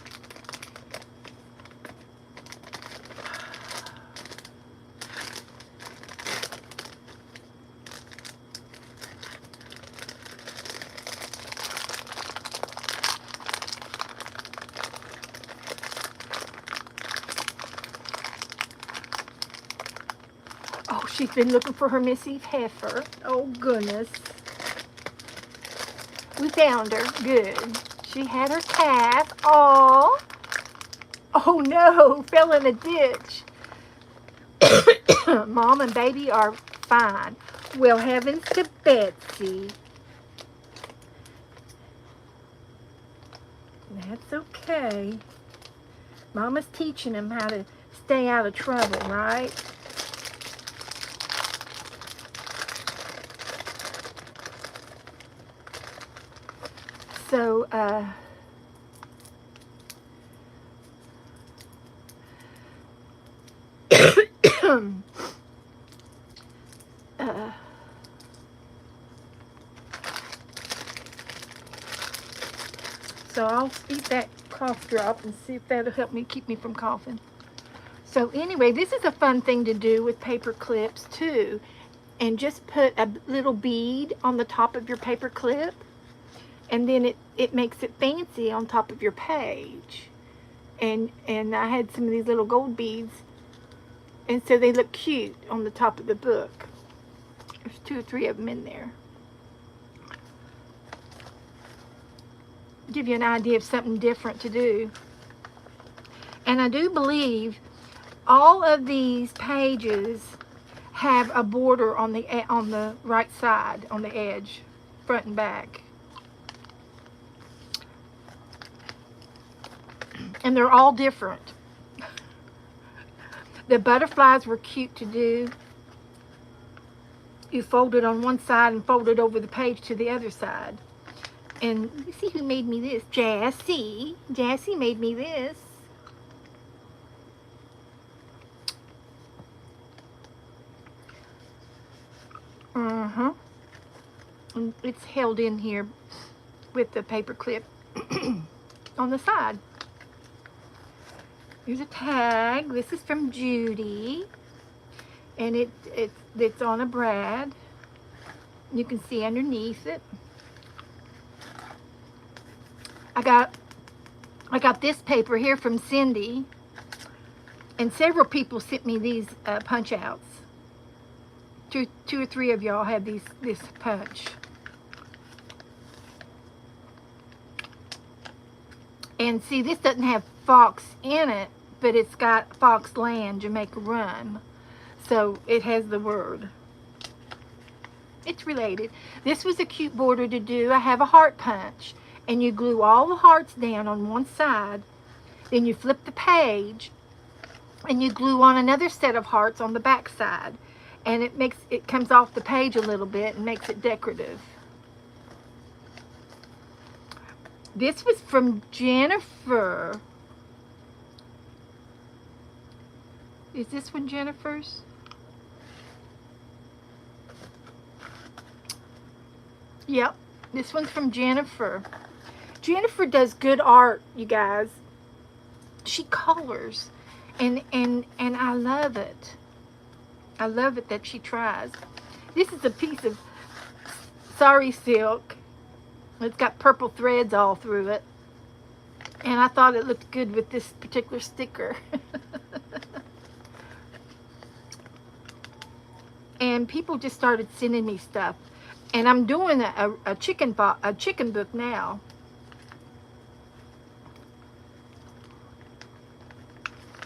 Oh, she's been looking for her Miss Eve heifer. Oh, goodness. We found her. Good. She had her calf. Oh. Oh, no. Fell in a ditch. Mom and baby are fine. Well, heavens to Betsy. That's okay. Mama's teaching him how to stay out of trouble, right? So, so I'll eat that cough drop and see if that'll help me keep me from coughing. So anyway, this is a fun thing to do with paper clips too. And just put a little bead on the top of your paper clip. And then it makes it fancy on top of your page. And I had some of these little gold beads. And so they look cute on the top of the book. There's 2 or 3 of them in there. Give you an idea of something different to do. And I do believe all of these pages have a border on the right side, on the edge, front and back. And they're all different. The butterflies were cute to do. You fold it on one side and fold it over the page to the other side. And you see who made me this? Jassy. Jassy made me this. And it's held in here with the paper clip on the side. Here's a tag. This is from Judy. And it's on a brad. You can see underneath it. I got this paper here from Cindy. And several people sent me these punch outs. Two or three of y'all have this punch. And see, this doesn't have Fox in it, but it's got Fox Land, Jamaica Rum. So it has the word. It's related. This was a cute border to do. I have a heart punch. And you glue all the hearts down on one side. Then you flip the page. And you glue on another set of hearts on the back side. And it comes off the page a little bit and makes it decorative. This was from Jennifer. Is this one Jennifer's? Yep, this one's from Jennifer. Jennifer does good art, you guys. She colors, and I love it. I love it that she tries. This is a piece of sari silk. It's got purple threads all through it. And I thought it looked good with this particular sticker. And people just started sending me stuff. And I'm doing a chicken book now.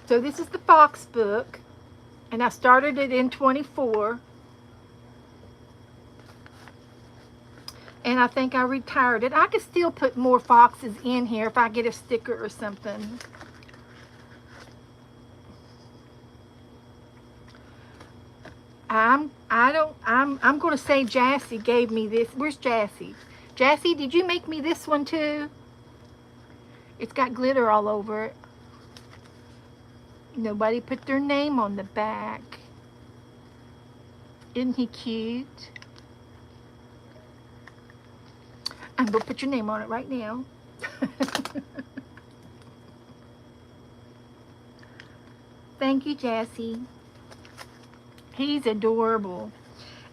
So this is the Fox book. And I started it in 24. And I think I retired it. I could still put more foxes in here if I get a sticker or something. I'm gonna say Jassy gave me this. Where's Jassy? Jassy, did you make me this one too? It's got glitter all over it. Nobody put their name on the back. Isn't he cute? I'm gonna put your name on it right now. Thank you, Jassy. He's adorable.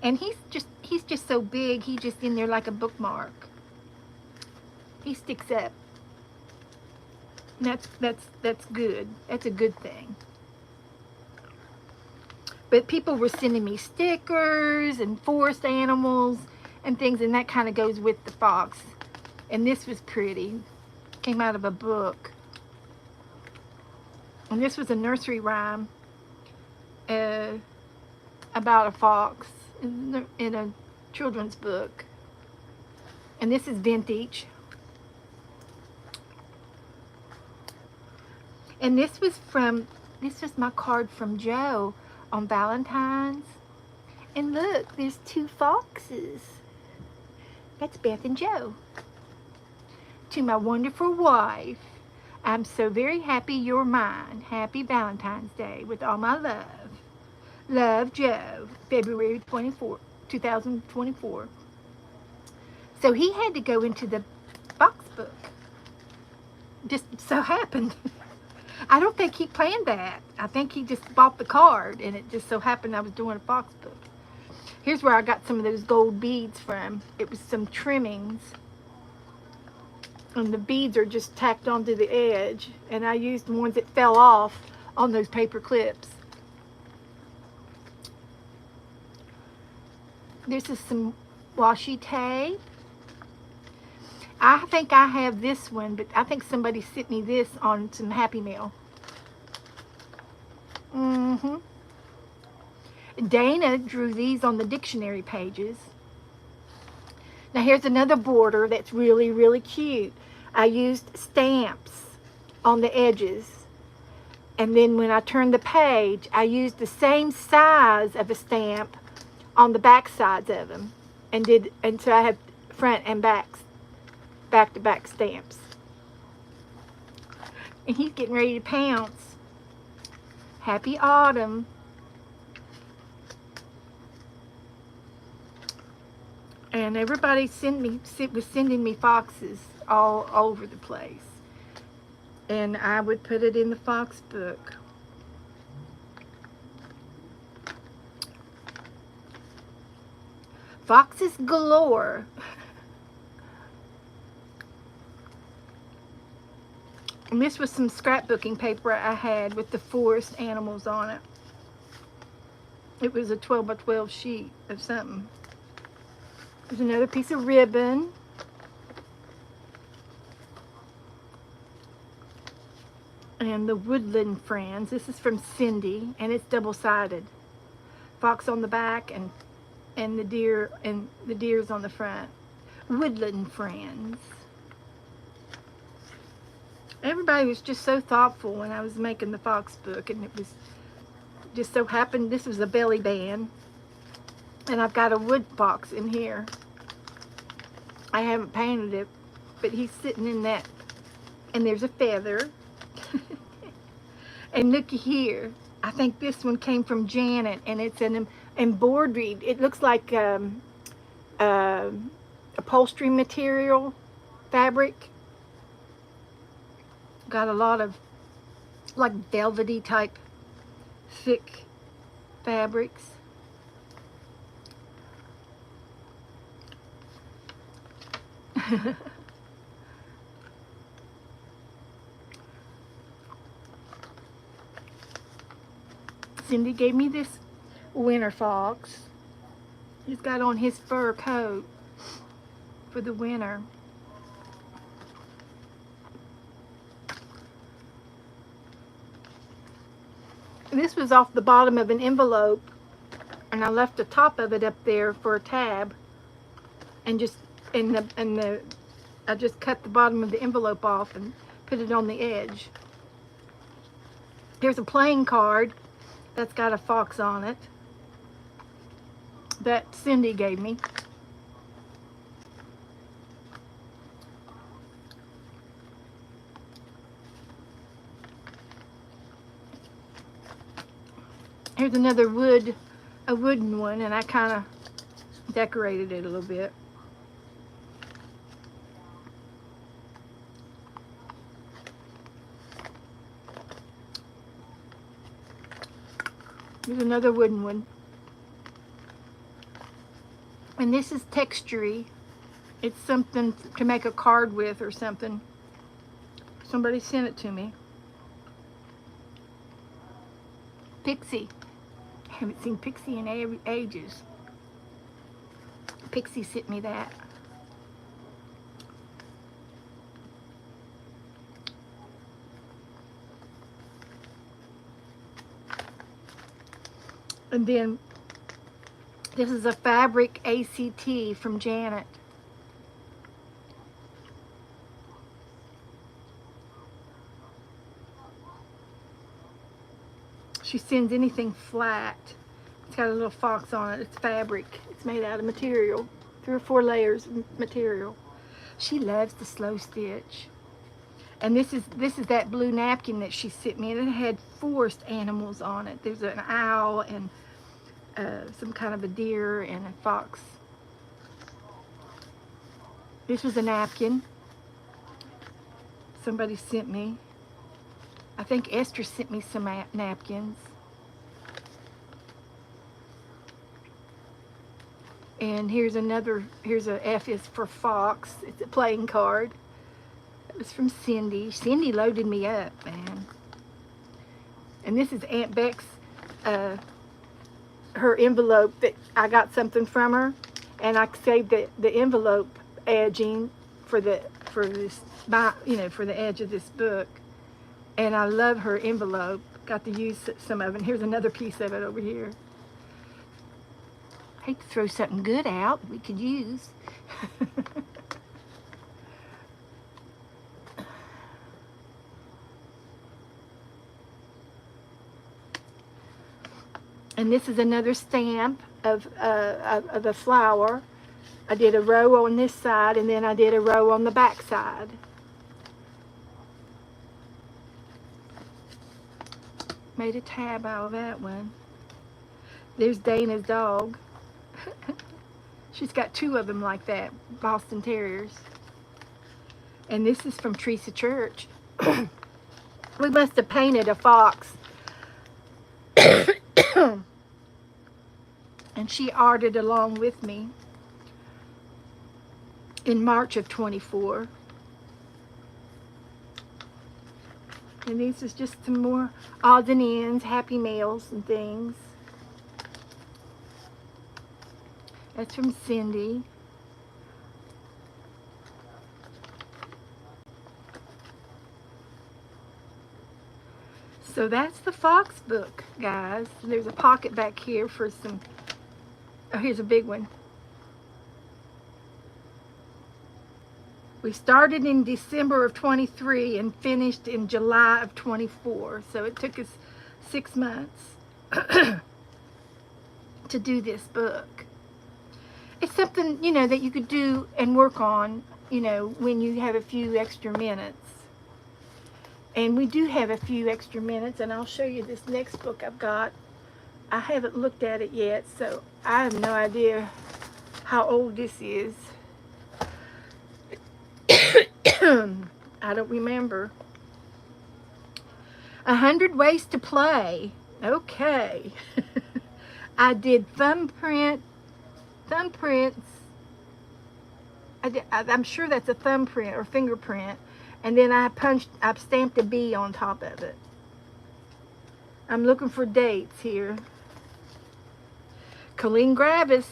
And he's just so big, he's just in there like a bookmark. He sticks up. That's good. That's a good thing. But people were sending me stickers and forest animals and things, and that kind of goes with the fox. And this was pretty. Came out of a book. And this was a nursery rhyme about a fox in a children's book. And this is vintage. And this was my card from Joe on Valentine's. And look, there's two foxes. That's Beth and Joe. To my wonderful wife, I'm so very happy you're mine. Happy Valentine's Day with all my love. Love, Joe. February 24, 2024. So he had to go into the fox book. Just so happened. I don't think he planned that. I think he just bought the card, and it just so happened I was doing a fox book. Here's where I got some of those gold beads from. It was some trimmings, and the beads are just tacked onto the edge, and I used the ones that fell off on those paper clips. This is some washi tape. I think I have this one, but I think somebody sent me this on some Happy Mail. Dana drew these on the dictionary pages. Now here's another border that's really, really cute. I used stamps on the edges. And then when I turned the page, I used the same size of a stamp on the back sides of them. And so I have front and back-to-back stamps. And he's getting ready to pounce. Happy autumn. And everybody was sending me foxes all over the place. And I would put it in the fox book. Foxes galore. And this was some scrapbooking paper I had with the forest animals on it. It was a 12 by 12 sheet of something. There's another piece of ribbon. And the Woodland Friends. This is from Cindy, and it's double-sided. Fox on the back and the deer's on the front. Woodland Friends. Everybody was just so thoughtful when I was making the fox book, and it was just so happened this was a belly band. And I've got a wood fox in here. I haven't painted it, but he's sitting in that. And there's a feather. And looky here. I think this one came from Janet, and it's an embroidered. It looks like upholstery material, fabric. Got a lot of like velvety type thick fabrics. Cindy gave me this winter fox. He's got on his fur coat for the winter. This was off the bottom of an envelope, and I left the top of it up there for a tab, and just I just cut the bottom of the envelope off and put it on the edge. Here's a playing card that's got a fox on it. that Cindy gave me. Here's another a wooden one, and I kind of decorated it a little bit. Here's another wooden one. And this is textury. It's something to make a card with or something. Somebody sent it to me. Pixie. I haven't seen Pixie in ages. Pixie sent me that. And then this is a fabric ACT from Janet. She sends anything flat. It's got a little fox on it. It's fabric. It's made out of material. 3 or 4 layers of material. She loves the slow stitch. And this is that blue napkin that she sent me, and it had forest animals on it. There's an owl and some kind of a deer and a fox. This was a napkin somebody sent me. I think Esther sent me some napkins. And here's a F is for fox. It's a playing card. It was from Cindy. Cindy loaded me up, man. And this is Aunt Beck's, her envelope that I got something from her, and I saved the envelope edging for the edge of this book. And I love her envelope. Got to use some of it. Here's another piece of it over here. I hate to throw something good out we could use. And this is another stamp of a flower. I did a row on this side, and then I did a row on the back side. Made a tab out of that one. There's Dana's dog. She's got 2 of them like that, Boston Terriers. And this is from Teresa Church. We must have painted a fox. And she arted along with me in March of 24. And these is just some more odds and ends, happy mails and things. That's from Cindy. So that's the Fox book, guys. There's a pocket back here for some, oh, here's a big one. We started in December of 23 and finished in July of 24. So it took us 6 months to do this book. It's something, that you could do and work on, when you have a few extra minutes. And we do have a few extra minutes, and I'll show you this next book I've got. I haven't looked at it yet, so I have no idea how old this is. I don't remember. 100 Ways to Play. Okay. I did thumbprints. I'm sure that's a thumbprint or fingerprint. And then I stamped a B on top of it. I'm looking for dates here. Colleen Gravis.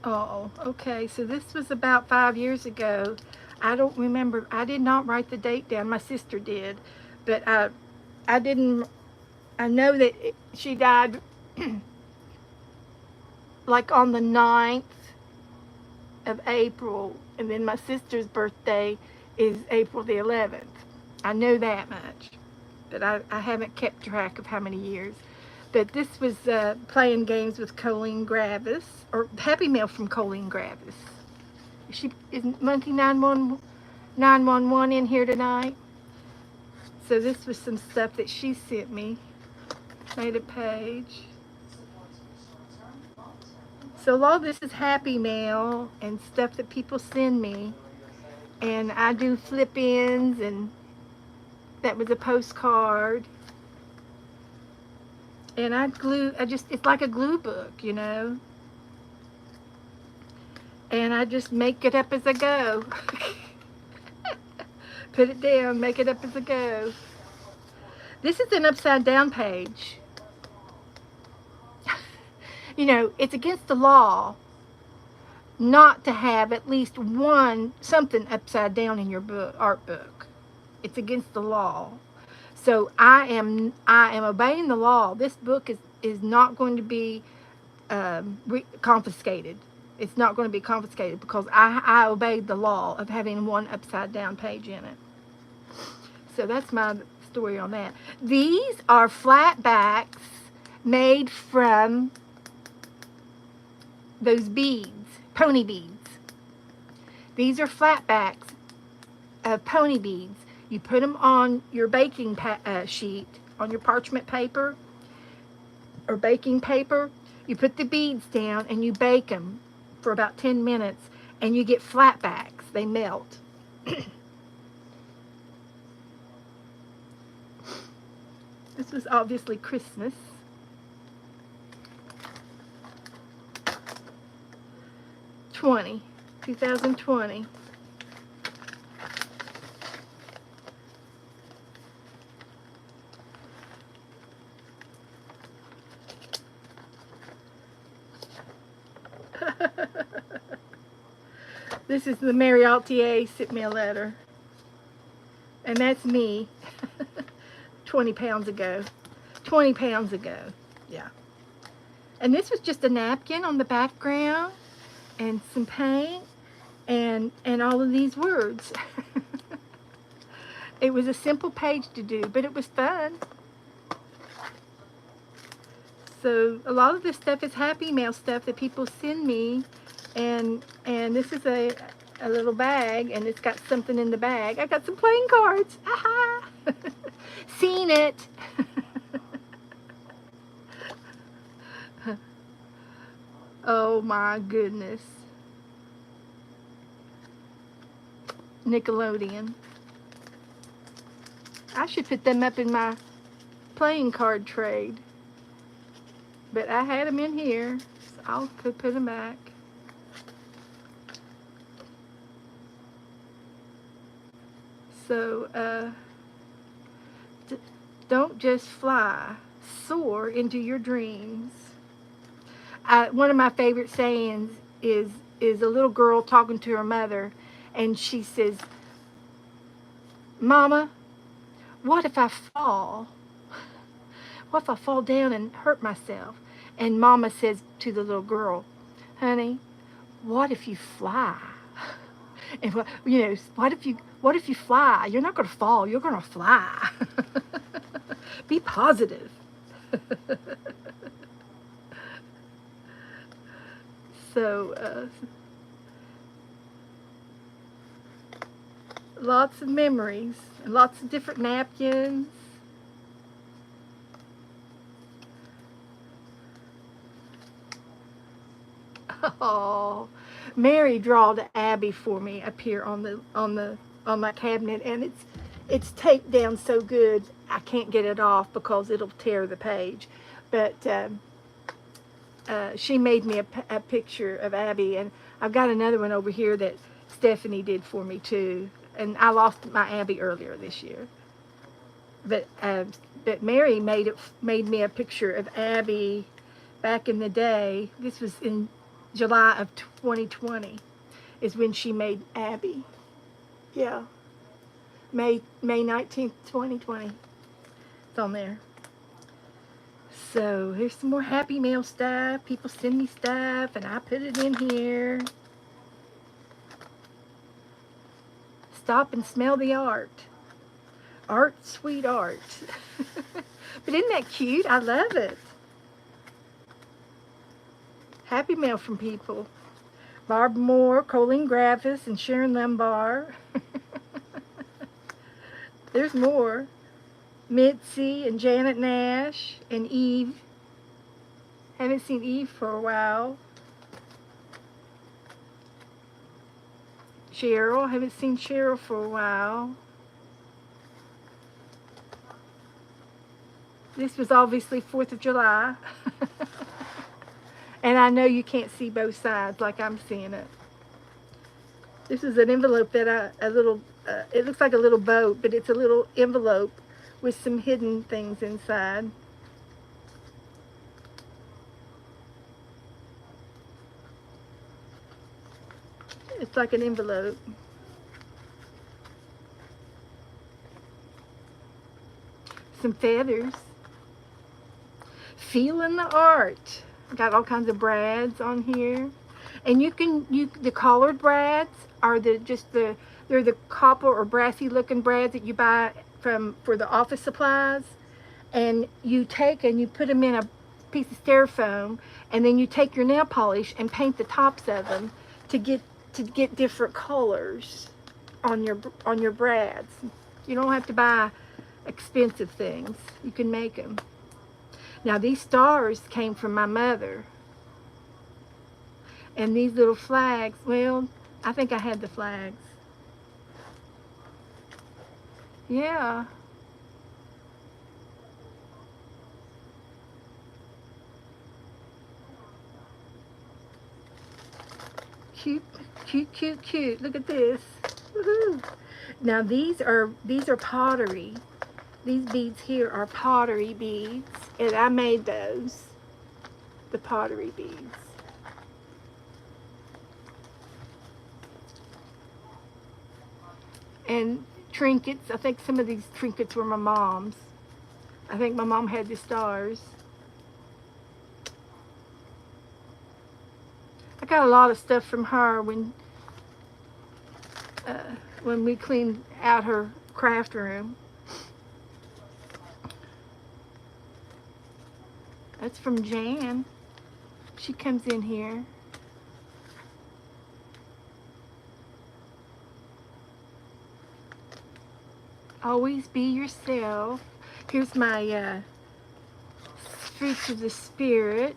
Oh, okay. So this was about 5 years ago. I don't remember. I did not write the date down. My sister did. But I didn't. I know that she died like on the 9th of April, and then my sister's birthday is April the 11th. I know that much, but I haven't kept track of how many years. But this was playing games with Colleen Gravis, or Happy Mail from Colleen Gravis. Is Monkey 911 in here tonight? So this was some stuff that she sent me. Made a page. So a lot of this is Happy Mail and stuff that people send me. And I do flip-ins, and that was a postcard. And it's like a glue book, you know. And I just make it up as I go. Put it down, make it up as I go. This is an upside down page. You know, it's against the law not to have at least something upside down in your art book. It's against the law. So I am obeying the law. This book is not going to be confiscated. It's not going to be confiscated because I obeyed the law of having one upside down page in it. So that's my story on that. These are flat backs made from those beads, pony beads. These are flat backs of pony beads. You put them on your baking sheet, on your parchment paper or baking paper. You put the beads down and you bake them for about 10 minutes, and you get flat backs. They melt. This was obviously Christmas. '20. This is the Mary Altier sent me a letter. And that's me 20 pounds ago. 20 pounds ago. Yeah. And this was just a napkin on the background and some paint and all of these words. It was a simple page to do, but it was fun. So a lot of this stuff is Happy Mail stuff that people send me, and this is a little bag, and it's got something in the bag. I got some playing cards. Aha! Seen it. Oh my goodness. Nickelodeon. I should put them up in my playing card trade. But I had them in here, so I'll put them back. So, don't just fly. Soar into your dreams. One of my favorite sayings is a little girl talking to her mother, and she says, "Mama, what if I fall? What if I fall down and hurt myself?" And Mama says to the little girl, "Honey, what if you fly?" And what if you fly? You're not going to fall. You're going to fly. Be positive. So, lots of memories, and lots of different napkins. Oh, Mary drawed Abby for me up here on my cabinet, and it's taped down so good I can't get it off because it'll tear the page. But she made me a picture of Abby, and I've got another one over here that Stephanie did for me too. And I lost my Abby earlier this year, but Mary made me a picture of Abby back in the day. This was in July of 2020 is when she made Abby. Yeah. May 19th, 2020. It's on there. So here's some more Happy Mail stuff. People send me stuff, and I put it in here. stop and smell the art. Art, sweet art. But isn't that cute? I love it. Happy mail from people. Barb Moore, Colleen Gravis, and Sharon Lumbar. There's more. Mitzi and Janet Nash and Eve. Haven't seen Eve for a while. Cheryl. Haven't seen Cheryl for a while. This was obviously 4th of July. And I know you can't see both sides like I'm seeing it. This is an envelope that it looks like a little boat, but it's a little envelope with some hidden things inside. It's like an envelope. Some feathers. Feeling the art. Got all kinds of brads on here. And the collared brads are they're the copper or brassy looking brads that you buy for the office supplies. And you take and you put them in a piece of styrofoam, and then you take your nail polish and paint the tops of them to get different colors on your brads. You don't have to buy expensive things. You can make them. Now these stars came from my mother. And these little flags, well, I think I had the flags. Yeah. Cute, cute, cute, cute. Look at this. Woohoo. Now these are pottery. These beads here are pottery beads, and I made those. The pottery beads. And trinkets. I think some of these trinkets were my mom's. I think my mom had the stars. I got a lot of stuff from her when we cleaned out her craft room. That's from Jan. She comes in here. Always be yourself. Here's my Fruits of the Spirit.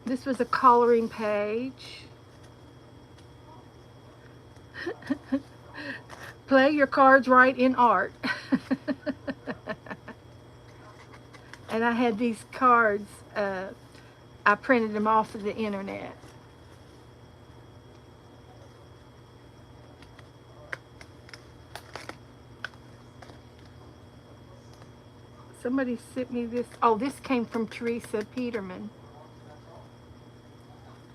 This was a coloring page. Play your cards right in art. And I had these cards, I printed them off of the internet. Somebody sent me this. Oh, this came from Teresa Peterman.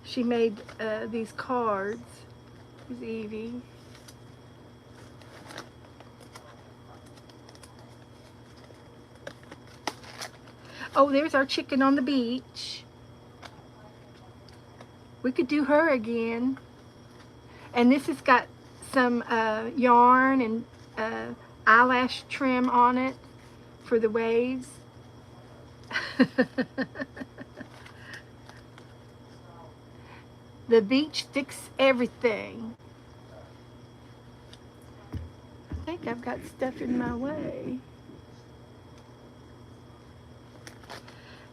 She made these cards. This is Evie. Oh, there's our chicken on the beach. We could do her again. And this has got some yarn and eyelash trim on it for the waves. The beach fixes everything. I think I've got stuff in my way.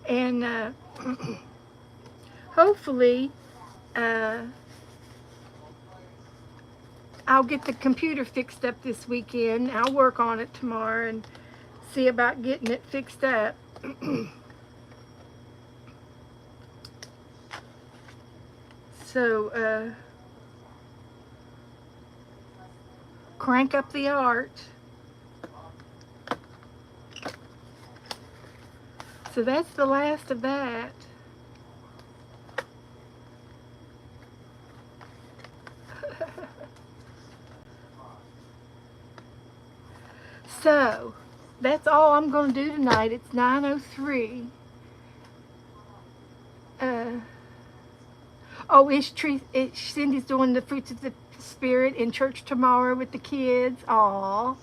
And hopefully I'll get the computer fixed up this weekend. I'll work on it tomorrow and see about getting it fixed up. So crank up the art. So that's the last of that. So, that's all I'm going to do tonight. It's 9:03. Oh, Cindy's doing the fruits of the Spirit in church tomorrow with the kids. Aw.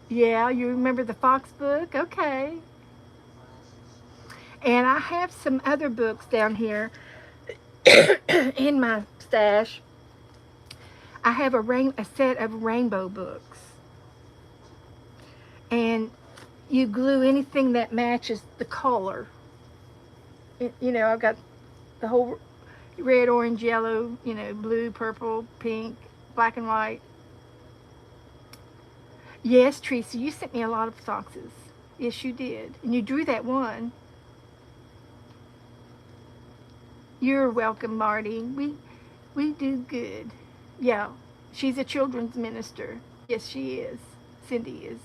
Yeah, you remember the Fox book? Okay. And I have some other books down here in my stash. I have a set of rainbow books. And you glue anything that matches the color. You know, I've got the whole red, orange, yellow, you know, blue, purple, pink, black and white. Yes, Teresa, you sent me a lot of foxes. Yes, you did. And you drew that one. You're welcome, Marty. We do good. Yeah, she's a children's minister. Yes, she is. Cindy is.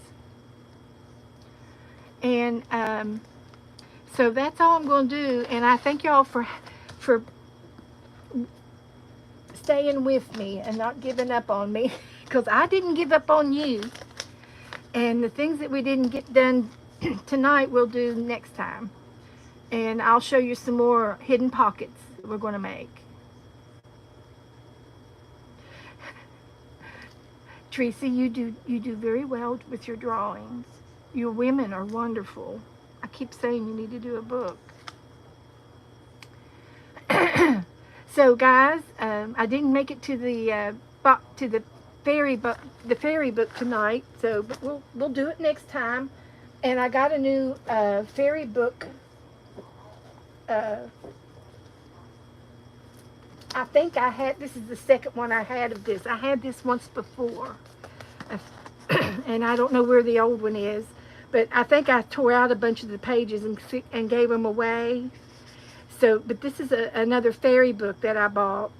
And so that's all I'm going to do. And I thank y'all for staying with me and not giving up on me, because I didn't give up on you. And the things that we didn't get done tonight, we'll do next time. And I'll show you some more hidden pockets we're going to make. Tracy, you do very well with your drawings. Your women are wonderful. I keep saying you need to do a book. So guys, I didn't make it to the fairy book tonight. So, but we'll do it next time. And I got a new fairy book. I think this is the second one I had of this. I had this once before. And I don't know where the old one is. But I think I tore out a bunch of the pages and gave them away. So, but this is another fairy book that I bought.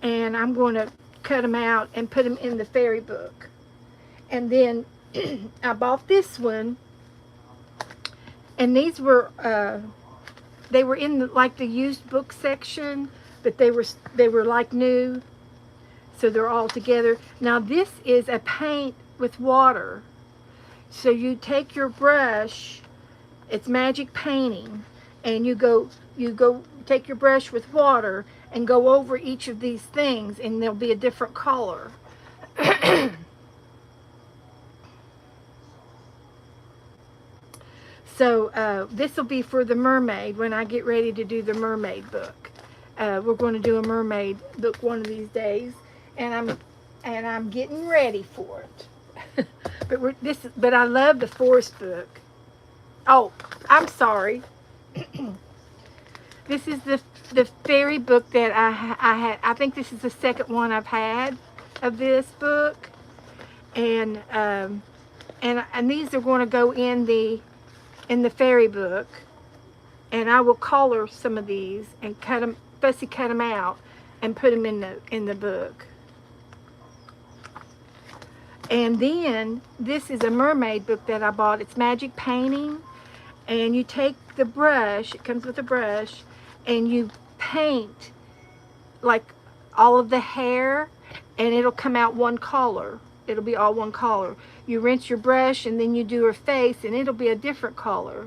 And I'm going to cut them out and put them in the fairy book. And then I bought this one. And these were, they were in like the used book section. But they were like new, so they're all together. Now this is a paint with water. So you take your brush, it's magic painting, and you go take your brush with water and go over each of these things, and there'll be a different color. So this will be for the mermaid when I get ready to do the mermaid book. We're going to do a mermaid book one of these days, and I'm getting ready for it. But I love the forest book. Oh, I'm sorry. This is the fairy book that I had. I think this is the second one I've had of this book, and these are going to go in the fairy book, and I will color some of these and fussy cut them out and put them in the book. And then this is a mermaid book that I bought. It's magic painting, and you take the brush, it comes with a brush, and you paint like all of the hair, and it'll come out one color. It'll be all one color. You rinse your brush, and then you do her face, and it'll be a different color.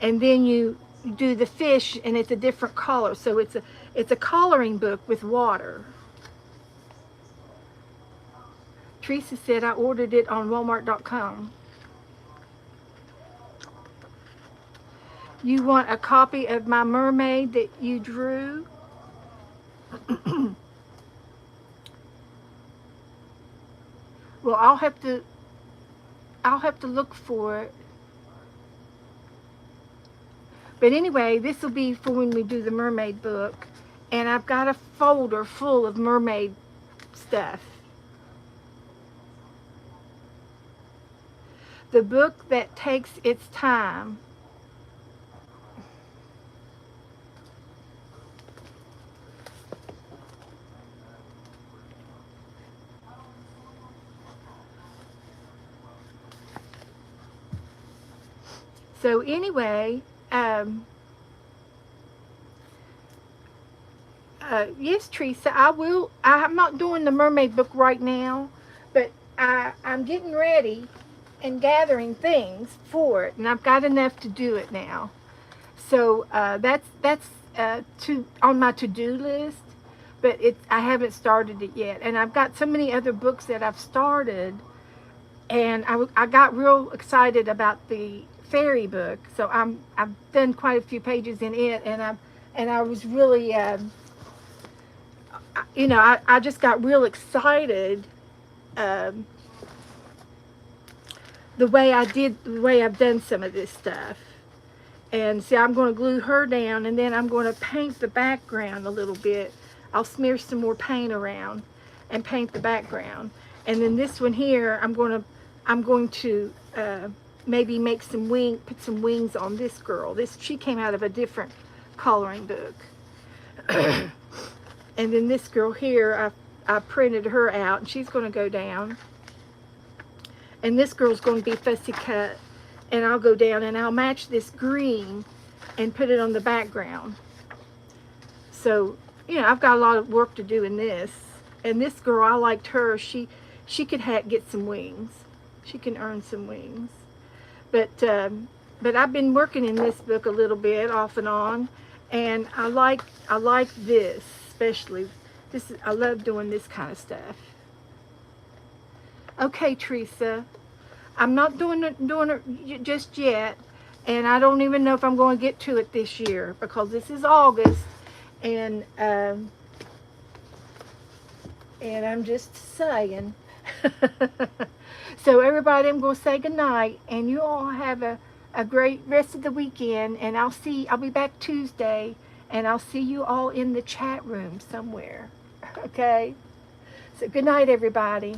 And then you do the fish, and it's a different color. So it's a coloring book with water. Teresa said I ordered it on Walmart.com. You want a copy of my mermaid that you drew? Well, I'll have to look for it. But anyway, this will be for when we do the mermaid book. And I've got a folder full of mermaid stuff. The book that takes its time. So anyway, yes, Teresa, I'm not doing the mermaid book right now, but I'm getting ready and gathering things for it, and I've got enough to do it now. So that's on my to-do list, but I haven't started it yet. And I've got so many other books that I've started, and I got real excited about the fairy book. So I've done quite a few pages in it, and I was really I just got real excited. Um, the way the way I've done some of this stuff. And see, I'm going to glue her down, and then I'm going to paint the background a little bit. I'll smear some more paint around and paint the background. And then this one here, I'm going to maybe make put some wings on this girl. She came out of a different coloring book. And then this girl here, I printed her out, and she's going to go down. And this girl's going to be fussy cut, and I'll go down and I'll match this green and put it on the background. So, I've got a lot of work to do in this. And this girl, I liked her. She could get some wings. She can earn some wings. But I've been working in this book a little bit off and on, and I like this especially. I love doing this kind of stuff. Okay, Teresa, I'm not doing it just yet, and I don't even know if I'm going to get to it this year, because this is August, and I'm just saying. So everybody, I'm going to say goodnight, and you all have a great rest of the weekend, and I'll be back Tuesday, and I'll see you all in the chat room somewhere. Okay? So good night, everybody.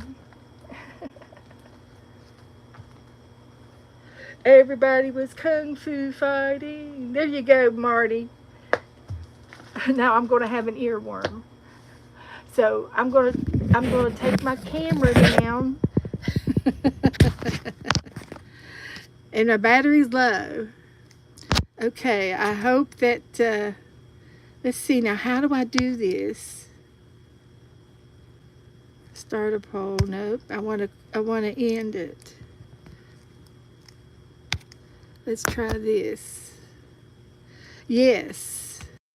Everybody was kung fu fighting. There you go, Marty. Now I'm going to have an earworm. So I'm going to take my camera down. And my battery's low. Okay, I hope that let's see now, how do I do this? Start a poll. Nope. I want to end it. Let's try this. Yes.